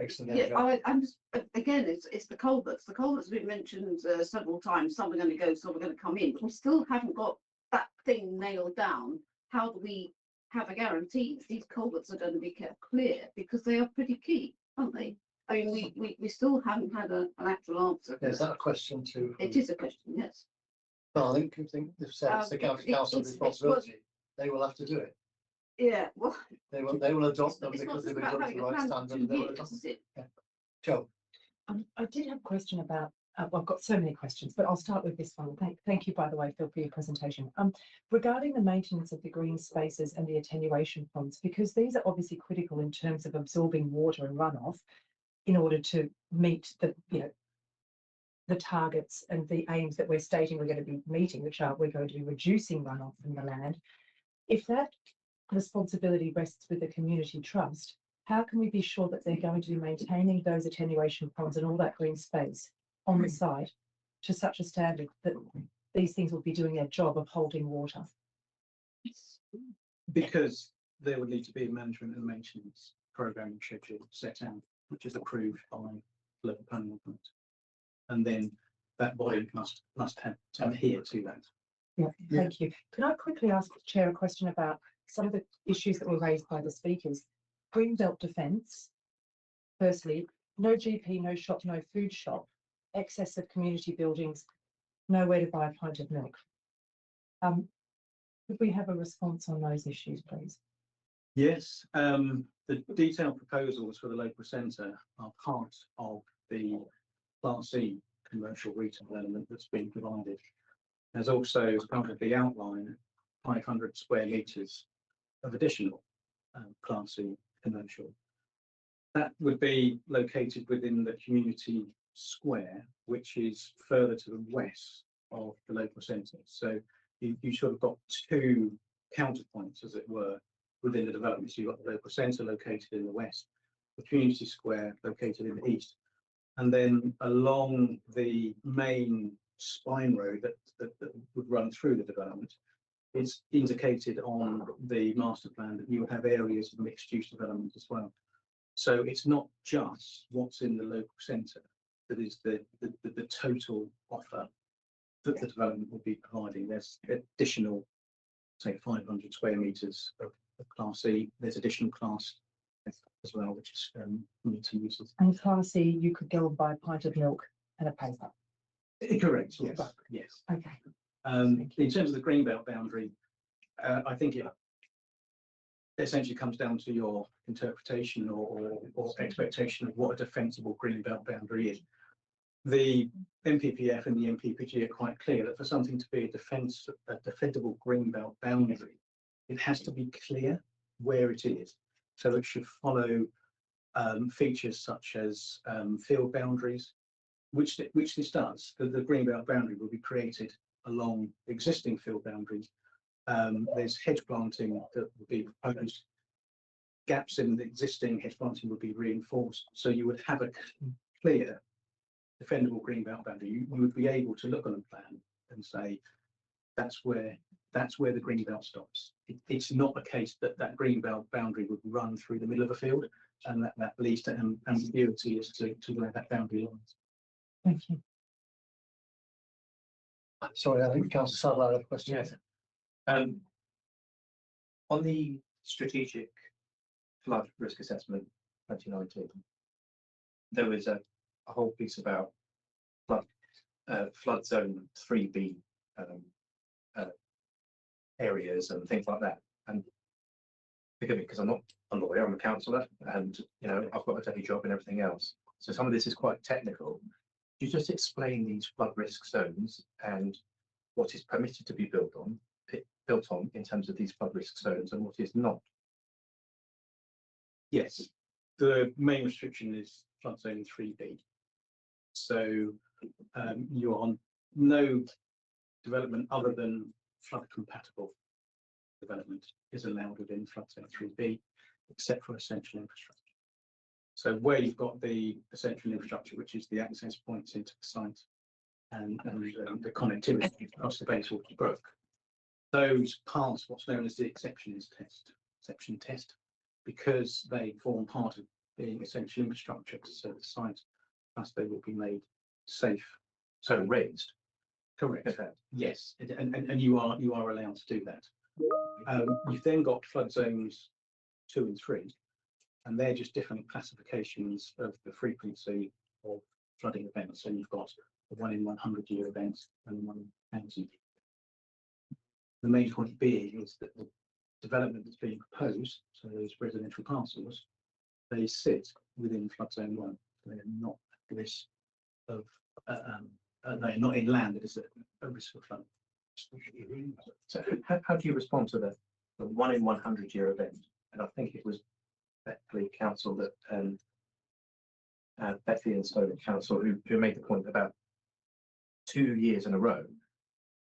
I'm just, again, it's the culverts. The culverts have been mentioned several times. Some are going to go, some are going to come in, but we still haven't got that thing nailed down. How do we have a guarantee that these culverts are going to be kept clear, because they are pretty key, aren't they? I mean, we still haven't had an actual answer. Is that a question to? It is a question, yes. Well, I think they've said it's the county council's responsibility. They will have to do it. Yeah, well, they will adopt them because they've got the right standard. And they will adopt them. Yeah. Joe. I did have a question about. Well, I've got so many questions, but I'll start with this one. Thank you, by the way, Phil, for your presentation. Regarding the maintenance of the green spaces and the attenuation ponds, because these are obviously critical in terms of absorbing water and runoff, in order to meet the, you know, the targets and the aims that we're stating we're going to be meeting, which are we're going to be reducing runoff from the land. If that responsibility rests with the community trust, how can we be sure that they're going to be maintaining those attenuation ponds and all that green space on the site to such a standard that these things will be doing their job of holding water? Because there would need to be a management and maintenance programming schedule set out, which is approved by local planning authority, and then that body must adhere to that. Yeah, thank you. Can I quickly ask the Chair a question about some of the issues that were raised by the speakers? Greenbelt defence, firstly, no GP, no shop, no food shop. excess of community buildings, nowhere to buy a pint of milk. Could we have a response on those issues, please? Yes, the detailed proposals for the local centre are part of the Class C commercial retail element that's been provided. There's also, as part of the outline, 500 square metres of additional Class C commercial. That would be located within the community square, which is further to the west of the local centre. So you sort of got two counterpoints, as it were, within the development. So you've got the local centre located in the west, the community square located in the east, and then along the main spine road that would run through the development, it's indicated on the master plan that you would have areas of mixed use development as well. So it's not just what's in the local centre that is the total offer that the development will be providing. There's additional, say, 500 square metres of Class C. There's additional Class as well, which is community uses. And Class C, you could go and buy a pint of milk and a paper. Correct. Yes. Yes. Okay. In terms of the greenbelt boundary, I think it essentially comes down to your interpretation or expectation of what a defensible greenbelt boundary is. The MPPF and the MPPG are quite clear that for something to be a defendable greenbelt boundary, it has to be clear where it is. So it should follow features such as field boundaries, which this does. The greenbelt boundary will be created along existing field boundaries. There's hedge planting that will be proposed. Gaps in the existing hedge planting will be reinforced. So you would have a clear defendable greenbelt boundary. You would be able to look on a plan and say, that's where the greenbelt stops. It's not a case that that greenbelt boundary would run through the middle of a field, and that leads to ambiguity as to where that boundary lies. Thank you. Sorry, I think Councillor Sadler had a question. Yes. On the strategic flood risk assessment 2019, there was a whole piece about flood zone 3B areas and things like that. And forgive me, because I'm not a lawyer, I'm a councillor, and I've got a daily job and everything else. So some of this is quite technical. Could you just explain these flood risk zones and what is permitted to be built on in terms of these flood risk zones and what is not? Yes, the main restriction is flood zone 3B. So you're on no development other than flood compatible development is allowed within flood zone 3B, except for essential infrastructure. So where you've got the essential infrastructure, which is the access points into the site and the connectivity across the Bayswater Brook, those pass what's known as the exception test, because they form part of being essential infrastructure to serve the site, plus they will be made safe. So raised. Correct. Yes, and you are allowed to do that. You've then got flood zones 2 and 3, and they're just different classifications of the frequency of flooding events. So you've got the 1 in 100 year events and 1 in 1,000. The main point being is that the development that's being proposed, so those residential parcels, they sit within flood zone 1. They are not at risk of they're not in land that is a risk of flood. So how do you respond to the 1 in 100 year event? And I think it was Beckley Council that Beckley and Stowood Council who made the point about 2 years in a row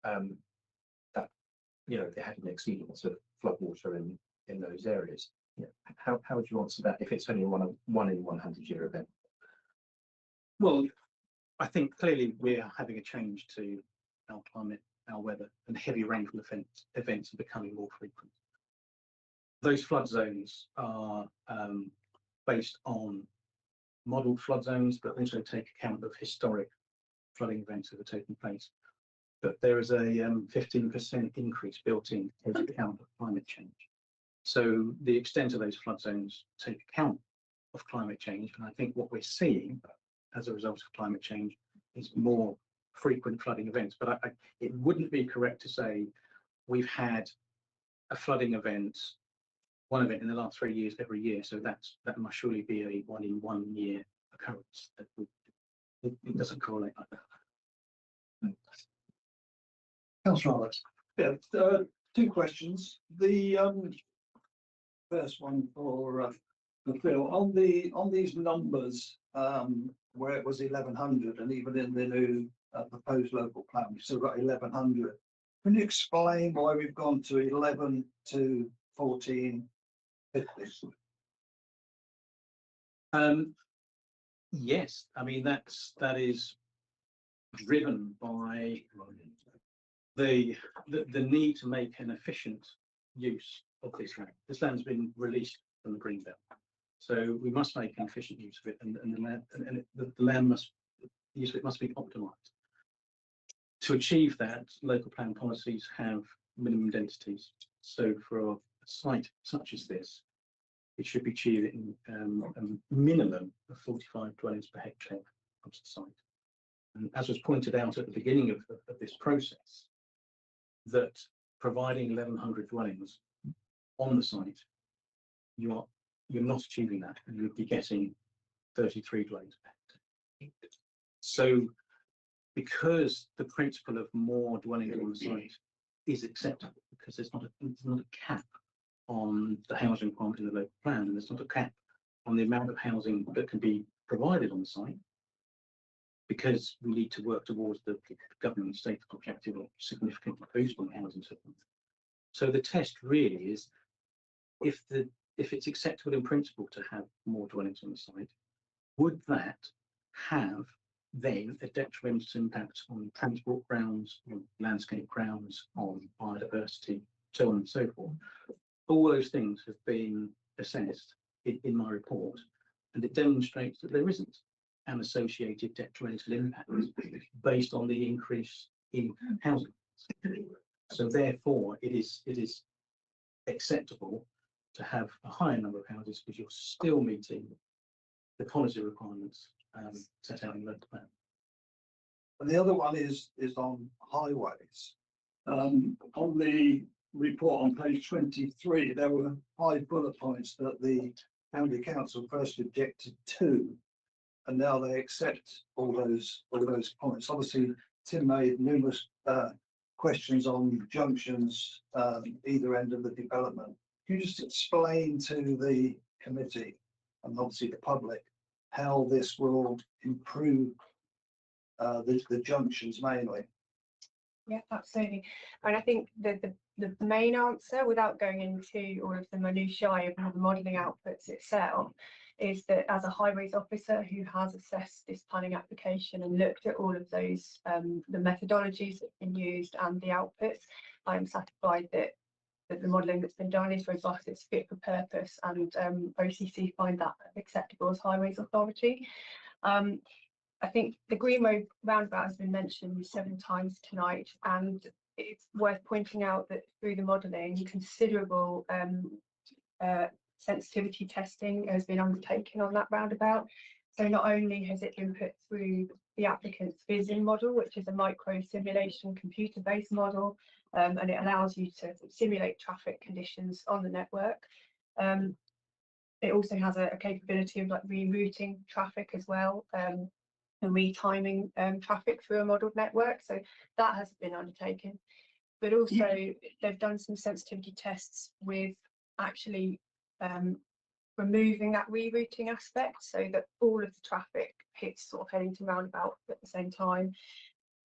that they had an exceedance of flood water in those areas. How would you answer that if it's only a 1 in 100 year event? Well, I think clearly we're having a change to our climate, our weather, and heavy rainfall events are becoming more frequent. Those flood zones are based on modelled flood zones, but also take account of historic flooding events that are taking place. But there is a 15% increase built in to take account of climate change. So the extent of those flood zones take account of climate change, and I think what we're seeing as a result of climate change is more frequent flooding events. But it wouldn't be correct to say we've had a flooding event, one event in the last 3 years every year. So that must surely be a 1 in 1 year occurrence. It doesn't correlate like that. Councillor Roberts. Yeah, 2 questions. The first one for Phil, on these numbers, where it was 1100, and even in the new proposed local plan, we've still got 1100. Can you explain why we've gone to 11 to 14? Yes, I mean that is driven by the need to make an efficient use of this land. This land's been released from the green belt, so we must make an efficient use of it, and the land must, the use of it must be optimised. To achieve that, local plan policies have minimum densities. So for a site such as this, it should be achieving a minimum of 45 dwellings per hectare of the site. And as was pointed out at the beginning of this process, that providing 1100 dwellings on the site, you're not achieving that, and you'd be getting 33 dwellings per hectare. So because the principle of more dwellings on the site is acceptable, because there's not a cap on the housing requirement in the local plan, and there's not a cap on the amount of housing that can be provided on the site, because we need to work towards the government and state objective of significantly boosting housing supply. So the test really is if it's acceptable in principle to have more dwellings on the site, would that have then a detrimental impact on transport grounds, on landscape grounds, on biodiversity, so on and so forth. All those things have been assessed in my report, and it demonstrates that there isn't an associated detrimental impact based on the increase in housing. So therefore, it is acceptable to have a higher number of houses because you're still meeting the policy requirements set out in the local plan. And the other one is on highways. On the report on page 23, there were 5 bullet points that the county council first objected to, and now they accept all those points. Obviously, Tim made numerous questions on junctions either end of the development. Can you just explain to the committee and obviously the public how this will improve the junctions mainly? Yeah, absolutely. And I think the main answer, without going into all of the minutiae of the modelling outputs itself, is that as a highways officer who has assessed this planning application and looked at all of those, the methodologies that have been used and the outputs, I'm satisfied that the modelling that's been done is robust, it's fit for purpose, and OCC find that acceptable as highways authority. I think the Green Road roundabout has been mentioned 7 times tonight, and it's worth pointing out that through the modelling, considerable sensitivity testing has been undertaken on that roundabout. So not only has it been put through the applicant's vision model, which is a micro simulation computer-based model, and it allows you to simulate traffic conditions on the network. It also has a capability of like rerouting traffic as well, and retiming traffic through a modelled network. So that has been undertaken. But also they've done some sensitivity tests with actually removing that rerouting aspect so that all of the traffic hits sort of heading to roundabout at the same time.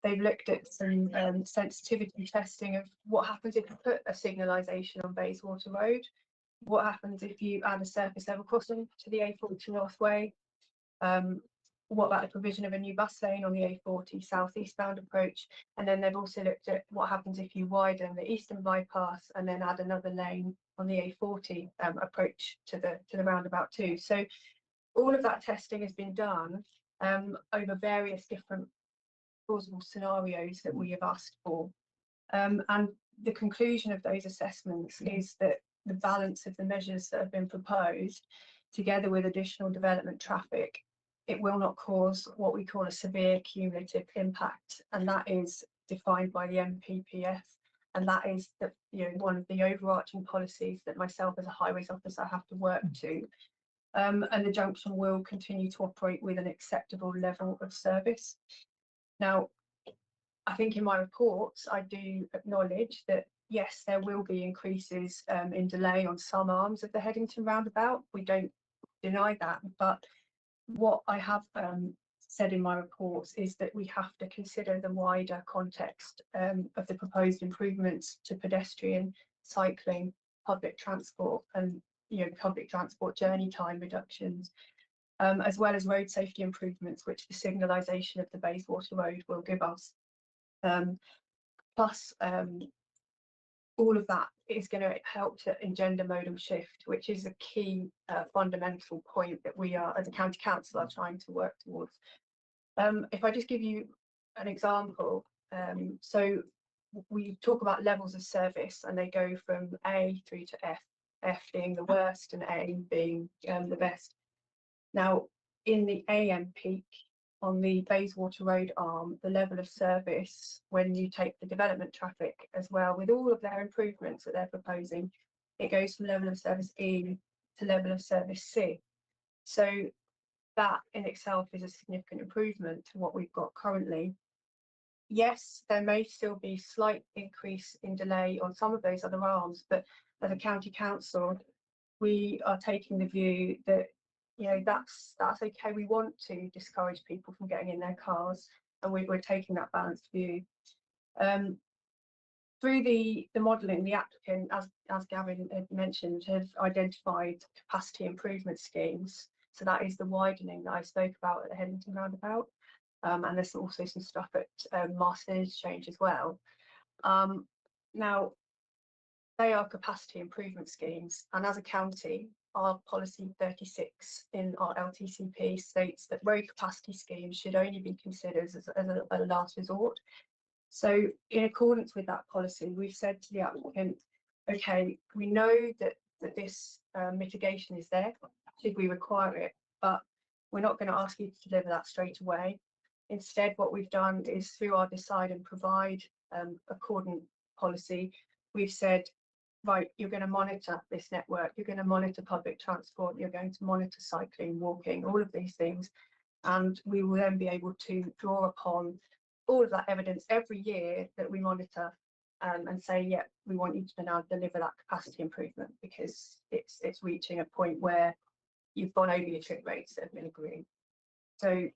They've looked at some sensitivity testing of what happens if you put a signalisation on Bayswater Road, what happens if you add a surface level crossing to the A40 Northway, what about the provision of a new bus lane on the A40 southeastbound approach, and then they've also looked at what happens if you widen the eastern bypass and then add another lane on the A40 approach to the roundabout too. So all of that testing has been done over various different plausible scenarios that we have asked for, and the conclusion of those assessments is that the balance of the measures that have been proposed, together with additional development traffic, it will not cause what we call a severe cumulative impact, and that is defined by the MPPF, and that is that, you know, one of the overarching policies that myself as a highways officer have to work to. And the junction will continue to operate with an acceptable level of service. Now, I think in my reports, I do acknowledge that, yes, there will be increases in delay on some arms of the Headington roundabout. We don't deny that, but what I have said in my reports is that we have to consider the wider context of the proposed improvements to pedestrian, cycling, public transport, and, you know, public transport journey time reductions, as well as road safety improvements, which the signalisation of the Bayswater Road will give us. Plus, all of that is going to help to engender modal shift, which is a key fundamental point that we are, as a county council, are trying to work towards. If I just give you an example, so we talk about levels of service, and they go from A through to F, F being the worst and A being the best. Now, in the AM peak on the Bayswater Road arm, the level of service, when you take the development traffic as well, with all of their improvements that they're proposing, it goes from level of service E to level of service C. So that in itself is a significant improvement to what we've got currently. Yes, there may still be slight increase in delay on some of those other arms, but as a county council, we are taking the view that, you know, that's okay. We want to discourage people from getting in their cars, and we're taking that balanced view. Through the modelling, the applicant, as Gavin had mentioned, have identified capacity improvement schemes. So that is the widening that I spoke about at the Headington roundabout, and there's also some stuff at Marston Interchange as well. Now, they are capacity improvement schemes, and as a county, our policy 36 in our LTCP states that road capacity schemes should only be considered as a last resort. So in accordance with that policy, we've said to the applicant, okay, we know that this mitigation is there, should we require it, but we're not going to ask you to deliver that straight away. Instead, what we've done is, through our decide and provide accordant policy, we've said, right, you're going to monitor this network, you're going to monitor public transport, you're going to monitor cycling, walking, all of these things, and we will then be able to draw upon all of that evidence every year that we monitor, and say, yeah, we want you to now deliver that capacity improvement because it's reaching a point where you've gone over your trip rates that have been agreed. So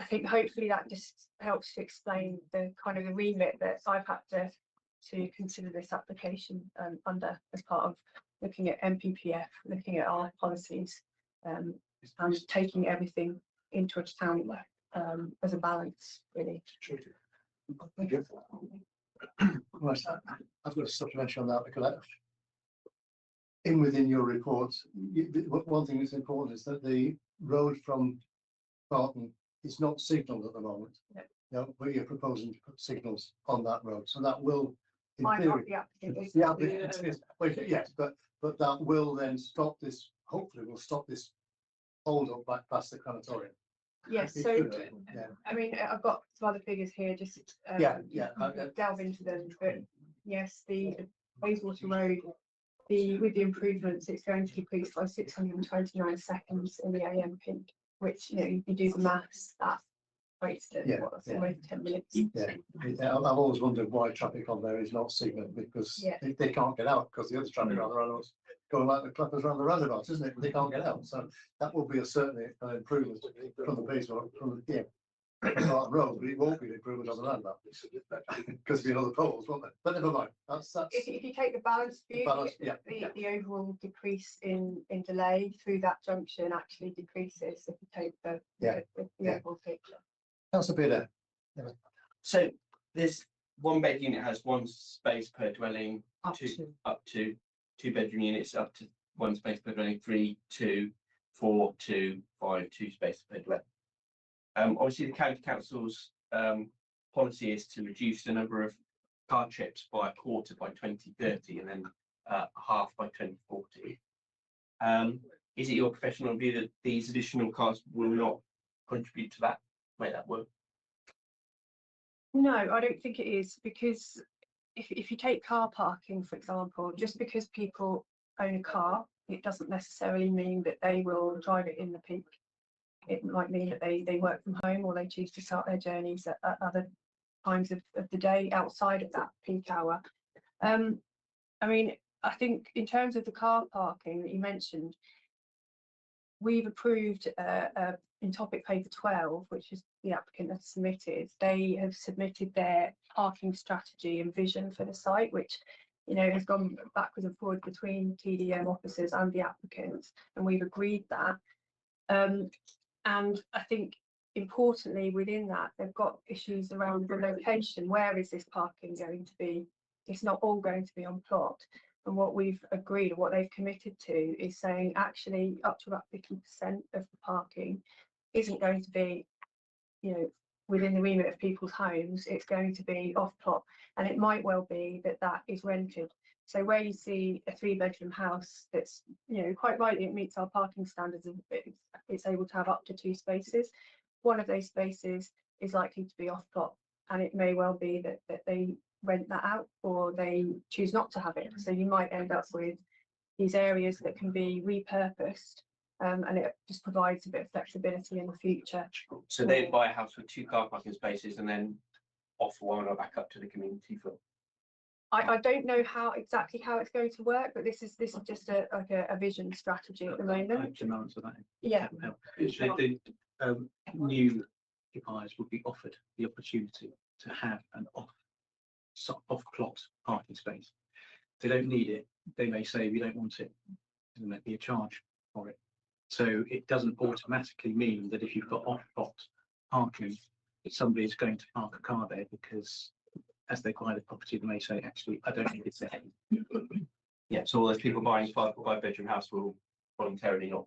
I think hopefully that just helps to explain the kind of the remit that I've had to consider this application under, as part of looking at MPPF, looking at our policies, and taking everything into account as a balance, really. Thank you. Right, I've got a supplementary on that because within your report, one thing that's important is that the road from Barton is not signalled at the moment. No, but you're proposing to put signals on that road, so that will, in theory, the applicant is, well, yes, but that will then stop this. Hopefully, will stop this hold up back past the crematorium. Yes, so yeah. I mean, I've got some other figures here, just delve into them. But yes, the Bayswater Road, with the improvements, it's going to decrease by 629 seconds in the AM peak, which, you know, you do the maths, that equates to almost 10 minutes. Yeah, I've always wondered why traffic on there is not signalled, because they can't get out because the other traffic on the road going like the clappers around the roundabout, isn't it? They can't get out, so that will be certainly an improvement from the Bayswater, from the road, but it won't be an improvement on the roundabout because there'll be another poles, won't there? But never mind. That's if you take the balanced view, the overall decrease in delay through that junction actually decreases if you take the overall picture. Councillor Peter. So this one bed unit has one space per dwelling, up to 2 bedroom units, up to 1 space per dwelling, 3, 2, 4, 2, 5, 2 spaces per dwelling. Obviously, the county council's policy is to reduce the number of car trips by a quarter by 2030 and then half by 2040. Is it your professional view that these additional cars will not contribute to that, make that work? No, I don't think it is, because if you take car parking, for example, just because people own a car, it doesn't necessarily mean that they will drive it in the peak. It might mean that they work from home, or they choose to start their journeys at other times of the day outside of that peak hour. I mean, I think in terms of the car parking that you mentioned, we've approved in topic paper 12, which is the applicant has submitted. They have submitted their parking strategy and vision for the site, which, you know, has gone backwards and forwards between TDM officers and the applicants, and we've agreed that. And I think importantly within that, they've got issues around the location. Where is this parking going to be? It's not all going to be on plot. And what we've agreed, or what they've committed to, is saying actually up to about 50% of the parking isn't going to be, you know, within the remit of people's homes. It's going to be off plot, and it might well be that that is rented. So where you see a 3-bedroom house that's, you know, quite rightly, it meets our parking standards, and it's able to have up to 2 spaces. One of those spaces is likely to be off plot, and it may well be that they rent that out, or they choose not to have it. So you might end up with these areas that can be repurposed, and it just provides a bit of flexibility in the future. So they'd buy a house with 2 car parking spaces and then offer one or back up to the community for. I don't know exactly how it's going to work, but this is just like a vision strategy at the moment. I can answer that. Yeah. The new occupiers would be offered the opportunity to have an off-plot parking space. If they don't need it, they may say we don't want it, and there may be a charge for it. So it doesn't automatically mean that if you've got off-plot parking, that somebody is going to park a car there, because as they buy the property, they may say, actually, I don't need it there. Yeah, so all those people buying 5-bedroom house will voluntarily not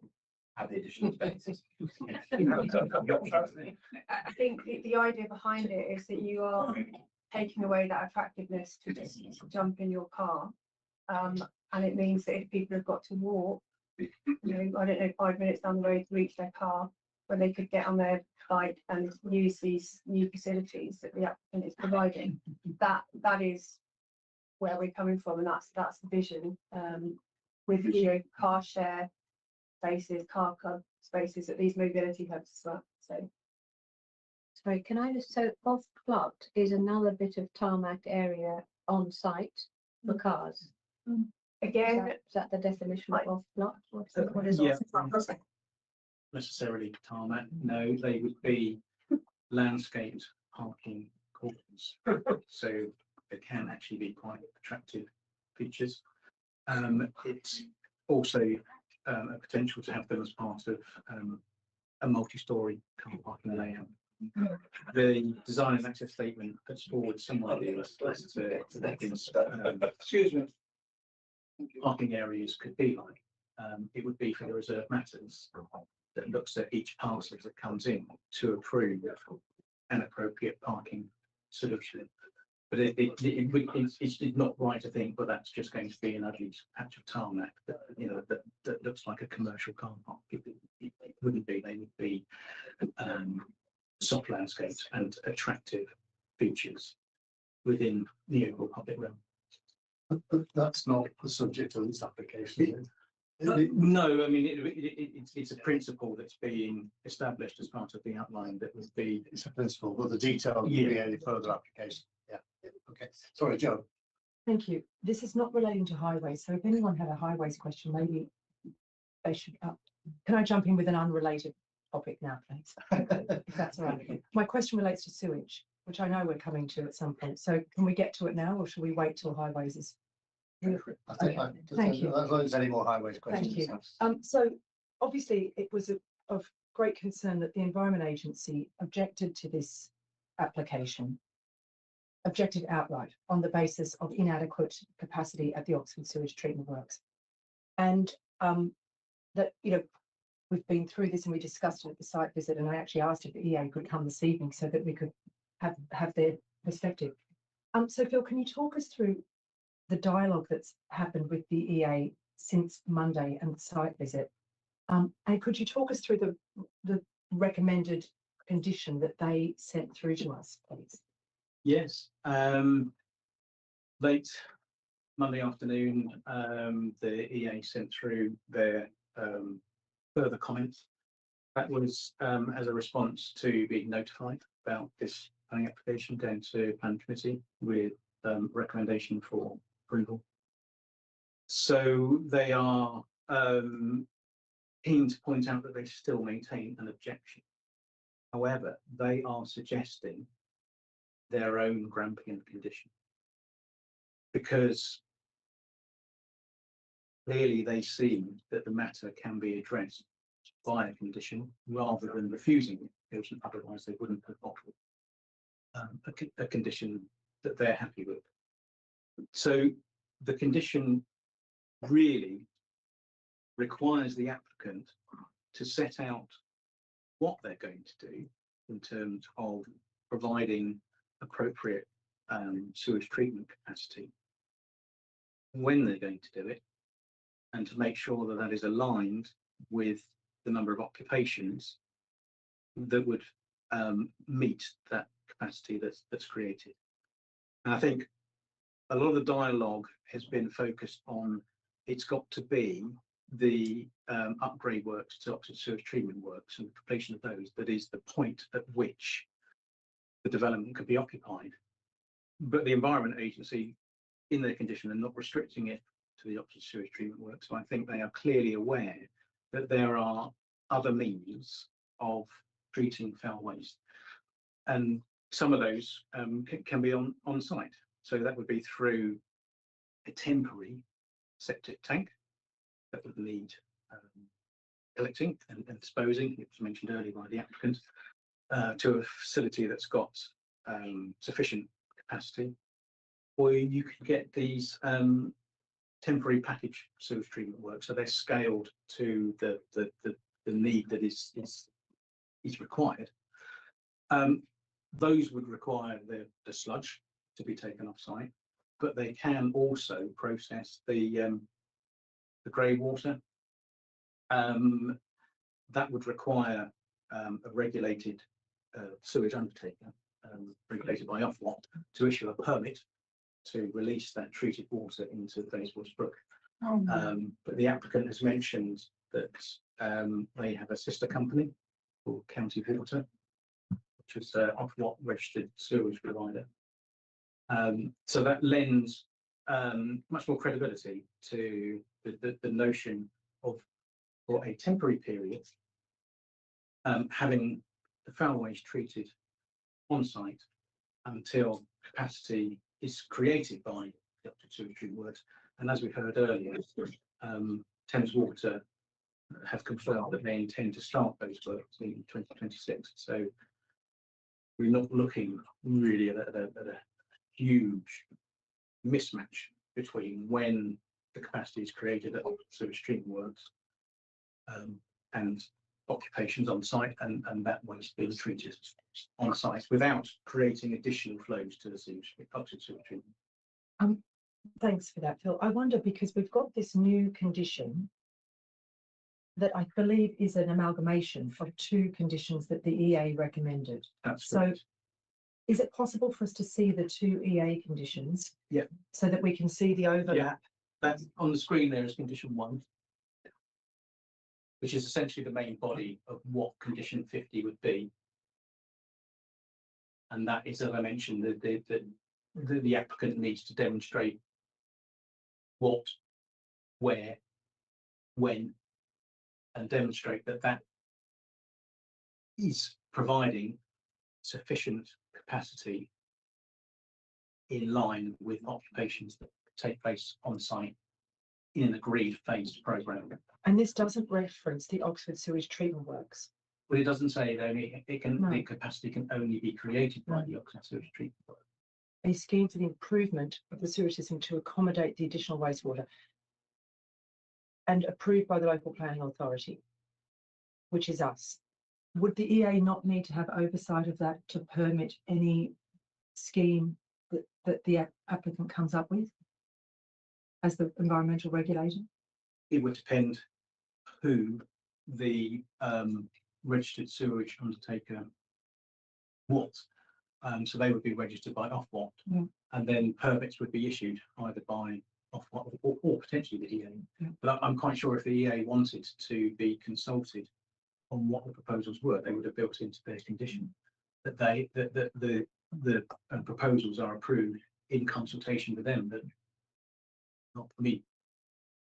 have the additional spaces. I think the idea behind it is that you are taking away that attractiveness to just jump in your car, and it means that if people have got to walk, you know, I don't know, 5 minutes down the road to reach their car, when they could get on their bike and use these new facilities that the applicant is providing, that is where we're coming from, and that's the vision, with, you know, car share spaces, car club spaces at these mobility hubs as well. So sorry, can I just, so off plot is another bit of tarmac area on site for cars? Again, is that the definition of off plot? What is Yeah. off plot? Necessarily tarmac, no, they would be landscaped parking corners, so they can actually be quite attractive features. It's also a potential to have them as part of a multi-storey car parking layout. The design and access statement puts forward some ideas as to what these Excuse me. parking areas could be like. It would be for the reserve matters that looks at each parcel that comes in to approve an appropriate parking solution. But it's not right to think, but that's just going to be an ugly patch of tarmac that, you know, that looks like a commercial car park. It wouldn't be. They would be soft landscapes and attractive features within the overall public realm. But that's not the subject of this application. No, I mean, it's a principle that's being established as part of the outline that would be. It's a principle, but the detail will be any further application. Yeah. Okay. Sorry, Joe. Thank you. This is not relating to highways, so if anyone had a highways question, maybe they should. Can I jump in with an unrelated topic now, please? If that's all right. My question relates to sewage, which I know we're coming to at some point. So can we get to it now, or should we wait till highways is? I think, Thank you. As long as any more highways questions. Thank you. So obviously it was of great concern that the Environment Agency objected to this application, objected outright on the basis of inadequate capacity at the Oxford Sewage Treatment Works. And that, you know, we've been through this and we discussed it at the site visit, and I actually asked if the EA could come this evening so that we could have their perspective. So Phil, can you talk us through the dialogue that's happened with the EA since Monday and the site visit? And could you talk us through the recommended condition that they sent through to us, please? Yes. Late Monday afternoon, the EA sent through their further comments. That was as a response to being notified about this planning application down to Planning Committee with recommendation for approval. So they are keen to point out that they still maintain an objection. However, they are suggesting their own Grampian condition, because clearly they see that the matter can be addressed by a condition rather than refusing it, because otherwise they wouldn't have offered a condition that they're happy with. So the condition really requires the applicant to set out what they're going to do in terms of providing appropriate sewage treatment capacity, when they're going to do it, and to make sure that that is aligned with the number of occupations that would meet that capacity that's created. And I think a lot of the dialogue has been focused on it's got to be the upgrade works to Oxford sewage treatment works and the completion of those that is the point at which the development could be occupied. But the Environment Agency, in their condition, are not restricting it to the Oxford sewage treatment works. So I think they are clearly aware that there are other means of treating foul waste, and some of those can be on site. So that would be through a temporary septic tank that would need collecting and disposing. It was mentioned earlier by the applicant, to a facility that's got sufficient capacity, or you can get these temporary package sewage treatment work, so they're scaled to the need that is required. Those would require the sludge to be taken off site, but they can also process the grey water. That would require a regulated sewage undertaker, regulated by Ofwat, to issue a permit to release that treated water into the Bayswater Brook. But the applicant has mentioned that they have a sister company called County Water, which is an Ofwat registered sewage provider. So that lends much more credibility to the notion of, for a temporary period, having the foul waste treated on site until capacity is created by the Oxford sewage treatment works. And as we heard earlier, Thames Water have confirmed that they intend to start those works in 2026. So we're not looking really at a huge mismatch between when the capacity is created at Oxford sewage treatment works and occupations on site, and that waste being treated on site without creating additional flows to the Oxford sewage treatment. Thanks for that, Phil. I wonder, because we've got this new condition that I believe is an amalgamation of two conditions that the EA recommended. That's so correct. Is it possible for us to see the two EA conditions? Yeah. So that we can see the overlap? That on the screen there is condition 1, which is essentially the main body of what condition 50 would be. And that is, as I mentioned, the applicant needs to demonstrate what, where, when, and demonstrate that that is providing sufficient capacity in line with occupations that take place on site in an agreed phased programme. And this doesn't reference the Oxford sewage treatment works. Well, it doesn't say it only, No. the capacity can only be created by the Oxford sewage treatment works. A scheme for the improvement of the sewage system to accommodate the additional wastewater and approved by the local planning authority, which is us. Would the EA not need to have oversight of that to permit any scheme that the applicant comes up with as the environmental regulator? It would depend who the registered sewage undertaker what. So they would be registered by Ofwat, and then permits would be issued either by Ofwat or potentially the EA. But I'm quite sure if the EA wanted to be consulted on what the proposals were, they would have built into their condition that the proposals are approved in consultation with them, but not me.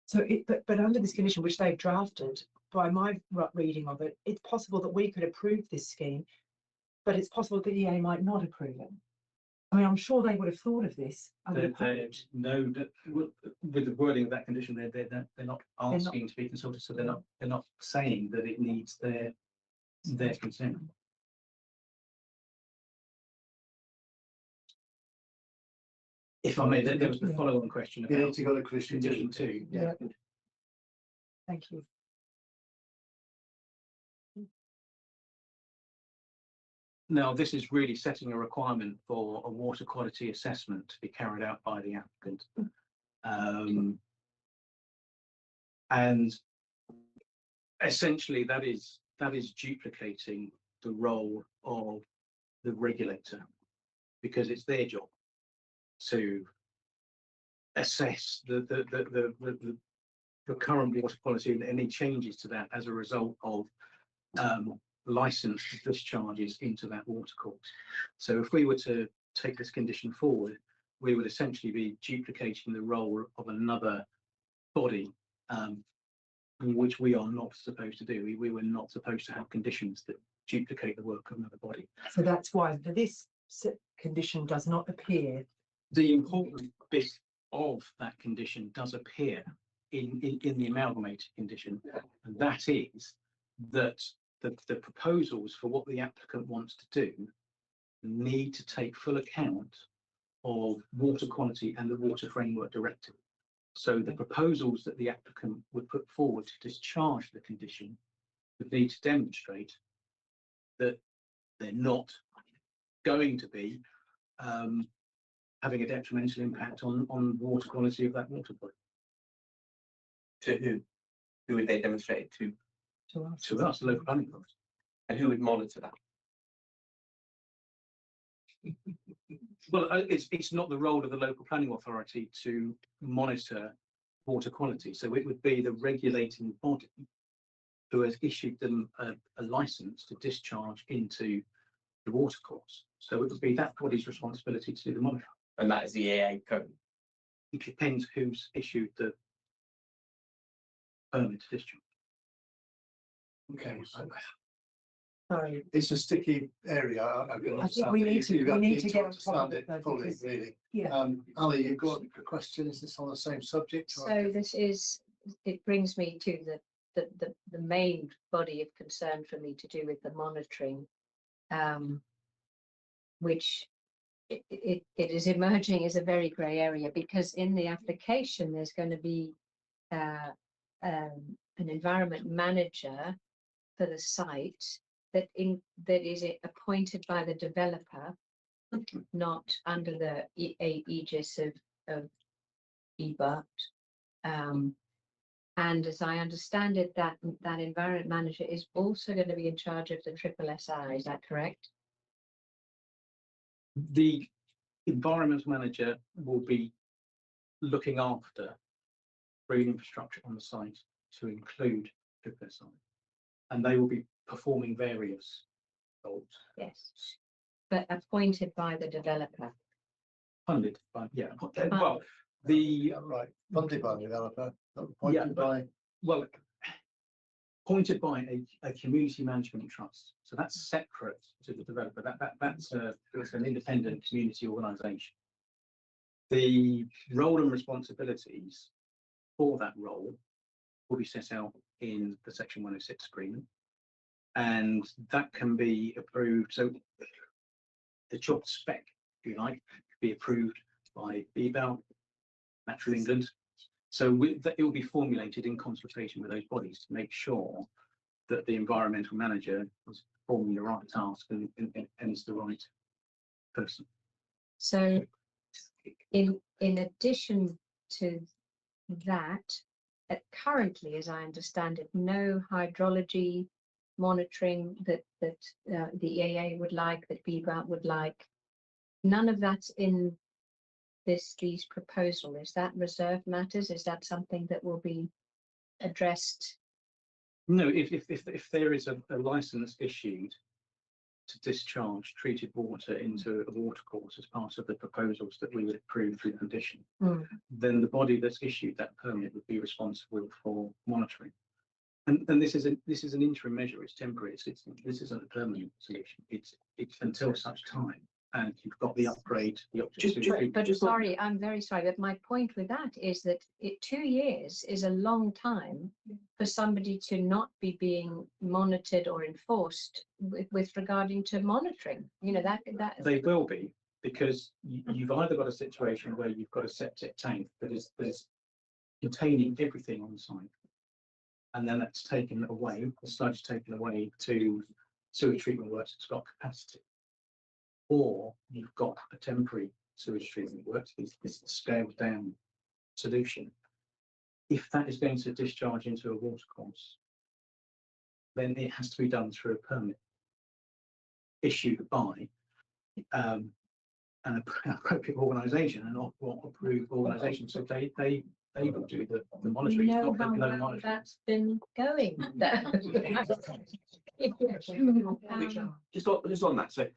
So but under this condition which they've drafted, by my reading of it, it's possible that we could approve this scheme, but it's possible the EA might not approve it. I mean, I'm sure they would have thought of this. No, with the wording of that condition, they're not asking to be consulted, so they're not saying that it needs their consent. If I may, there was the follow-on question about. You need to go to condition 2. Yeah. Thank you. Now, this is really setting a requirement for a water quality assessment to be carried out by the applicant. And essentially that is duplicating the role of the regulator, because it's their job to assess the current water quality and any changes to that as a result of licensed discharges into that water course. So if we were to take this condition forward, we would essentially be duplicating the role of another body, which we are not supposed to do. We were not supposed to have conditions that duplicate the work of another body. So that's why this condition does not appear. The important bit of that condition does appear in the amalgamated condition, and that is that the proposals for what the applicant wants to do need to take full account of water quality and the Water Framework Directive. So the proposals that the applicant would put forward to discharge the condition would need to demonstrate that they're not going to be having a detrimental impact on the water quality of that water body. To who? Who would they demonstrate it to? To us, the local planning board. And who would monitor that? Well, it's not the role of the local planning authority to monitor water quality. So it would be the regulating body who has issued them a license to discharge into the water course. So it would be that body's responsibility to do the monitoring. And that is the EA code. It depends who's issued the permit to discharge. Okay. Sorry. It's a sticky area. I think we need to get on top of it fully, really. Yeah. Ali, you've got a question. Is this on the same subject? So it brings me to the main body of concern for me to do with the monitoring, which it is emerging as a very grey area, because in the application there's going to be an environment manager for the site that is appointed by the developer, not under the aegis of EBUT. And as I understand it, that environment manager is also going to be in charge of the SSSI. Is that correct? The environmental manager will be looking after green infrastructure on the site to include SSSI, and they will be performing various roles. Yes, but appointed by the developer. Funded by, yeah. Well, the right, funded by the developer, appointed by. Well, appointed by a community management trust. So that's separate to the developer. That's an independent community organisation. The role and responsibilities for that role will be set out in the Section 106 agreement, and that can be approved. So the job spec, if you like, could be approved by BBAL, Natural England. So it will be formulated in consultation with those bodies to make sure that the environmental manager is performing the right task and is the right person. So in addition to that, currently, as I understand it, no hydrology, monitoring that the EAA would like, that BBAT would like. None of that's in these proposal. Is that reserved matters? Is that something that will be addressed? No, if there is a license issued to discharge treated water into a watercourse as part of the proposals that we would approve through condition, then the body that's issued that permit would be responsible for monitoring. And this is an interim measure. It's temporary. This isn't a permanent solution. It's until such time. And you've got the upgrade. But sorry, I'm very sorry. But my point with that is that 2 years is a long time for somebody to not be being monitored or enforced with regarding to monitoring. You know, that they will be, because you've either got a situation where you've got a septic tank that is containing everything on site, and then that's taken away, the sludge taken away to sewage treatment works that's got capacity. Or you've got a temporary sewage treatment works, this scaled down solution. If that is going to discharge into a watercourse, then it has to be done through a permit issued by an appropriate organisation, and not approved organisation. So they will do the monitoring. We know how well that's been going. Just on that, so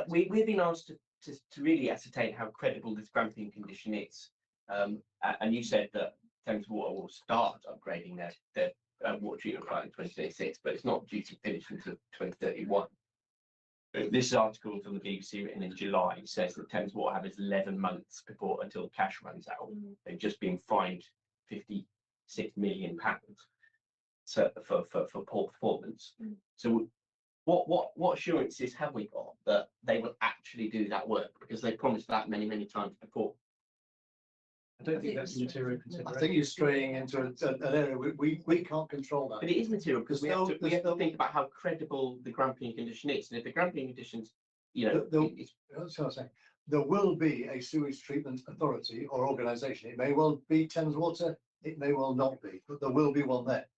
we've been asked to really ascertain how credible this grampian condition is, and you said that Thames Water will start upgrading their water treatment plant in 2036, but it's not due to finish until 2031. This article from the BBC written in July says that Thames Water have 11 months until the cash runs out. They've just been fined £56 million for poor performance. So what assurances have we got that they will actually do that work? Because they promised that many times before. I don't think that's material consideration. I think you're straying into an area we can't control that. But it is material, because we have to think about how credible the grampian condition is. And if the grampian conditions, you know, there will be a sewage treatment authority or organisation. It may well be Thames Water, it may well not be, but there will be one there.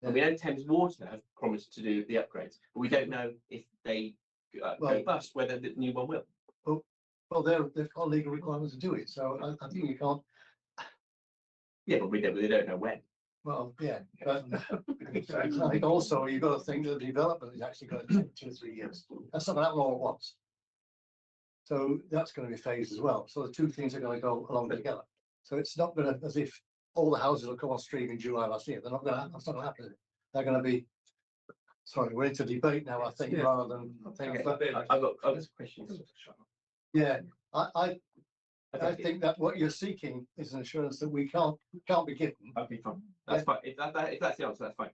And we know Thames Water have promised to do the upgrades, but we don't know if they go bust, whether the new one will. Well, they've got legal requirements to do it, so I think you can't. Yeah, but they don't know when. Well, yeah, but I think also you've got to think that the development is actually going to take 2 or 3 years. That's not going to happen all at once. So that's going to be phased as well. So the two things are going to go along together. So it's not going to, as if all the houses will come on stream in July last year. They're not going to. That's not going to happen. They're going to be. Sorry, we're into debate now, I think, rather than things. But I've got other questions. Yeah, I think that what you're seeking is an assurance that we can't be given. Okay, fine. That's fine. If that's the answer, that's fine.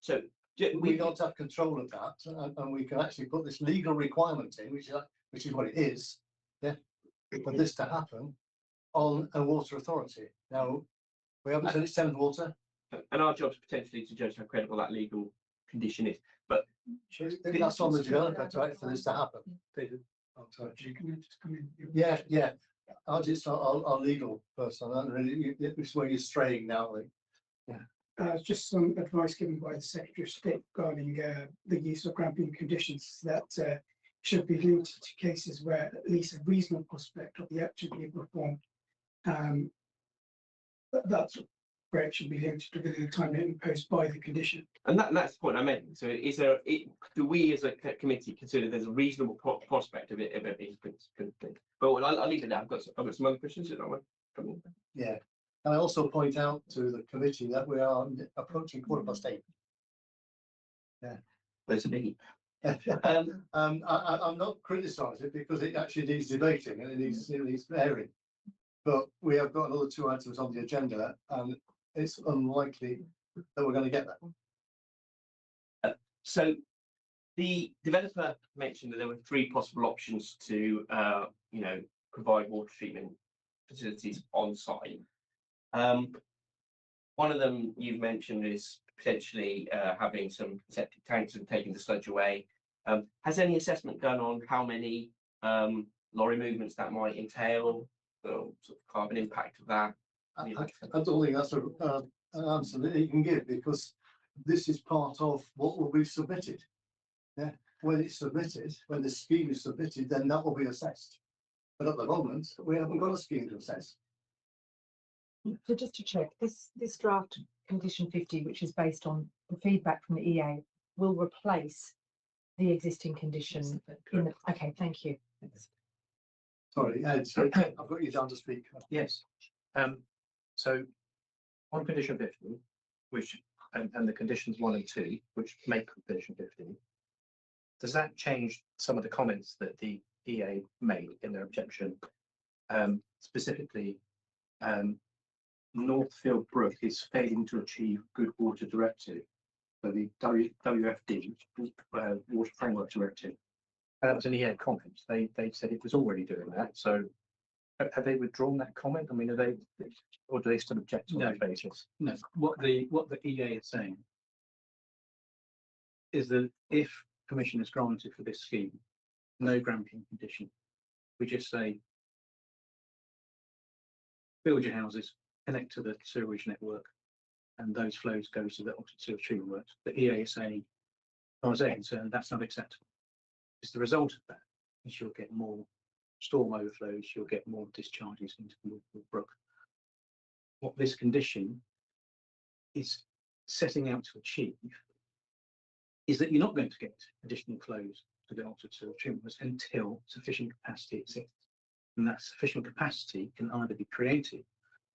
So we don't have control of that, and we can actually put this legal requirement in, which is what it is. Yeah, for this to happen on a water authority. Now, we haven't said it's Thames Water, and our job is potentially to judge how credible that legal condition is. But that's on the developer, right, for this to happen. I'm sorry. Can you just come in? Yeah. I'll just our legal person. This is where you're straying now. Yeah. Just some advice given by the Secretary of State regarding the use of grampian conditions that should be limited to cases where at least a reasonable prospect of the action being performed. That's where it should be limited to within the time limit imposed by the condition. And that's the point I made. So do we as a committee consider there's a reasonable prospect of it being complete? But I'll leave it there. I've got some other questions. Yeah. And I also point out to the committee that we are approaching 8:15. Yeah. There's a biggie. I'm not criticising it because it actually needs debating and it needs airing. But we have got another 2 items on the agenda, and it's unlikely that we're going to get that. So the developer mentioned that there were 3 possible options to, provide water treatment facilities on site. One of them you've mentioned is potentially having some septic tanks and taking the sludge away. Has any assessment done on how many lorry movements that might entail, the sort of carbon impact of that? I don't think that's an answer that you can give, because this is part of what will be submitted. Yeah, when it's submitted, when the scheme is submitted, then that will be assessed. But at the moment, we haven't got a scheme to assess. So just to check, this draft condition 50, which is based on the feedback from the EA, will replace the existing condition in the, okay, thank you. Sorry, Ed, I've got you down to speak. Yes. So on condition 50, which and the conditions 1 and 2, which make condition 50, does that change some of the comments that the EA made in their objection? Specifically, Northfield Brook is failing to achieve good water directive. So the WFD, Water Framework Directive. That was an EA comment. They said it was already doing that. So have they withdrawn that comment? I mean, are they, or do they still object on that basis? No, what the EA is saying is that if permission is granted for this scheme, no granting condition, we just say build your houses, connect to the sewerage network, and those flows go to the Oxford Sewer Treatment Works. The EA is saying, as far as they're concerned, that's not acceptable. It's the result of that is you'll get more storm overflows, you'll get more discharges into the Northfield Brook. What this condition is setting out to achieve is that you're not going to get additional flows to the Oxford Sewer Treatment Works until sufficient capacity exists. And that sufficient capacity can either be created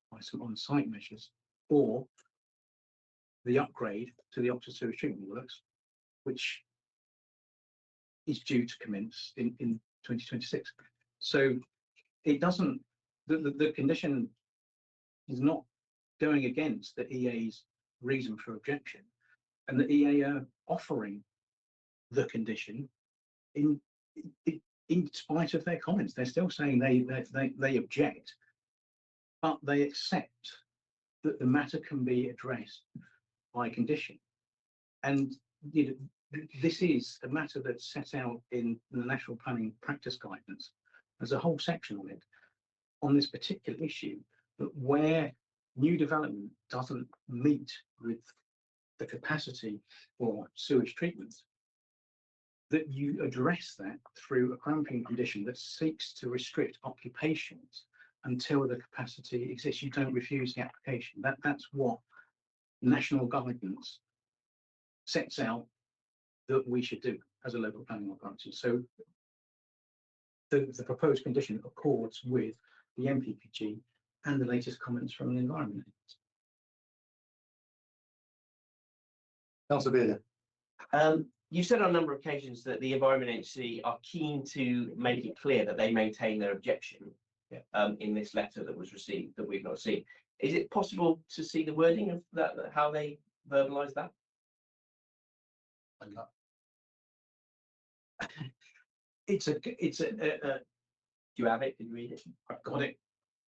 by some on-site measures or the upgrade to the Oxford Sewer Treatment Works, which is due to commence in 2026. So it doesn't, the condition is not going against the EA's reason for objection, and the EA are offering the condition in spite of their comments. They're still saying they object, but they accept that the matter can be addressed by condition. And you know, this is a matter that's set out in the National Planning Practice Guidance. There's a whole section on it, on this particular issue, that where new development doesn't meet with the capacity for sewage treatment, that you address that through a cramping condition that seeks to restrict occupations until the capacity exists. You don't refuse the application. That's what national guidance sets out that we should do as a local planning authority. So the proposed condition accords with the MPPG and the latest comments from the Environment Agency. Councillor Bearder. You said on a number of occasions that the Environment Agency are keen to make it clear that they maintain their objection in this letter that was received, that we've not seen. Is it possible to see the wording of that, how they verbalise that? It's a do you have it? Can you read it? I've got it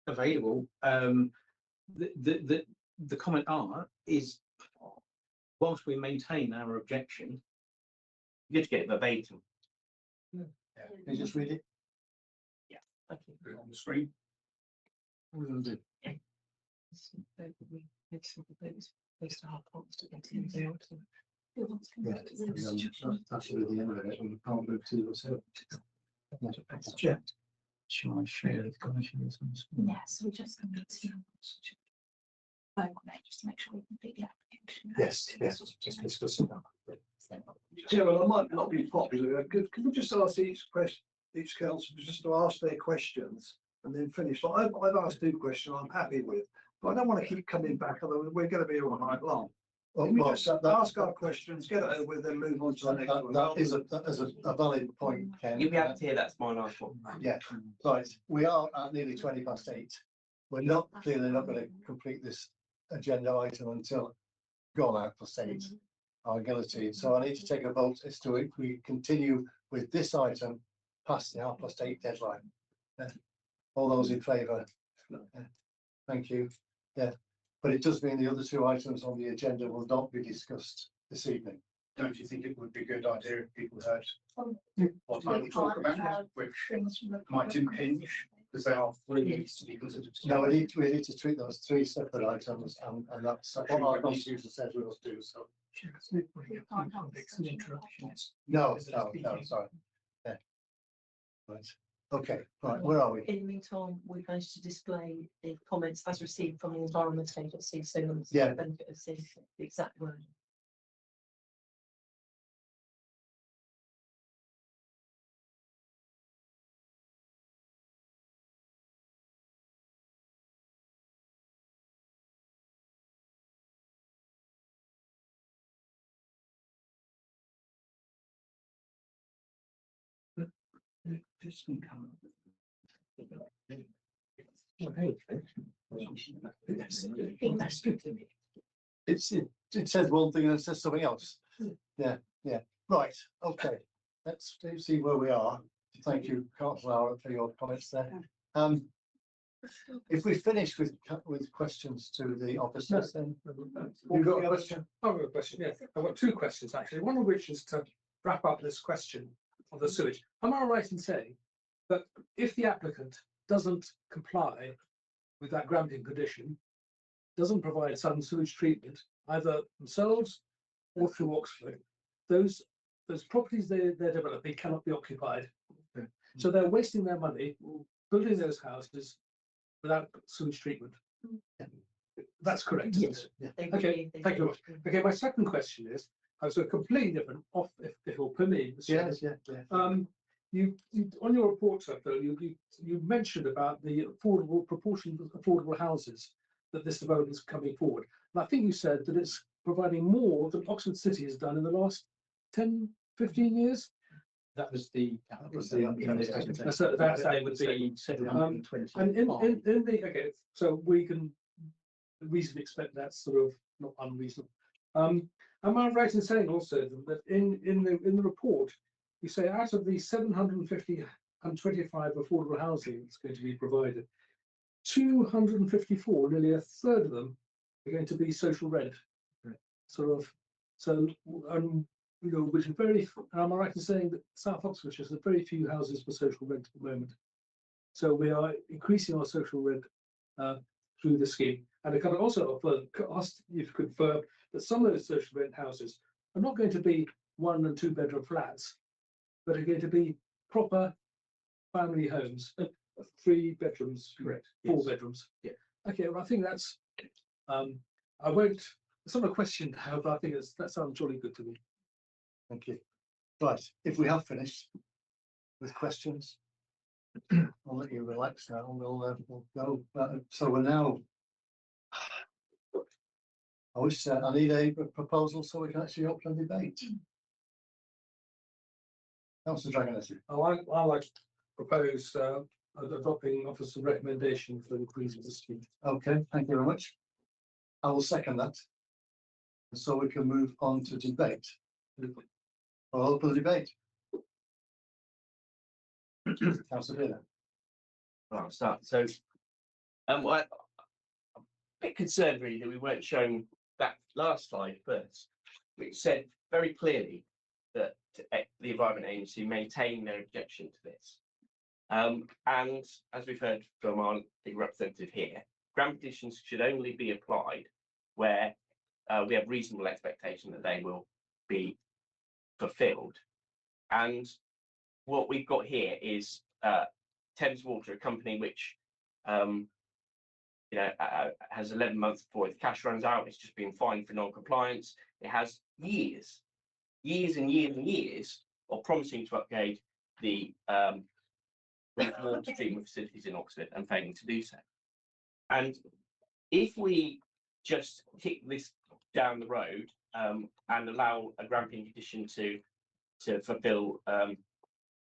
available. The comment is, whilst we maintain our objection, you get it verbatim. Yeah. Can you just read it? Yeah. Thank you. Put it on the screen. Yeah, that's really the end of it. We can't move to the object. Shall I share the commissioners? Yes, we're just going to vote on it just to make sure we complete the application. Yes, just discussing that. Chairman, I might not be popular. Can we just ask each councillor just to ask their questions and then finish? Like I've asked 2 questions I'm happy with, but I don't want to keep coming back, otherwise we're going to be here all night long. Can we just ask our questions, get it over with, then move on to the next one? That is a valid point, Ken. You'll be able to hear that's my last one. Yeah, right. We are at nearly 8:20. We're not clearly not going to complete this agenda item until gone out for state our ability. So I need to take a vote as to if we continue with this item past the 8:30 deadline. All those in favour? Thank you. Yeah. But it does mean the other 2 items on the agenda will not be discussed this evening. Don't you think it would be a good idea if people heard what I will talk about, which might impinge, because they are really to be considered? No, we need to treat those 3 separate items, and that's what our constitution says we must do. So Chair, there's no point in having conflicts and interruptions. No, sorry. Yeah. Right, okay, right, where are we? In the meantime, we've managed to display the comments as received from the Environment Agency, so the Yeah. benefit of seeing the exact word. It says one thing and it says something else. Yeah, right, okay. Let's see where we are. Thank you, Councillor Howard, for your comments there. If we finish with questions to the officers, then you've got a question? I've got a question, yeah. I've got two questions actually. One of which is to wrap up this question of the sewage. Am I right in saying that if the applicant doesn't comply with that granting condition, doesn't provide some sewage treatment, either themselves or through Oxford, those properties they're developing cannot be occupied. So they're wasting their money building those houses without sewage treatment. That's correct. Yes. Okay, thank you very much. Okay, my second question is, so completely different, off if you'll permit. Yes, yeah. You on your report, sir, Phil, you mentioned about the proportion of affordable houses that this development is coming forward. And I think you said that it's providing more than Oxford City has done in the last 10, 15 years. That was the. That would be 720. And in the okay, so we can reasonably expect that sort of not unreasonable. Am I right in saying also that in the report you say out of the 750 and 25 affordable housing that's going to be provided, 254, nearly a third of them, are going to be social rent. Sort of, so you know, which is very. Am I right in saying that South Oxfordshire has very few houses for social rent at the moment? So we are increasing our social rent through the scheme, and I can also ask you to confirm that some of those social rent houses are not going to be 1 and 2 bedroom flats, but are going to be proper family homes, 3 bedrooms, correct? 4 bedrooms. Yeah. Okay, well, I think that's. I won't. It's not a question now, but I think that sounds jolly good to me. Thank you. Right, if we have finished with questions, I'll let you relax now and we'll go. So we're now. I need a proposal so we can actually open a debate. Councillor Dragonetti. I like to propose adopting officer's recommendation for the increase of the scheme. Okay, thank you very much. I will second that. So we can move on to debate. I'll open the debate. Councillor Taylor. I'll start. So, I'm a bit concerned really that we weren't shown that last slide first, which said very clearly that the Environment Agency maintain their objection to this. And as we've heard from our representative here, grant petitions should only be applied where we have reasonable expectation that they will be fulfilled. And what we've got here is Thames Water, a company which has 11 months before its cash runs out. It's just been fined for non-compliance. It has years of promising to upgrade the water treatment facilities in Oxford and failing to do so. And if we just kick this down the road and allow a granting condition to fulfil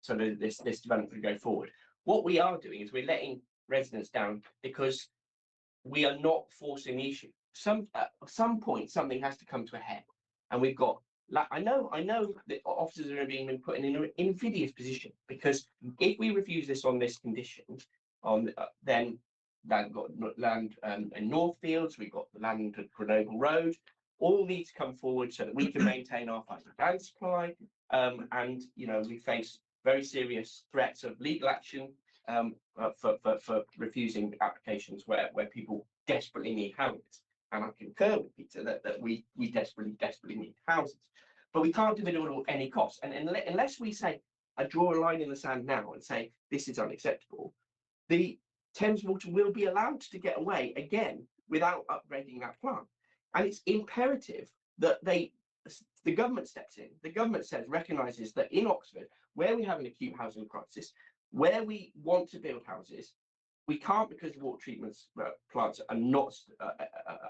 so that this development can go forward, what we are doing is we're letting residents down because we are not forcing the issue. At some point something has to come to a head, and we've got. I know that officers are being put in an invidious position, because if we refuse this on this condition, then we've got land in Northfields, we've got the land at Grenoble Road, all need to come forward so that we can maintain our land supply, and we face very serious threats of legal action for refusing applications where people desperately need houses. and I concur with Peter that we desperately need houses, but we can't do it all at any cost. And unless we say, I draw a line in the sand now and say this is unacceptable, the Thames Water will be allowed to get away again without upgrading that plant. And it's imperative that the government steps in. The government recognises that in Oxford, where we have an acute housing crisis, where we want to build houses, we can't because water treatment plants are not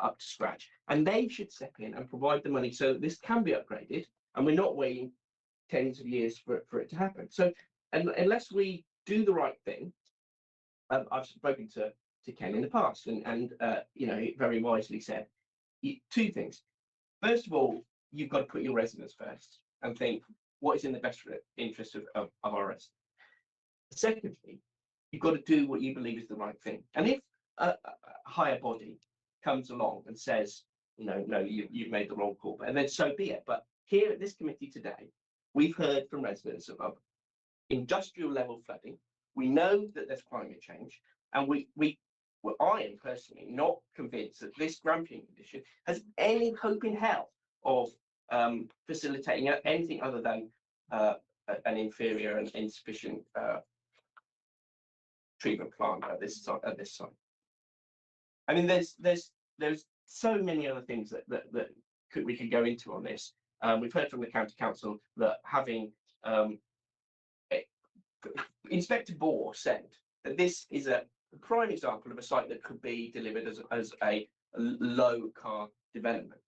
up to scratch. And they should step in and provide the money so that this can be upgraded, and we're not waiting tens of years for it to happen. So unless we do the right thing, I've spoken to Ken in the past, and you know, he very wisely said two things. First of all, you've got to put your residents first and think what is in the best interest of our residents. Secondly, you've got to do what you believe is the right thing. And if a higher body comes along and says, you know, no, you've made the wrong call, and then so be it. But here at this committee today, we've heard from residents of industrial level flooding. We know that there's climate change, and I am personally not convinced that this Grampian condition has any hope in hell of facilitating anything other than an inferior and insufficient treatment plant at this site. I mean, there's so many other things that we could go into on this. We've heard from the county council that having Inspector Bohr said that this is a prime example of a site that could be delivered as a low car development.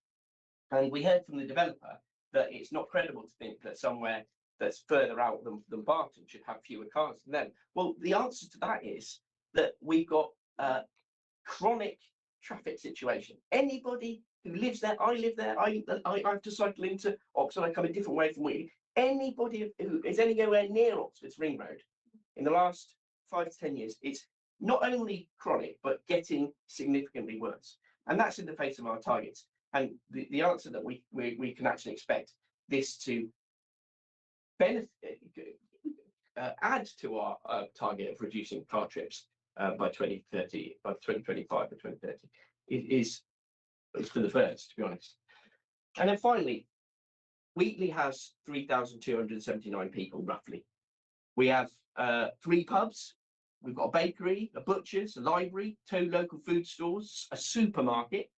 And we heard from the developer that it's not credible to think that somewhere that's further out than Barton should have fewer cars than them. Well, the answer to that is that we've got a chronic traffic situation. Anybody who lives there, I live there, I have to cycle into Oxford, I come a different way from Wheatley. Anybody who is anywhere near Oxford's Ring Road in the last 5 to 10 years, it's not only chronic, but getting significantly worse. And that's in the face of our targets. And the answer that we can actually expect this to benefit, add to our target of reducing car trips by 2030, by 2025 or 2030, is for the birds, to be honest. And then finally, Wheatley has 3,279 people, roughly. We have 3 pubs. We've got a bakery, a butcher's, a library, 2 local food stores, a supermarket,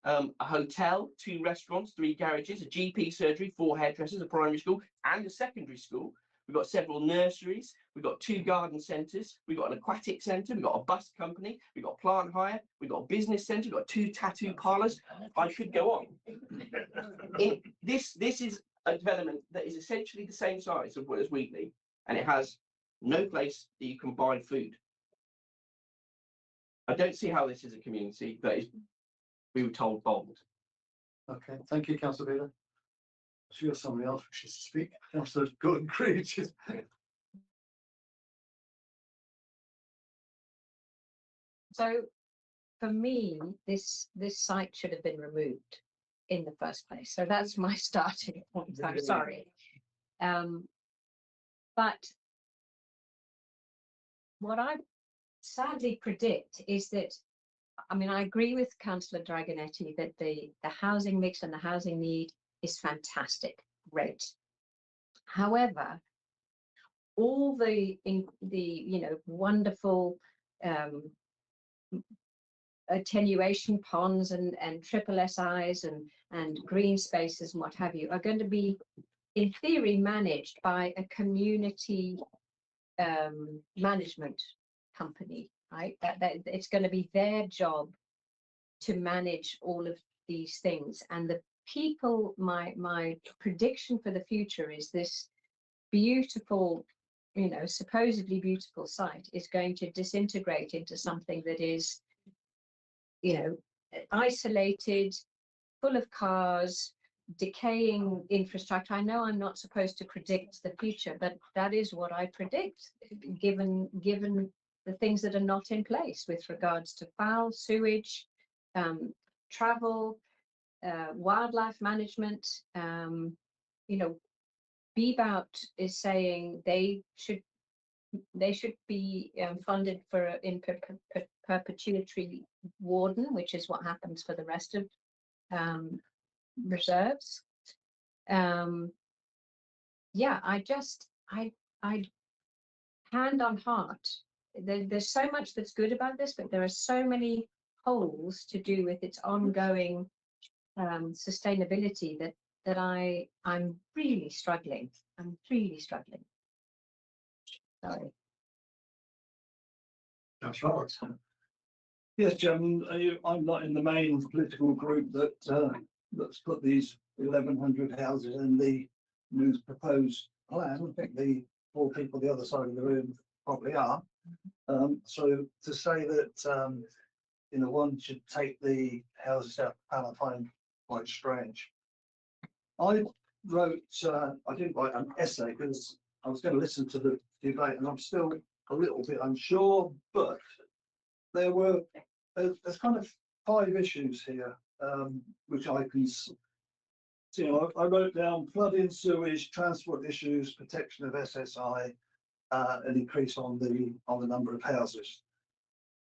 a hotel, 2 restaurants, 3 garages, a GP surgery, 4 hairdressers, a primary school, and a secondary school. We've got several nurseries. We've got 2 garden centres. We've got an aquatic centre. We've got a bus company. We've got plant hire. We've got a business centre. We've got 2 tattoo parlours. I could go on. This is a development that is essentially the same size as Wheatley, and it has no place that you can buy food. I don't see how this is a community that is, we were told, bold. Okay, thank you, Councillor Bealer. So you got somebody else wishes to speak. Councillor Gordon Creed. So for me, this site should have been removed in the first place. So that's my starting point. I'm sorry. But what I sadly predict is that, I mean, I agree with Councillor Dragonetti that the housing mix and the housing need is fantastic, great. However, all the wonderful attenuation ponds and triple SIs and green spaces and what have you are going to be, in theory, managed by a community management company, right? That it's going to be their job to manage all of these things. And the people, my prediction for the future is this beautiful, supposedly beautiful site is going to disintegrate into something that is, isolated, full of cars, decaying infrastructure. I know I'm not supposed to predict the future, but that is what I predict, given the things that are not in place with regards to foul, sewage, travel, wildlife management. BBOUT is saying they should they should be funded for perpetuity warden, which is what happens for the rest of reserves. Yeah, I hand on heart, there's so much that's good about this, but there are so many holes to do with its ongoing sustainability that I'm really struggling. I'm really struggling. Sorry. That's right. Yes, Chairman, I'm not in the main political group that's put these 1,100 houses in the new proposed plan. I think the 4 people the other side of the room probably are. So to say that one should take the houses out of the plan, I find quite strange. I wrote, I didn't write an essay because I was going to listen to the debate, and I'm still a little bit unsure, but there's kind of 5 issues here, which I can see. I wrote down flooding, sewage, transport issues, protection of SSI, an increase on the number of houses.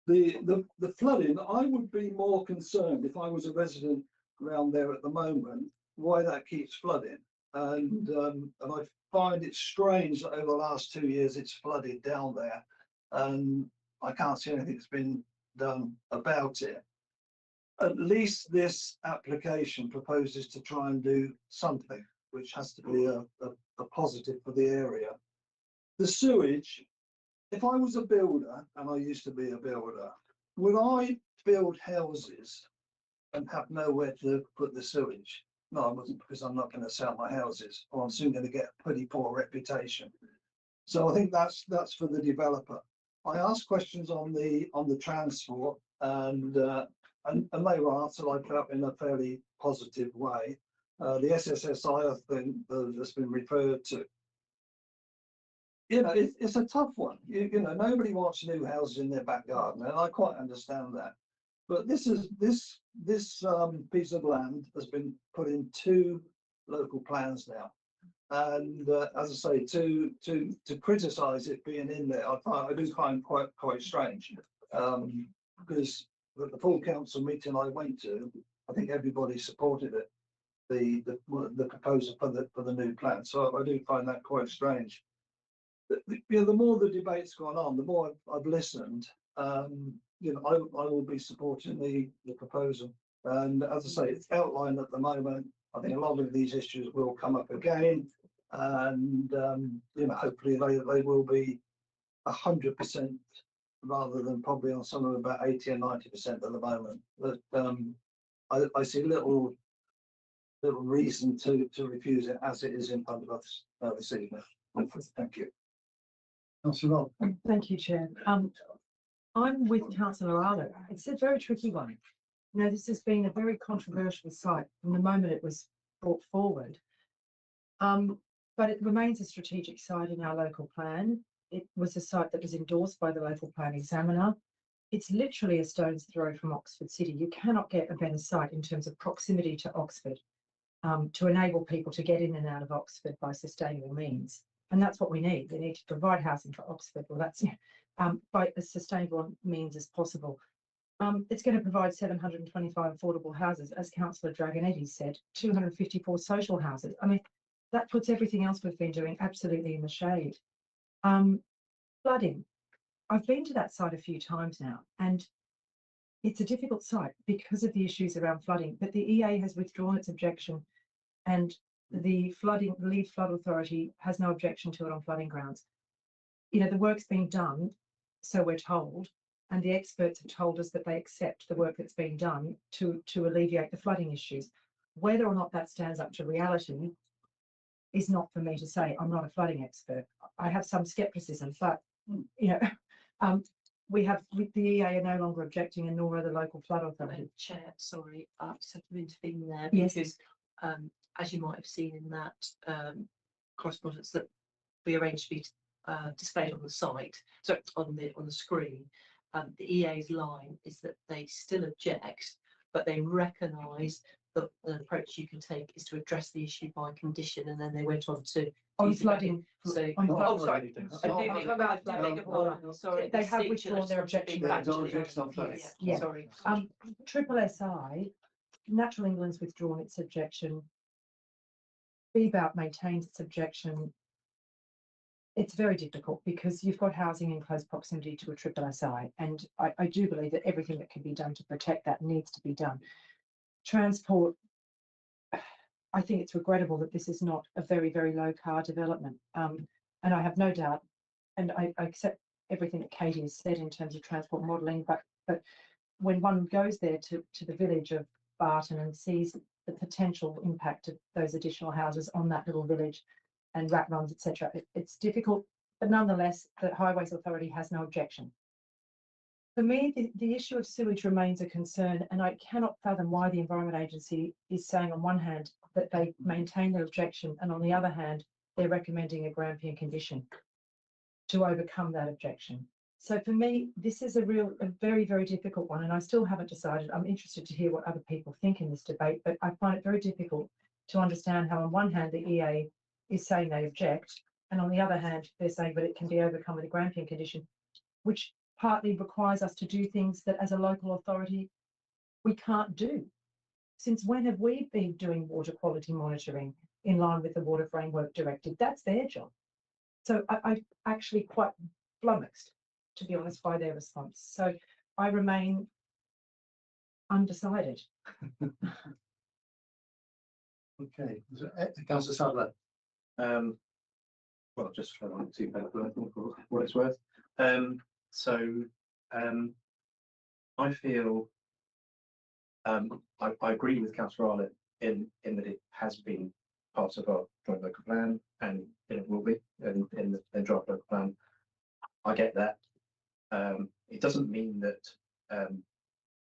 The flooding, I would be more concerned if I was a resident around there at the moment, why that keeps flooding. And I find it strange that over the last 2 years it's flooded down there, and I can't see anything that's been done about it. At least this application proposes to try and do something, which has to be a positive for the area. The sewage, if I was a builder, and I used to be a builder, would I build houses and have nowhere to put the sewage? No, I wasn't, because I'm not going to sell my houses, or I'm soon going to get a pretty poor reputation. So I think that's for the developer. I asked questions on the transport, and they were answered, I felt, in a fairly positive way. The SSSI, I think, that's been referred to. It's a tough one. Nobody wants new houses in their back garden, and I quite understand that. But this piece of land has been put in 2 local plans now, and as I say, to criticise it being in there, I do find quite strange, because the full council meeting I went to, I think everybody supported it, the proposal for the new plan. So I do find that quite strange. The more the debate's gone on, the more I've listened. I will be supporting the proposal, and as I say, it's outlined at the moment. I think a lot of these issues will come up again, and hopefully they will be 100%, rather than probably on some of them about 80 and 90% at the moment. But I see little reason to refuse it as it is in front of us this evening. Thank you. Councillor Rob. Thank you, Chair. I'm with Councillor Arlo. It's a very tricky one. This has been a very controversial site from the moment it was brought forward. But it remains a strategic site in our local plan. It was a site that was endorsed by the local plan examiner. It's literally a stone's throw from Oxford City. You cannot get a better site in terms of proximity to Oxford, to enable people to get in and out of Oxford by sustainable means. And that's what we need. We need to provide housing for Oxford. Well, that's by as sustainable means as possible. It's going to provide 725 affordable houses, as Councillor Dragonetti said, 254 social houses. I mean, that puts everything else we've been doing absolutely in the shade. Flooding. I've been to that site a few times now, and it's a difficult site because of the issues around flooding, but the EA has withdrawn its objection, and the Lead Flood Authority has no objection to it on flooding grounds. The work's being done, so we're told, and the experts have told us that they accept the work that's being done to alleviate the flooding issues. Whether or not that stands up to reality is not for me to say. I'm not a flooding expert. I have some scepticism, but the EA are no longer objecting, and nor are the local flood authority. Chair, sorry, I just have to intervene there, Yes. because as you might have seen in that correspondence that we arranged to be displayed on the site, so on the screen, the EA's line is that they still object, but they recognise the approach you can take is to address the issue by condition, and then they went on to On feasibility. flooding. So, on oh, flooding. sorry, They have withdrawn their objection. Yeah. Sorry. Triple SI, Natural England's withdrawn its objection. BBOUT maintains its objection. It's very difficult because you've got housing in close proximity to a triple SI, and I do believe that everything that can be done to protect that needs to be done. Transport, I think it's regrettable that this is not a very, very low car development. And I have no doubt, and I accept everything that Katie has said in terms of transport modelling, but when one goes there to the village of Barton and sees the potential impact of those additional houses on that little village and rat runs, etc., it's difficult, but nonetheless, the Highways Authority has no objection. For me, the issue of sewage remains a concern, and I cannot fathom why the Environment Agency is saying on one hand that they maintain their objection, and on the other hand, they're recommending a Grampian condition to overcome that objection. So for me, this is a very, very difficult one, and I still haven't decided. I'm interested to hear what other people think in this debate, but I find it very difficult to understand how on one hand the EA is saying they object, and on the other hand, they're saying that it can be overcome with a Grampian condition, which partly requires us to do things that as a local authority we can't do. Since when have we been doing water quality monitoring in line with the Water Framework Directive? That's their job. So I'm actually quite flummoxed, to be honest, by their response. So I remain undecided. Okay, Councillor Sadler. Well, just for on to for what it's worth. I feel I agree with Councillor Arlett in that it has been part of our joint local plan, and it will be in the draft local plan. I get that. It doesn't mean that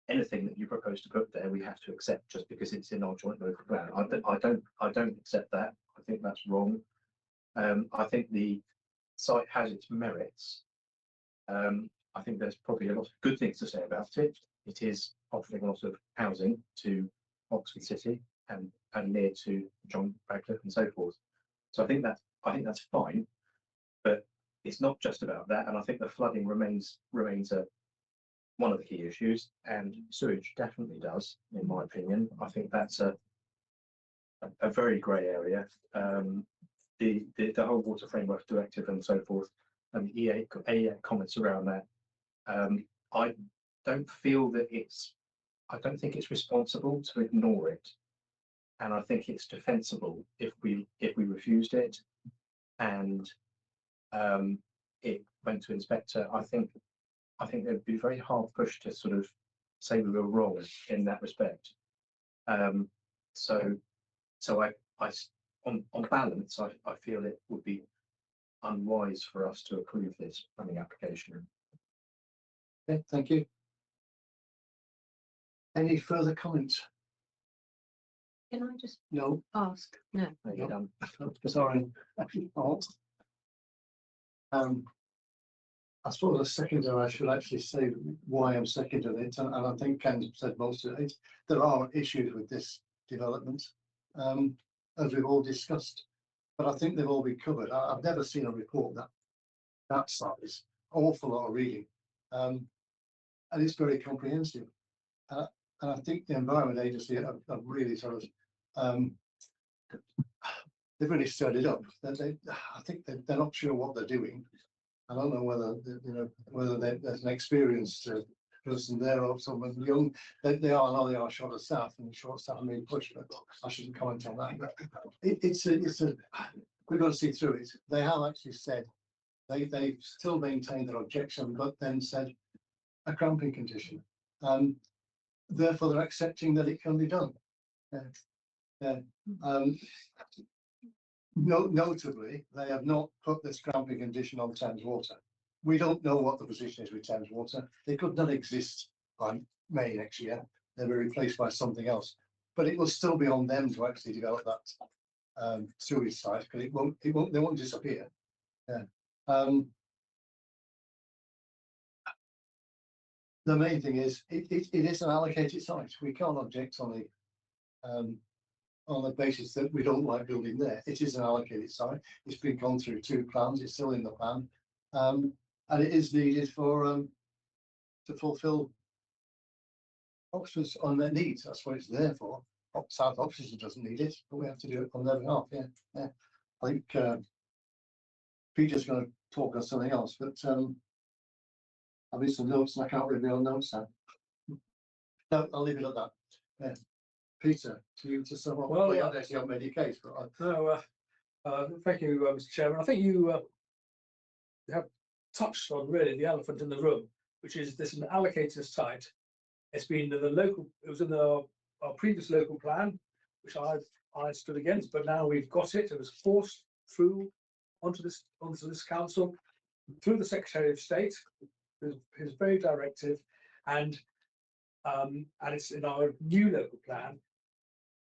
anything that you propose to put there we have to accept just because it's in our joint local plan. I don't accept that. I think that's wrong. I think the site has its merits. I think there's probably a lot of good things to say about it. It is offering a lot of housing to Oxford City and near to John Radcliffe and so forth. So I think that's fine, but it's not just about that. And I think the flooding remains one of the key issues, and sewage definitely does, in my opinion. I think that's a very grey area. The whole Water Framework Directive and so forth, and the EA comments around that. I don't think it's responsible to ignore it, and I think it's defensible if we refused it and it went to inspector. I think they'd be very hard pushed to sort of say we were wrong in that respect. So on balance, I feel it would be unwise for us to approve this planning application. Okay, thank you. Any further comments? Can I just No. ask? No. No. Sorry, actually not. I suppose as seconder, I should actually say why I'm seconding it, and I think Ken said most of it. There are issues with this development, as we've all discussed, but I think they've all been covered. I've never seen a report that size, awful lot of reading, and it's very comprehensive. And I think the Environment Agency have really sort of they've really stirred it up. I think they're not sure what they're doing. I don't know whether there's an experienced person there or someone young. They are short of staff, and short staff are being pushed. But I shouldn't comment on that. But we've got to see through it. They have actually said they still maintain their objection, but then said a cramping condition. Therefore, they're accepting that it can be done. Notably, they have not put this cramping condition on Thames Water. We don't know what the position is with Thames Water. They could not exist by May next year. They'll be replaced by something else. But it will still be on them to actually develop that sewage site, because they won't disappear. Yeah. The main thing is it is an allocated site. We can't object on on the basis that we don't like building there. It is an allocated site. It's been gone through 2 plans. It's still in the plan, and it is needed for to fulfil Oxford's on their needs. That's what it's there for. South Oxford doesn't need it, but we have to do it on their behalf. Yeah. I think Peter's going to talk on something else, but I've made some notes and I can't reveal notes now. No, I'll leave it at that. Yeah. Peter, to you to sum up. Well, you haven't actually made your case, but thank you, Mr. Chairman. I think you have touched on really the elephant in the room, which is this an allocated site. It's been in the local. It was in our previous local plan, which I stood against, but now we've got it. It was forced through onto this council through the Secretary of State, his very directive, and it's in our new local plan.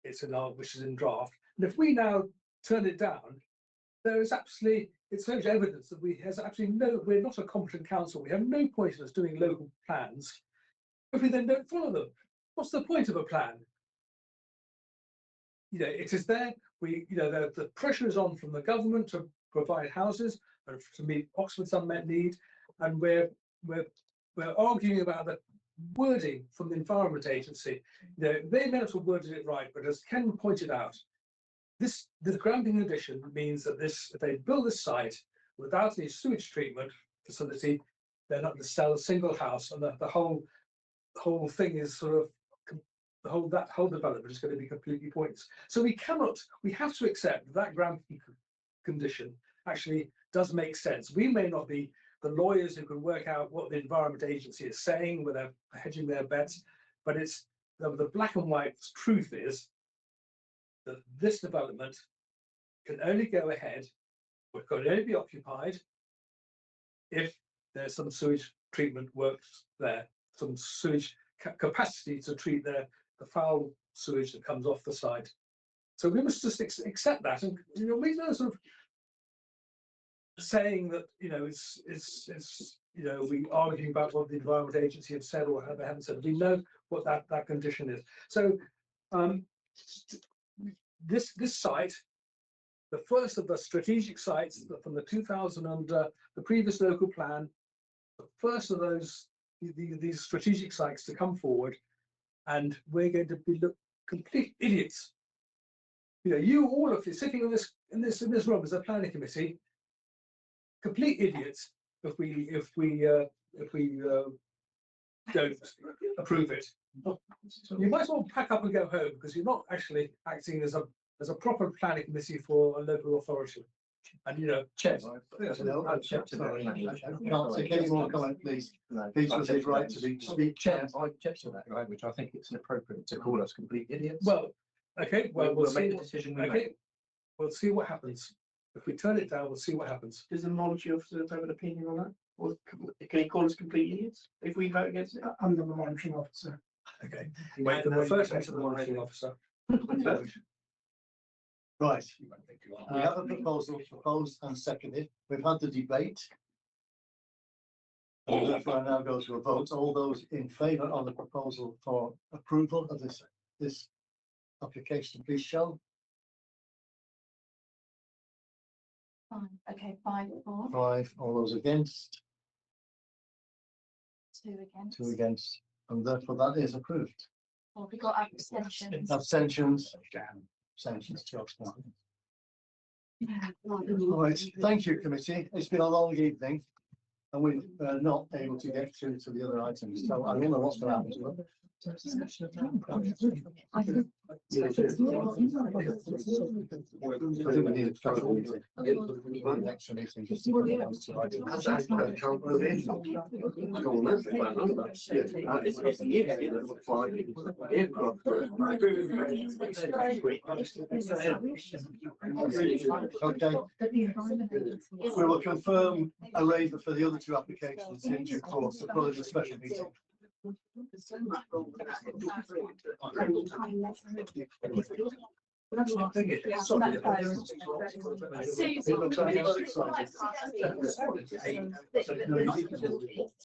It's in our, which is in draft. And if we now turn it down, there is absolutely, it's so much evidence that we're not a competent council. We have no point in us doing local plans if we then don't follow them. What's the point of a plan? It is there. The pressure is on from the government to provide houses and to meet Oxford's unmet need, and we're arguing about the wording from the Environment Agency. They may not have worded it right, but as Ken pointed out, this grounding addition means that if they build this site without any sewage treatment facility, they're not going to sell a single house, and the whole thing is sort of that whole development is going to be completely pointless. So we have to accept that grounding condition actually does make sense. We may not be the lawyers who can work out what the Environment Agency is saying when they're hedging their bets, but it's the black and white truth is that this development can only go ahead, or can only be occupied if there's some sewage treatment works there, some sewage capacity to treat the foul sewage that comes off the site. So we must just accept that, and we know sort of saying that it's we arguing about what the Environment Agency have said or they haven't said. We know what that condition is. So this site, the first of the strategic sites from the 2000 and the previous local plan, the first of these strategic sites to come forward, and we're going to be complete idiots. You all of you sitting in this room as a planning committee, complete idiots if we don't approve it. You might as well pack up and go home, because you're not actually acting as a proper planning committee for a local authority. And Chair, can't take any more comment, please. Please was his right to speak. Chair, I object to that language. I think it's inappropriate to call us complete idiots. Well, okay, we'll make the decision. Okay, we'll see what happens. If we turn it down, we'll see what happens. Does the monitoring officer have an opinion on that? Or can he call us complete idiots if we vote against it? I'm the monitoring officer. Okay. Wait, the first to the monitoring officer. Right. We have a proposal proposed and seconded. We've had the debate. And therefore I now go to a vote. All those in favour of the proposal for approval of this application, please show. Okay, 5 for. 5. All those against. 2 against. 2 against. And therefore that is approved. Well, we got abstentions. Abstentions. Abstentions. Right. Thank you, committee. It's been a long evening, and we're not able to get through to the other items. So I don't know what's going to happen to them. I think we need a special meeting. Extra meeting just to Okay. We will confirm a waiver for the other 2 applications in due course, as well as a special meeting.